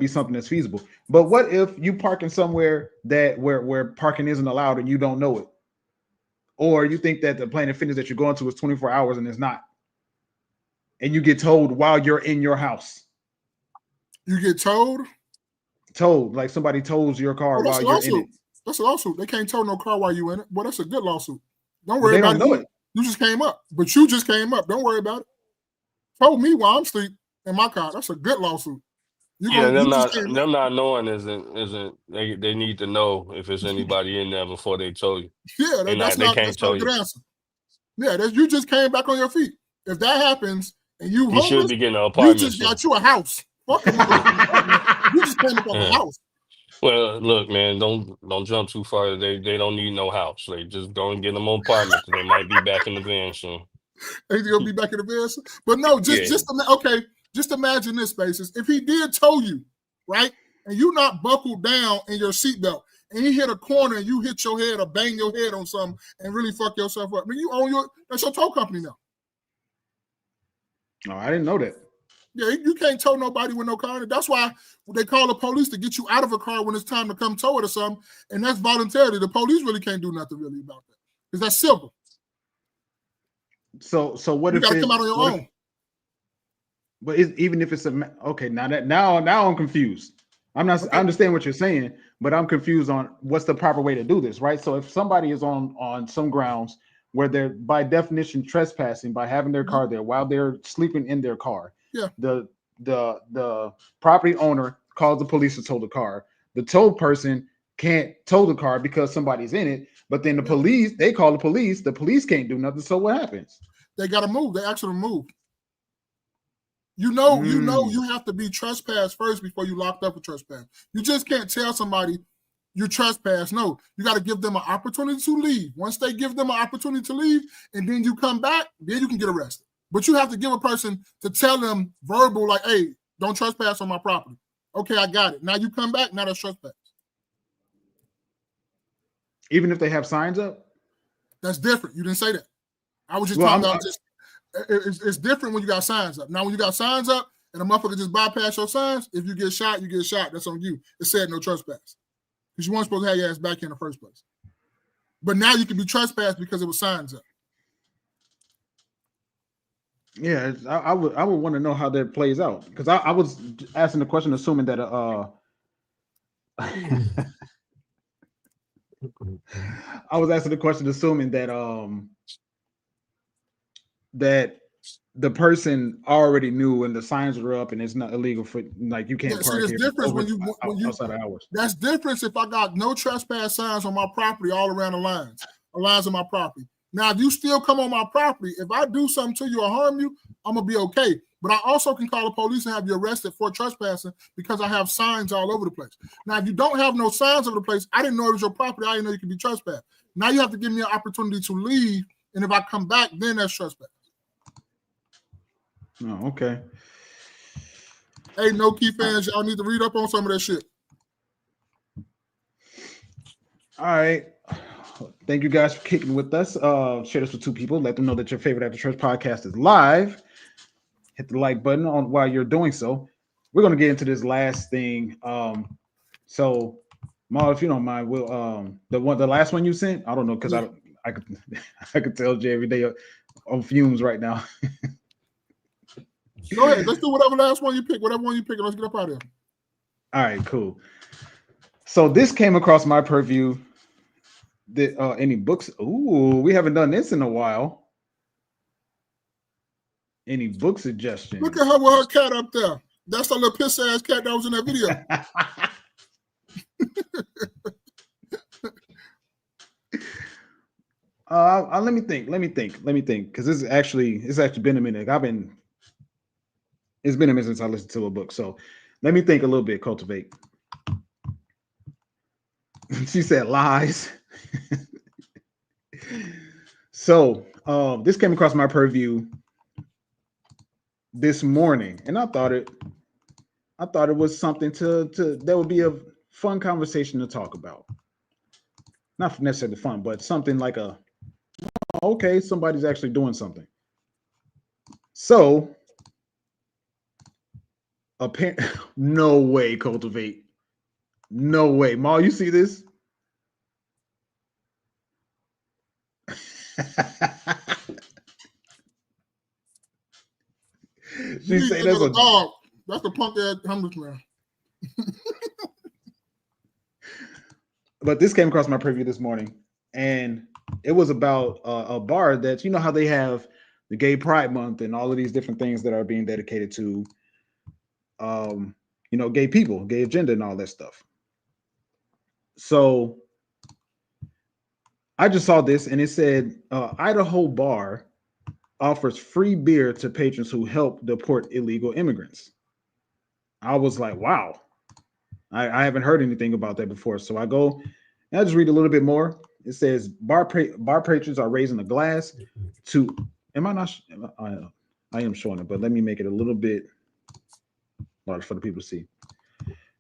something that's feasible. But what if you parking somewhere where parking isn't allowed and you don't know it? Or you think that the Planet Fitness that you're going to is 24 hours and it's not. And you get told while you're in your house. You get told? Told, like somebody tows your car while you're in it. That's a lawsuit. They can't tow no car while you in it. Well, that's a good lawsuit. Don't worry about it. Know it. You just came up. But you just came up. Don't worry about it. Told me while I'm asleep in my car. That's a good lawsuit. Them not knowing isn't they need to know if it's anybody in there before they tell you. Yeah, that's not a good answer. Yeah, you just came back on your feet. If that happens and you homeless, should be getting an apartment. You just got you a house. Fuck you just came up on a house. Well, look, man, don't jump too far. They don't need no house. They just go and get them an apartment because they might be back in the van soon. He's gonna be back in the bed. But no, Yeah. okay. Just imagine this, Spaces. If he did tow you, right, and you not buckled down in your seatbelt, and he hit a corner and you hit your head or bang your head on something and really fuck yourself up, I mean, you own that's your tow company now. Oh, I didn't know that. Yeah, you can't tow nobody with no car. That's why they call the police to get you out of a car when it's time to come tow it or something, and that's voluntarily. The police really can't do nothing really about that because that's civil. So what You if got to it, come out on your what own. If, but even if it's okay, now I'm confused. I understand what you're saying, but I'm confused on what's the proper way to do this, right? So if somebody is on some grounds where they're by definition trespassing by having their car there while they're sleeping in their car, yeah, the property owner calls the police to tow the car. The tow person can't tow the car because somebody's in it, but then they call the police can't do nothing. So what happens? They got to move. They actually move. You have to be trespassed first before you locked up for trespass. You just can't tell somebody you trespass. No, you got to give them an opportunity to leave. Once they give them an opportunity to leave, and then you come back, then you can get arrested. But you have to give a person to tell them verbal, like, hey, don't trespass on my property. Okay, I got it. Now you come back, now that's trespass. Even if they have signs up? That's different. You didn't say that. I was just talking about it's different when you got signs up. Now, when you got signs up and a motherfucker just bypass your signs, if you get shot, you get shot. That's on you. It said no trespass. Because you weren't supposed to have your ass back here in the first place. But now you can be trespassed because it was signs up. Yeah, I would want to know how that plays out. Because I was asking the question assuming that I was asking the question assuming that that the person already knew and the signs were up and it's not illegal for like you can't park here outside of hours. That's different if I got no trespass signs on my property all around the lines of my property. Now, if you still come on my property, if I do something to you or harm you, I'm gonna be okay. But I also can call the police and have you arrested for trespassing because I have signs all over the place. Now, if you don't have no signs over the place, I didn't know it was your property. I didn't know you could be trespassed. Now you have to give me an opportunity to leave, and if I come back, then that's trespass. Oh, okay. Hey, no key fans, y'all need to read up on some of that shit. All right. Thank you guys for kicking with us. Share this with 2 people. Let them know that your favorite After Church podcast is live. Hit the like button on while you're doing so. We're gonna get into this last thing. So Ma, if you don't mind, we'll the last one you sent. I don't know because I could tell Jay every day on fumes right now. Go ahead. Let's do whatever last one you pick. Whatever one you pick, let's get up out of here. All right, cool. So this came across my purview. Any books? Ooh, we haven't done this in a while. Any book suggestions? Look at her with her cat up there. That's a little piss ass cat that was in that video. Let me think. Because it's actually been a minute. It's been a minute since I listened to a book. So let me think a little bit. Cultivate. She said lies. So this came across my purview this morning, and I thought it was something to that would be a fun conversation to talk about. Not necessarily fun, but something like okay, somebody's actually doing something. So no way, Cultivate. No way. Ma, you see this? She said that's a dog. That's a punk ass homeless man. But this came across my preview this morning, and it was about a bar that, you know how they have the Gay Pride Month and all of these different things that are being dedicated to, gay people, gay agenda, and all that stuff. So I just saw this, and it said Idaho bar offers free beer to patrons who help deport illegal immigrants. I was like, wow. I haven't heard anything about that before. So I go and I just read a little bit more. It says bar patrons are raising a glass to. Am I not? I am showing it, but let me make it a little bit large for the people to see.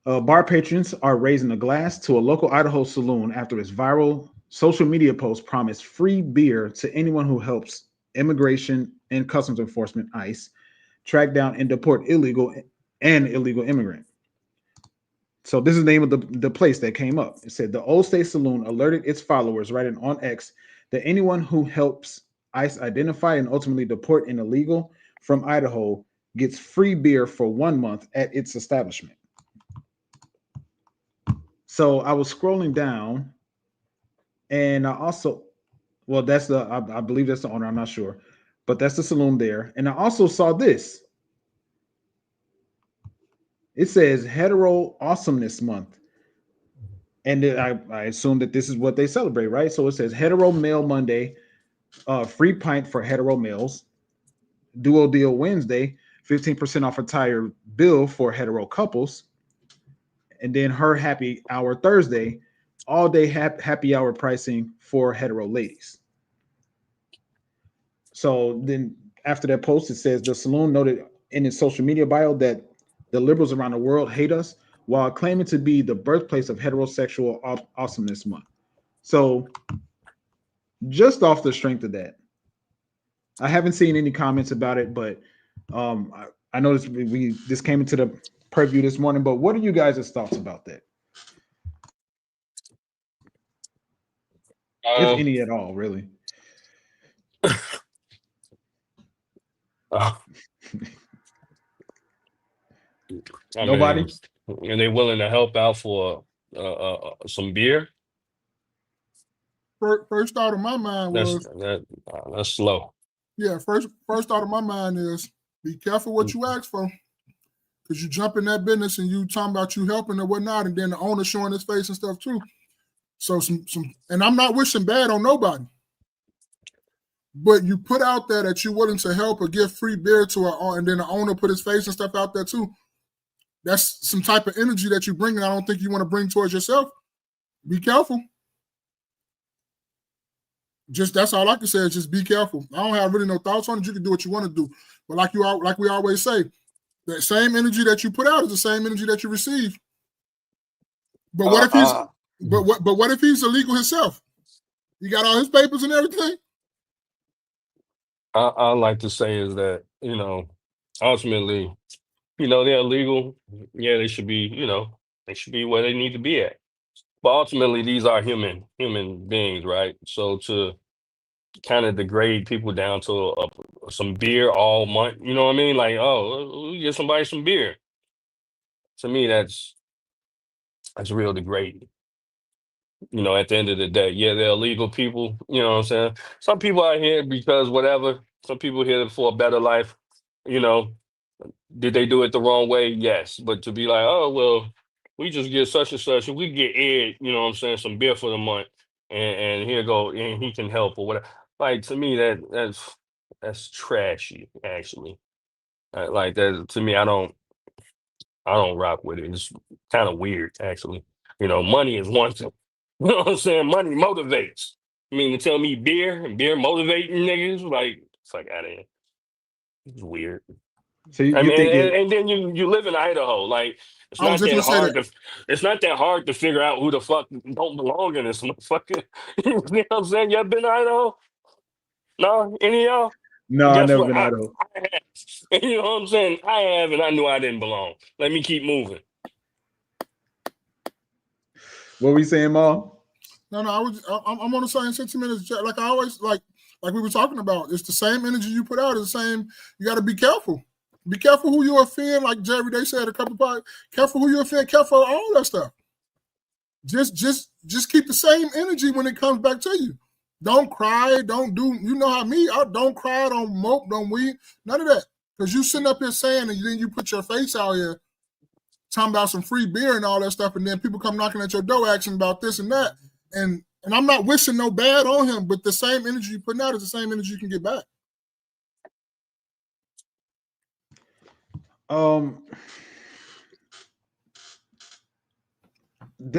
Bar patrons are raising a glass to a local Idaho saloon after its viral social media post promised free beer to anyone who helps Immigration and Customs Enforcement (ICE) track down and deport illegal immigrant. So this is the name of the place that came up. It said the Old State Saloon alerted its followers, writing on X, that anyone who helps ICE identify and ultimately deport an illegal from Idaho gets free beer for 1 month at its establishment. So I was scrolling down, and I also, well, that's I believe that's the owner. I'm not sure, but that's the saloon there. And I also saw this. It says Hetero Awesomeness Month. And I assume that this is what they celebrate, right? So it says Hetero Male Monday, free pint for hetero males. Duo Deal Wednesday, 15% off entire bill for hetero couples. And then her happy hour Thursday, all day happy hour pricing for hetero ladies. So then after that post, it says the saloon noted in its social media bio that the liberals around the world hate us while claiming to be the birthplace of heterosexual awesomeness month. So just off the strength of that, I haven't seen any comments about it, but I noticed this came into the preview this morning. But what are you guys' thoughts about that? If any at all, really. Nobody? Mean, and they willing to help out for some beer? First thought of my mind was that's slow. Yeah, first thought of my mind is be careful what you ask for, because you jump in that business and you talking about you helping or whatnot, and then the owner showing his face and stuff too. So some, and I'm not wishing bad on nobody, but you put out there that you're willing to help or give free beer to and then the owner put his face and stuff out there too. That's some type of energy that you bring, and I don't think you want to bring towards yourself. Be careful. Just that's all I can say is just be careful. I don't have really no thoughts on it. You can do what you want to do, but like we always say, that same energy that you put out is the same energy that you receive. But what if he's what if he's illegal himself? He got all his papers and everything. I like to say is that, ultimately, they're illegal. Yeah, they should be, they should be where they need to be at. But ultimately, these are human beings, right? So to kind of degrade people down to some beer all month, you know what I mean? Like, oh, we get somebody some beer. To me, that's real degrading. At the end of the day, yeah, they're illegal people. You know what I'm saying? Some people are here because whatever. Some people here for a better life. You know, did they do it the wrong way? Yes. But to be like, oh, well, we just get such and such, and we get Ed, you know what I'm saying, some beer for the month, and here go, and he can help or whatever. Like, to me, that's trashy, actually. Like that to me, I don't rock with it. It's kind of weird, actually. Money is one thing. You know what I'm saying? Money motivates. I mean, to tell me beer motivating niggas, like, it's like out of here. It's weird. So you I mean, think and then you live in Idaho. Like, it's I was not just that gonna say hard that. it's not that hard to figure out who the fuck don't belong in this motherfucker. You know what I'm saying? You ever been to Idaho? No, any of y'all? No, I've Guess never what? been to Idaho. I have. You know what I'm saying? I have, and I knew I didn't belong. Let me keep moving. What were you saying, Ma? No, I'm on the same sentiment like I always like we were talking about. It's the same energy you put out. It's the same. You got to be careful. Be careful who you offend. Like Jerry, they said a couple of careful who you offend. Careful all that stuff. Just keep the same energy when it comes back to you. Don't cry. Don't do. You know how me. I don't cry. Don't mope. Don't weep. None of that. Because you sitting up here saying, and then you put your face out here talking about some free beer and all that stuff, and then people come knocking at your door asking about this and that. And I'm not wishing no bad on him, but the same energy you putting out is the same energy you can get back.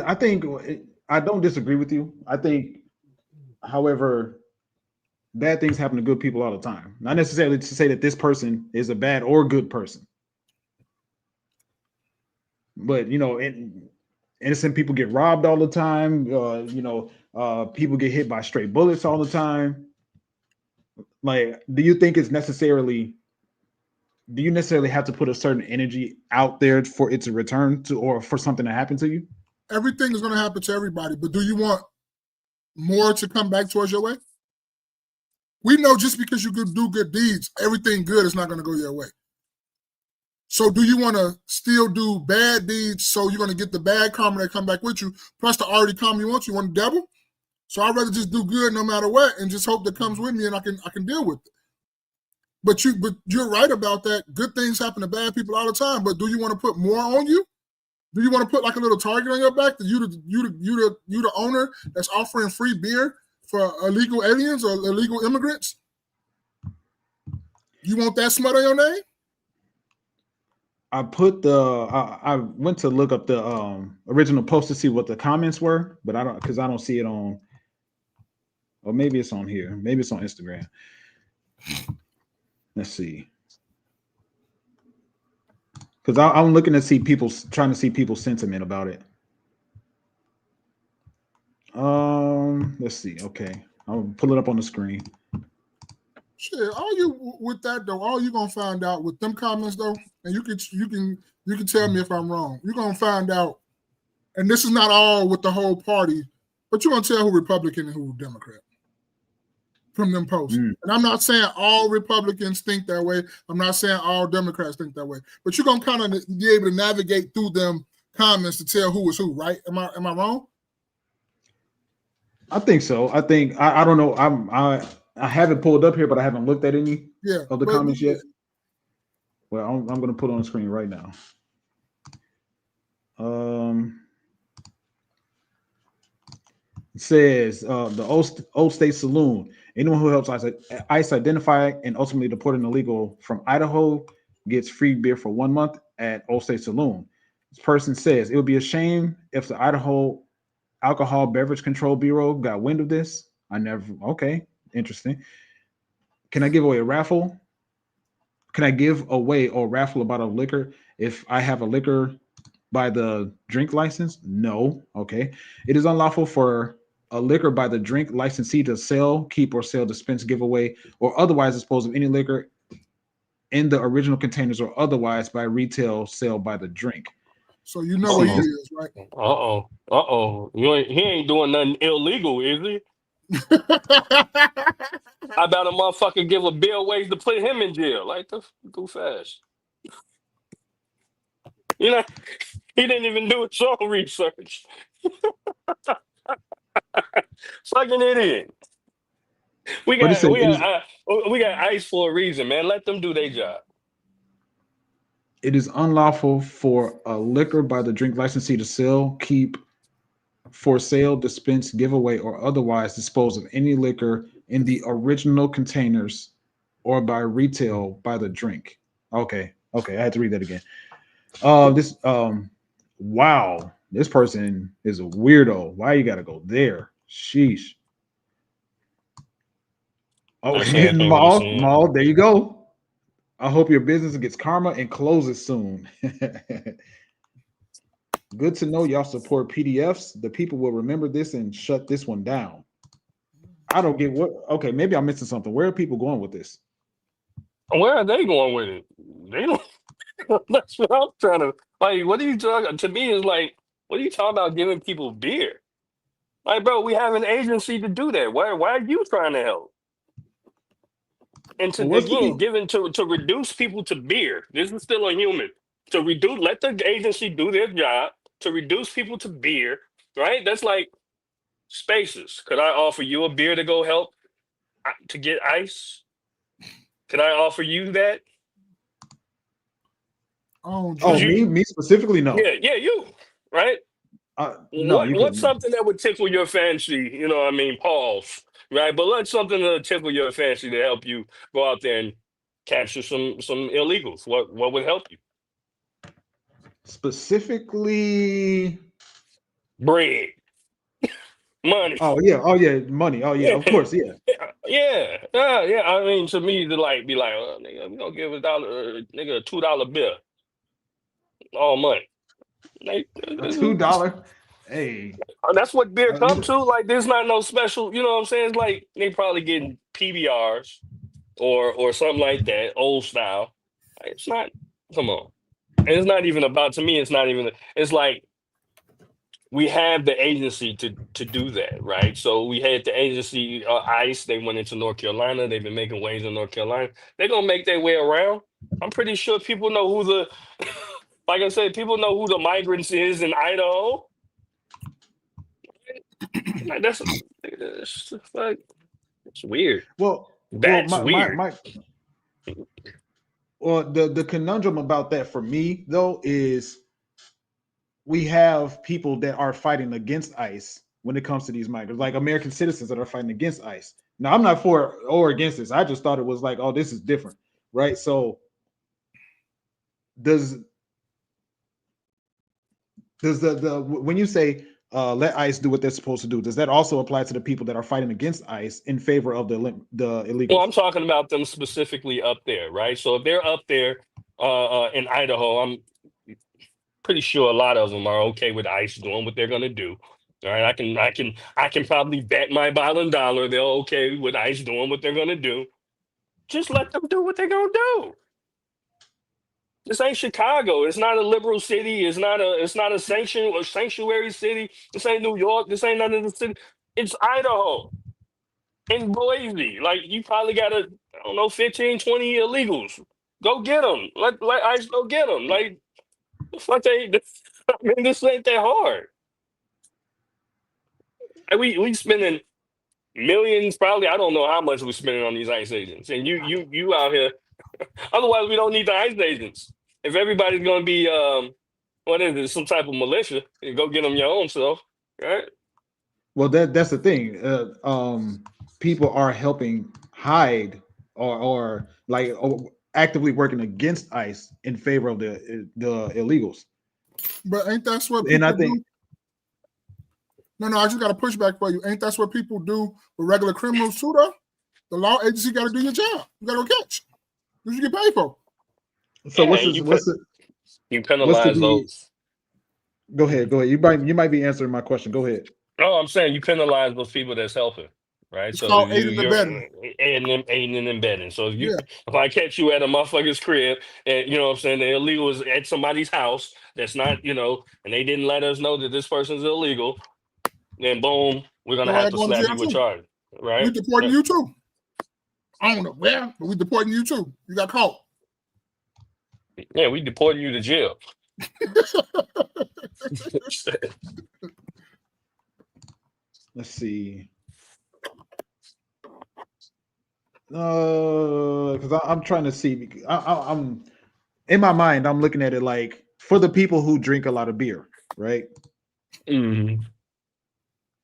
I think I don't disagree with you. I think, however, bad things happen to good people all the time. Not necessarily to say that this person is a bad or good person, but innocent people get robbed all the time. People get hit by stray bullets all the time. Like, do you necessarily have to put a certain energy out there for it to return to, or for something to happen to you? Everything is going to happen to everybody, but do you want more to come back towards your way? We know just because you could do good deeds, everything good is not going to go your way. So do you want to still do bad deeds so you're going to get the bad karma that come back with you, plus the already karma you want? You want the devil? So I'd rather just do good no matter what and just hope that comes with me and I can deal with it. But you're right about that. Good things happen to bad people all the time. But do you want to put more on you? Do you want to put like a little target on your back that you the owner that's offering free beer for illegal aliens or illegal immigrants? You want that smut on your name? I went to look up the original post to see what the comments were, but I don't see it on, or maybe it's on here. Maybe it's on Instagram. Let's see. Because I'm looking to see trying to see people's sentiment about it. Let's see. Okay, I'll pull it up on the screen. Shit, all you with that though, all you gonna find out with them comments though, and you can tell me if I'm wrong. You're gonna find out, and this is not all with the whole party, but you're gonna tell who Republican and who Democrat from them posts. And I'm not saying all Republicans think that way. I'm not saying all Democrats think that way. But you're gonna kind of be able to navigate through them comments to tell who is who, right? Am I wrong? I think so. I think I don't know. I have it pulled up here, but I haven't looked at any of the comments yet. Well, I'm going to put it on the screen right now. It says the Old State Saloon. Anyone who helps ICE identify and ultimately deport an illegal from Idaho gets free beer for 1 month at Old State Saloon. This person says it would be a shame if the Idaho Alcohol Beverage Control Bureau got wind of this. Okay, interesting. Can I give away a raffle? Can I give away or raffle a bottle of liquor if I have a liquor by the drink license? No. Okay. It is unlawful for a liquor by the drink licensee to sell, keep, or sell, dispense, give away, or otherwise dispose of any liquor in the original containers or otherwise by retail sale by the drink. So you know what he is, right? He ain't doing nothing illegal, is he? How about a motherfucker give a bill ways to put him in jail? Like, go fast. He didn't even do his own research. Fucking idiot. We got ICE for a reason, man. Let them do their job. It is unlawful for a liquor by the drink licensee to sell, keep, for sale, dispense, give away, or otherwise dispose of any liquor in the original containers or by retail by the drink. Okay, I had to read that again. Wow, this person is a weirdo. Why you gotta go there? Sheesh. Oh, in the mall. There you go. I hope your business gets karma and closes soon. Good to know y'all support PDFs. The people will remember this and shut this one down. I don't get what. Okay, maybe I'm missing something. Where are people going with this? Where are they going with it? They don't. That's what I'm trying to. Like, what are you talking? To me, it's like, what are you talking about giving people beer? Like, bro, we have an agency to do that. Why are you trying to help? And given to reduce people to beer. This is still a human. To reduce, let the agency do their job to reduce people to beer, right? That's like Spaces. Could I offer you a beer to go help to get ice? Could I offer you that? Me specifically? No. Yeah, you, right? No, you What's couldn't. something that would tickle your fancy? You know what I mean? Pause. Right, but let's something to tickle your fancy to help you go out there and capture some illegals. What would help you? Specifically, bread, money. Oh yeah, money. Oh yeah, of course, yeah. Yeah. I mean, to me, to like be like, nigga, we gonna give nigga, a $2 bill, all money. Like, A $2. Hey, that's what beer come you to. Like, there's not no special. You know what I'm saying? It's like they probably getting PBRs or something like that, old style. It's not. Come on. And it's not even about. To me, it's not even. It's like we have the agency to do that, right? So we had the agency, ICE. They went into North Carolina. They've been making waves in North Carolina. They're gonna make their way around. I'm pretty sure people know who the, like I said, people know who the migrants is in Idaho. Like, like, it's weird. well, That's my weird. my well, the conundrum about that for me though is we have people that are fighting against ICE when it comes to these migrants, like American citizens that are fighting against ICE. Now, I'm not for or against this. I just thought it was like, oh, this is different, right? So, does the when you say let ICE do what they're supposed to do, does that also apply to the people that are fighting against ICE in favor of the Well, illegals? I'm talking about them specifically up there, right? So if they're up there in Idaho, I'm pretty sure a lot of them are okay with ICE doing what they're gonna do. All right, I can probably bet my bottom dollar they're okay with ICE doing what they're gonna do. Just let them do what they're gonna do. This ain't Chicago. It's not a liberal city. It's not a sanctuary city. This ain't New York. This ain't none of the city. It's Idaho and Boise. Like, you probably got I don't know, 15, 20 illegals. Go get them. Let ICE go get them. Like, the fuck they. I mean, this ain't that hard. And we spending millions, probably. I don't know how much we're spending on these ICE agents. And you out here. Otherwise, we don't need the ICE agents. If everybody's gonna be what is it, some type of militia, you go get them your own self, right? Well, that's the thing. People are helping hide or like actively working against ICE in favor of the illegals. But ain't that's what And I people think do? No, I just got to push back for you. Ain't that's what people do with regular criminals too, though? The law agency got to do your job. You got to catch. What you get paid for. so. Yeah, What's and this? What's you to penalize be? those. Go ahead. You might be answering my question. Go ahead. No, I'm saying you penalize those people that's helping, right? It's So called you aiding and you're abetting. aiding and embedding. So Yeah. if I catch you at a motherfucker's crib and you know what I'm saying, the illegal is at somebody's house that's not, and they didn't let us know that this person's illegal, then boom, we're gonna Your have ass to going to slap jail you with too. charges, We right? deporting Yeah. you too. I don't know where, but we deporting you too. You got caught. Yeah, we deporting you to jail. Let's see. Because I'm trying to see. I'm in my mind. I'm looking at it like for the people who drink a lot of beer, right? Mhm.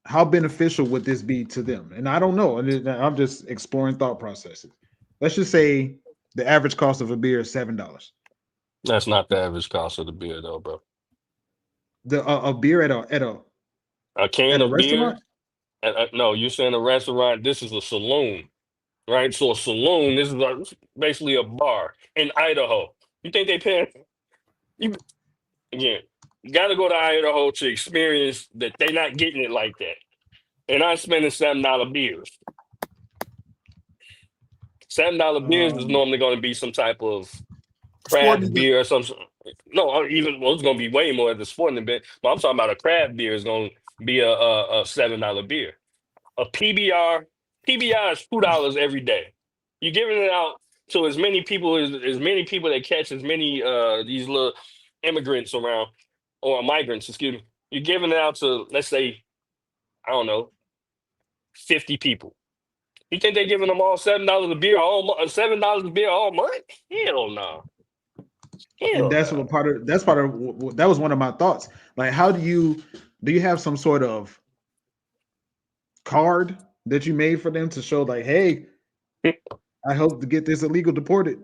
How beneficial would this be to them? And I don't know. And I'm just exploring thought processes. Let's just say the average cost of a beer is $7. That's not the average cost of the beer, though, bro. The a beer at A can a of beer. restaurant. No, you're saying a restaurant. This is a saloon, right? So a saloon. This is basically a bar in Idaho. You think they paying? You again? You got to go to Idaho to experience that they're not getting it like that. They're not spending $7 beers. $7 beers is normally going to be some type of Sporting craft event. beer or some. No, it's going to be way more at the sporting event. But I'm talking about a craft beer is going to be a $7 beer. A PBR is $2 every day. You're giving it out to as many people as many people that catch as many these little immigrants around or migrants, excuse me. You're giving it out to, let's say, I don't know, 50 people. You think they're giving them all $7 a beer $7 a beer all month? Hell no. And Hell that's no. what that was one of my thoughts. Like, how do you have some sort of card that you made for them to show, like, hey, I hope to get this illegal deported.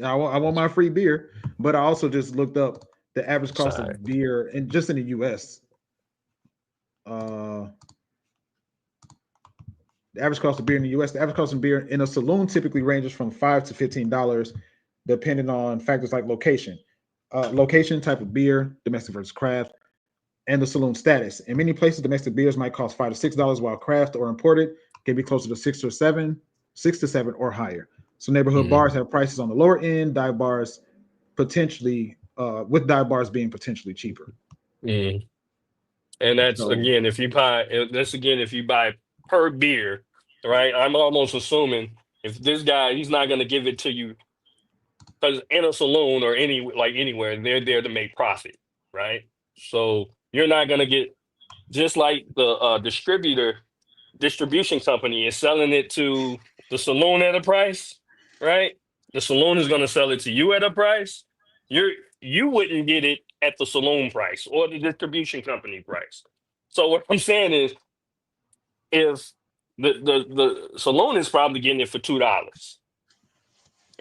I want my free beer. But I also just looked up the average cost Sorry. of beer, and just in the U.S. The average cost of beer in the U.S. The average cost of beer in a saloon typically ranges from $5 to $15, depending on factors like location, type of beer, domestic versus craft, and the saloon status. In many places, domestic beers might cost $5 to $6, while craft or imported can be closer to $6 to $7 or higher. So neighborhood bars have prices on the lower end. Dive bars potentially, with dive bars being potentially cheaper. Mm. And that's So again, if you buy per beer, right? I'm almost assuming if this guy, he's not going to give it to you because in a saloon or anywhere, they're there to make profit, right? So you're not going to get, just like the distribution company is selling it to the saloon at a price, right? The saloon is going to sell it to you at a price. You wouldn't get it at the saloon price or the distribution company price. So what I'm saying is, if the saloon is probably getting it for $2,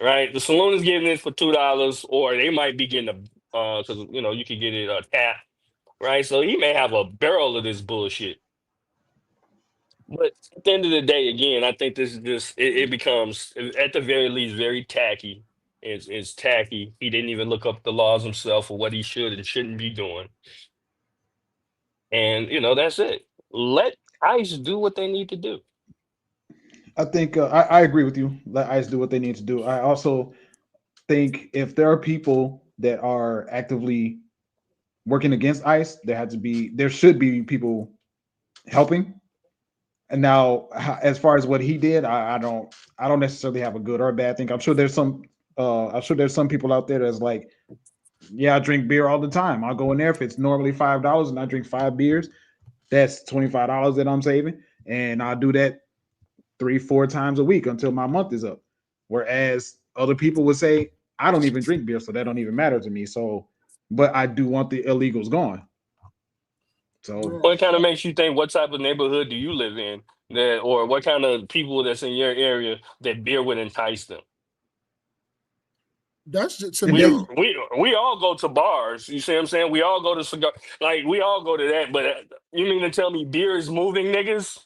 right? The saloon is getting it for $2, or they might be getting because you can get it a tap, right? So he may have a barrel of this bullshit. But at the end of the day, again, I think it becomes, at the very least, very tacky. It's tacky. He didn't even look up the laws himself or what he should and shouldn't be doing. And that's it. Let ICE do what they need to do. I think I agree with you. Let ICE do what they need to do. I also think if there are people that are actively working against ICE, there should be people helping. And now, as far as what he did, I don't necessarily have a good or a bad thing. I'm sure there's some people out there that's like, yeah, I drink beer all the time. I'll go in there if it's normally $5 and I drink 5 beers, that's $25 that I'm saving, and I'll do that 3-4 times a week until my month is up. Whereas other people would say, I don't even drink beer, so that don't even matter to me. So, but I do want the illegals gone. So what kind of makes you think, what type of neighborhood do you live in, that, or what kind of people that's in your area that beer would entice them? That's just to We me. we all go to bars. You see what I'm saying? We all go to cigar. Like, we all go to that. But you mean to tell me beer is moving niggas?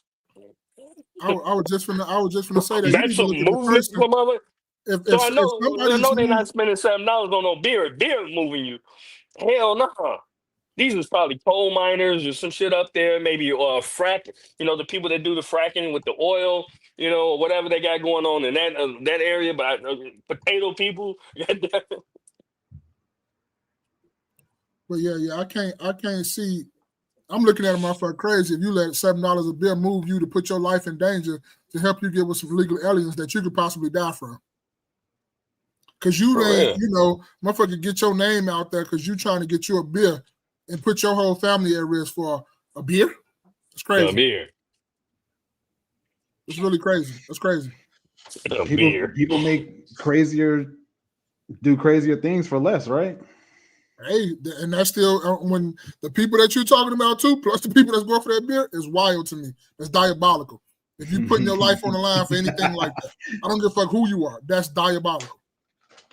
I was just gonna say that you That's need to a look at the movement, person. my mother. If So if, I if know somebody's they're moving, not spending $7 on no beer. Beer is moving you. Hell no. These is probably coal miners or some shit up there. Maybe frack. The people that do the fracking with the oil. Or whatever they got going on in that area. But potato people. but yeah, I can't see. I'm looking at a motherfucker crazy. If you let $7 a beer move you to put your life in danger to help you get with some legal aliens that you could possibly die from. Cause you For ain't, real. motherfucker, get your name out there because you trying to get you a beer and put your whole family at risk for a beer. It's crazy. Beer. It's really crazy. That's crazy. People do crazier things for less, right? Hey, and that's still when the people that you're talking about too, plus the people that's going for that beer, is wild to me. That's diabolical. If you're putting your life on the line for anything like that, I don't give a fuck who you are. That's diabolical.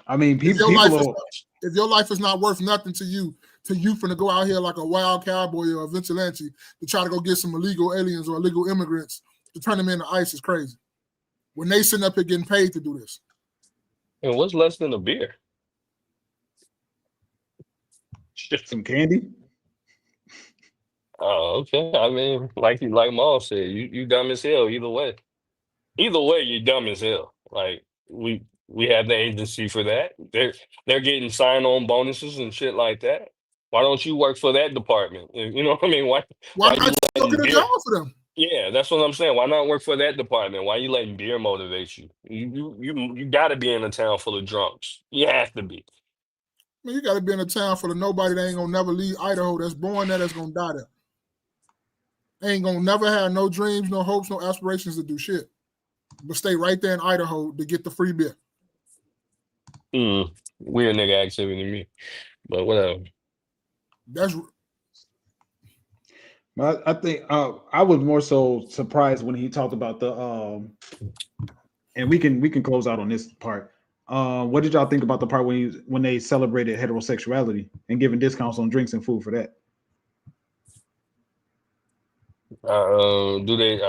I mean, if your life is not worth nothing to you finna go out here like a wild cowboy or a vigilante to try to go get some illegal aliens or illegal immigrants to turn them into ICE is crazy. When they sitting up here getting paid to do this. And what's less than a beer? Some candy. Oh, okay. I mean, like Maul said, you dumb as hell either way. Either way, you're dumb as hell. Like, we have the agency for that. They're getting sign-on bonuses and shit like that. Why don't you work for that department? You know what I mean? Why not you go letting get a beer? job for them? Yeah, that's what I'm saying. Why not work for that department? Why you letting beer motivate you? You got to be in a town full of drunks. You have to be. Man, you got to be in a town full of nobody that ain't gonna never leave Idaho. That's born there. That's gonna die there. They ain't gonna never have no dreams, no hopes, no aspirations to do shit, but stay right there in Idaho to get the free beer. Weird nigga activity to me, but whatever. That's. I think I was more so surprised when he talked about the and we can close out on this part. What did y'all think about the part when they celebrated heterosexuality and giving discounts on drinks and food for that? Do they?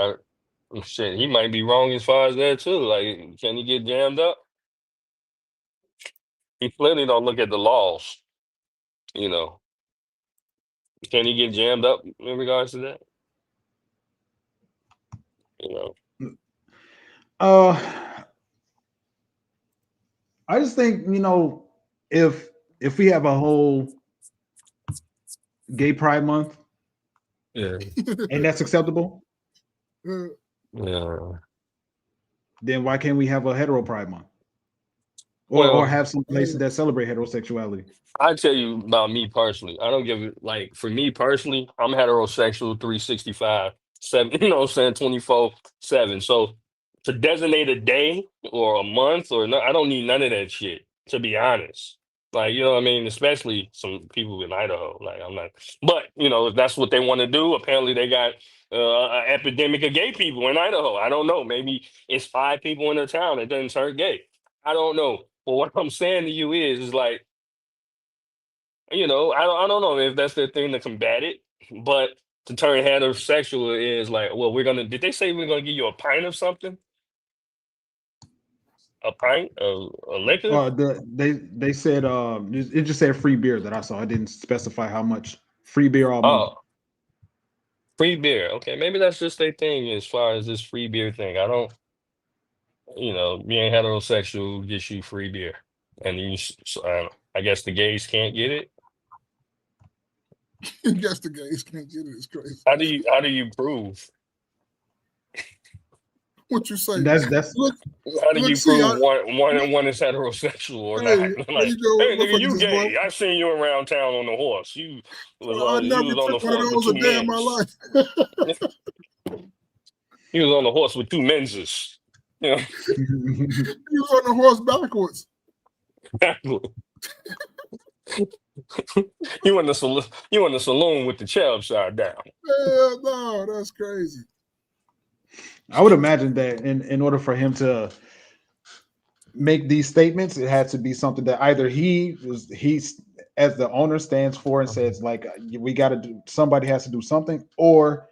Shit, he might be wrong as far as that too. Like, can he get jammed up? He clearly don't look at the laws. You know, can he get jammed up in regards to that? You know, Uh, I just think if we have a whole gay pride month yeah, and that's acceptable, yeah. then why can't we have a hetero pride month or Well, have some places that celebrate heterosexuality? I tell you about me personally. I don't give it like for me personally, I'm heterosexual 365, 7, you know what I'm saying, 24/7. So to designate a day or a month or no, I don't need none of that shit, to be honest. Like, you know what I mean? Especially some people in Idaho. Like I'm not, but if that's what they want to do, apparently they got an epidemic of gay people in Idaho. I don't know. Maybe it's 5 people in the town that doesn't turn gay. I don't know. But what I'm saying to you is like, I don't know if that's their thing to combat it, but to turn heterosexual is like, well, did they say we're gonna give you a pint of something? A pint of a liquor? They said it just said free beer that I saw. I didn't specify how much free beer all month. Oh, free beer. Okay, maybe that's just their thing as far as this free beer thing. I don't, being heterosexual gets you free beer. And I guess the gays can't get it. I guess the gays can't get it. It's crazy. How do you prove? What you say? That's How do you prove one is heterosexual or not? Hey, Like, hey, nigga, you gay. Well, I seen you around town on the horse. You I never was on the took one of horse with those a two day in my men's. life. He was on the horse with two menses. You know, He was on the horse backwards. you in the saloon with the chair upside down. Hell no, that's crazy. I would imagine that in order for him to make these statements, it had to be something that either he's as the owner stands for and says like we got to do, somebody has to do something, or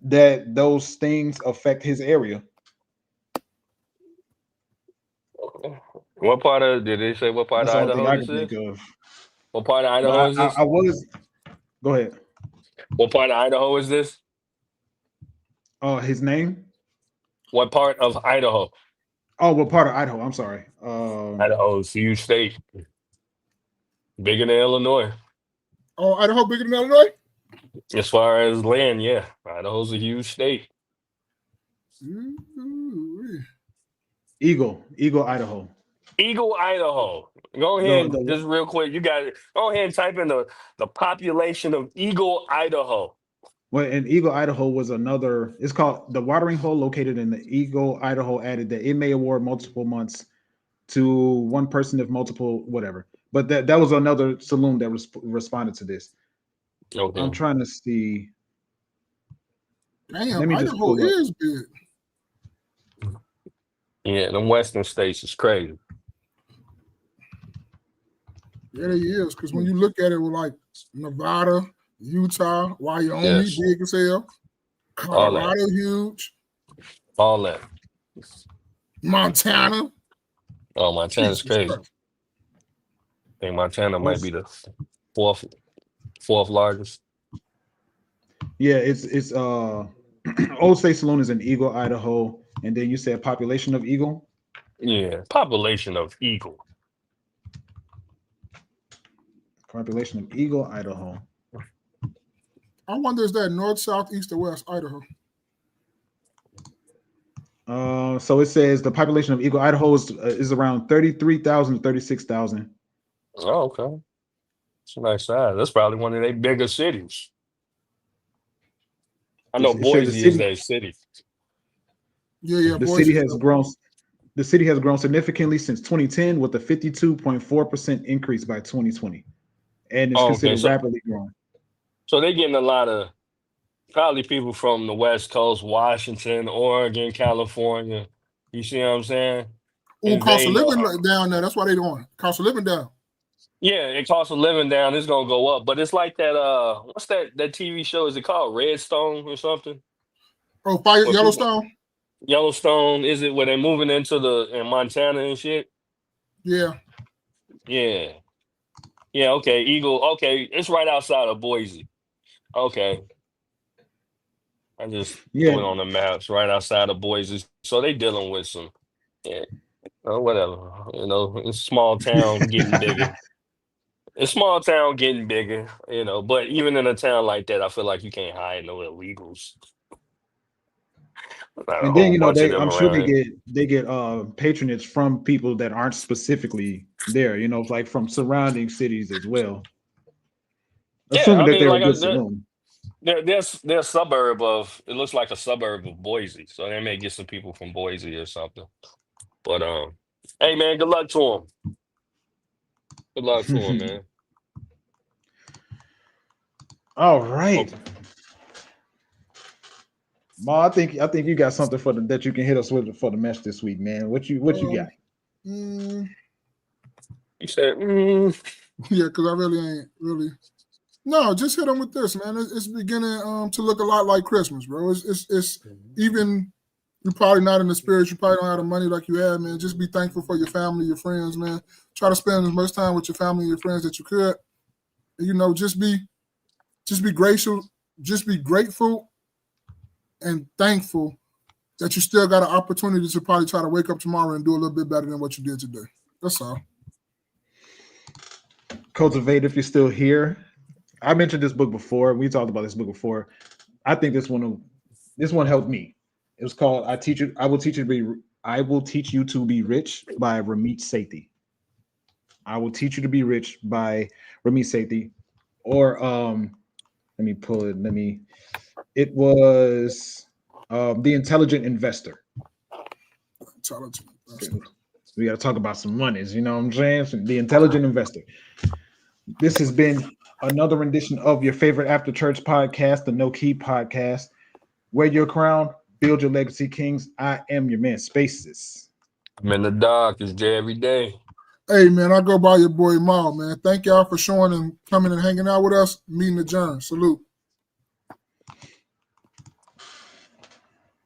that those things affect his area. What part of did they say? What part That's of the only thing Idaho I this can think is? of. What part of But Idaho is this? I was go ahead. What part of Idaho is this? Oh, his name? What part of Idaho? Oh, what part of Idaho? I'm sorry. Idaho is a huge state, bigger than Illinois. Oh, Idaho bigger than Illinois? As far as land, yeah, Idaho's a huge state. Eagle, Idaho. Eagle, Idaho. Go ahead, just real quick. You got it. Go ahead and type in the population of Eagle, Idaho. Well, and Eagle, Idaho was another. It's called the watering hole located in the Eagle, Idaho. Added that it may award multiple months to one person if multiple whatever. But that was another saloon that responded to this. Okay. I'm trying to see. Damn, Idaho is big. Yeah, them western states is crazy. Yeah, they is. Because when you look at it with like Nevada, Utah, Wyoming, Yes. big as hell. Colorado, huge. All that. Montana. Oh, Montana's crazy. I think Montana might be the fourth largest. Yeah, it's Old State Saloon is in Eagle, Idaho, and then you said population of Eagle. Yeah, population of Eagle. Population of Eagle, Idaho. I wonder is that north, south, east, or west Idaho? So it says the population of Eagle, Idaho is around 33,000 to 36,000. Oh, okay. It's a nice size. That's probably one of their bigger cities. I know Boise is their city. Yeah. The city has grown. The city has grown significantly since 2010, with a 52.4% increase by 2020, and it's considered rapidly growing. So they're getting a lot of probably people from the West Coast, Washington, Oregon, California. You see what I'm saying? Ooh, and cost they of know living how. down there. That's why they doing cost of living down. Yeah, it costs of living down. It's gonna go up, but it's like that. What's that TV show? Is it called Redstone or something? Oh, Fire Where people Yellowstone. Yellowstone, is it where they're moving into in Montana and shit? Yeah. Yeah. Yeah, okay. Eagle. Okay, it's right outside of Boise. Okay. I just Yeah. threw it on the maps right outside of Boise. So they dealing with some yeah, whatever. It's small town getting bigger. It's small town getting bigger, but even in a town like that, I feel like you can't hide no illegals. Not a And then whole bunch of they them I'm sure around here. they get patronage from people that aren't specifically there, like from surrounding cities as well. Yeah, Assuming I that mean, they're a like good saloon. they're a suburb of. It looks like a suburb of Boise, so they may get some people from Boise or something. But hey man, good luck to them. Good luck to them, man. All right. Okay. Ma, I think you got something that you can hit us with for the mesh this week, man. What you got? You said, yeah, because I really ain't really. No, just hit them with this, man. It's beginning to look a lot like Christmas, bro. It's even you're probably not in the spirit. You probably don't have the money like you had, man. Just be thankful for your family, your friends, man. Try to spend as much time with your family and your friends that you could. And, just be grateful, just be grateful and thankful that you still got an opportunity to probably try to wake up tomorrow and do a little bit better than what you did today. That's all. Cultivate if you're still here. I mentioned this book before. We talked about this book before. I think this one helped me. It was called I will teach you to be rich by Ramit Sethi. I will teach you to be rich by Ramit Sethi. Or let me pull it. It was The Intelligent Investor. Intelligent Investor. We got to talk about some monies, you know what I'm saying? So The Intelligent Investor. This has been another rendition of your favorite after church podcast, the No Key Podcast. Wear your crown, build your legacy, kings. I am your man, Spaces. I'm in the dark. It's Jay every day. Hey, man, I go by your boy Mal, man. Thank y'all for showing and coming and hanging out with us. Meeting adjourned. Salute.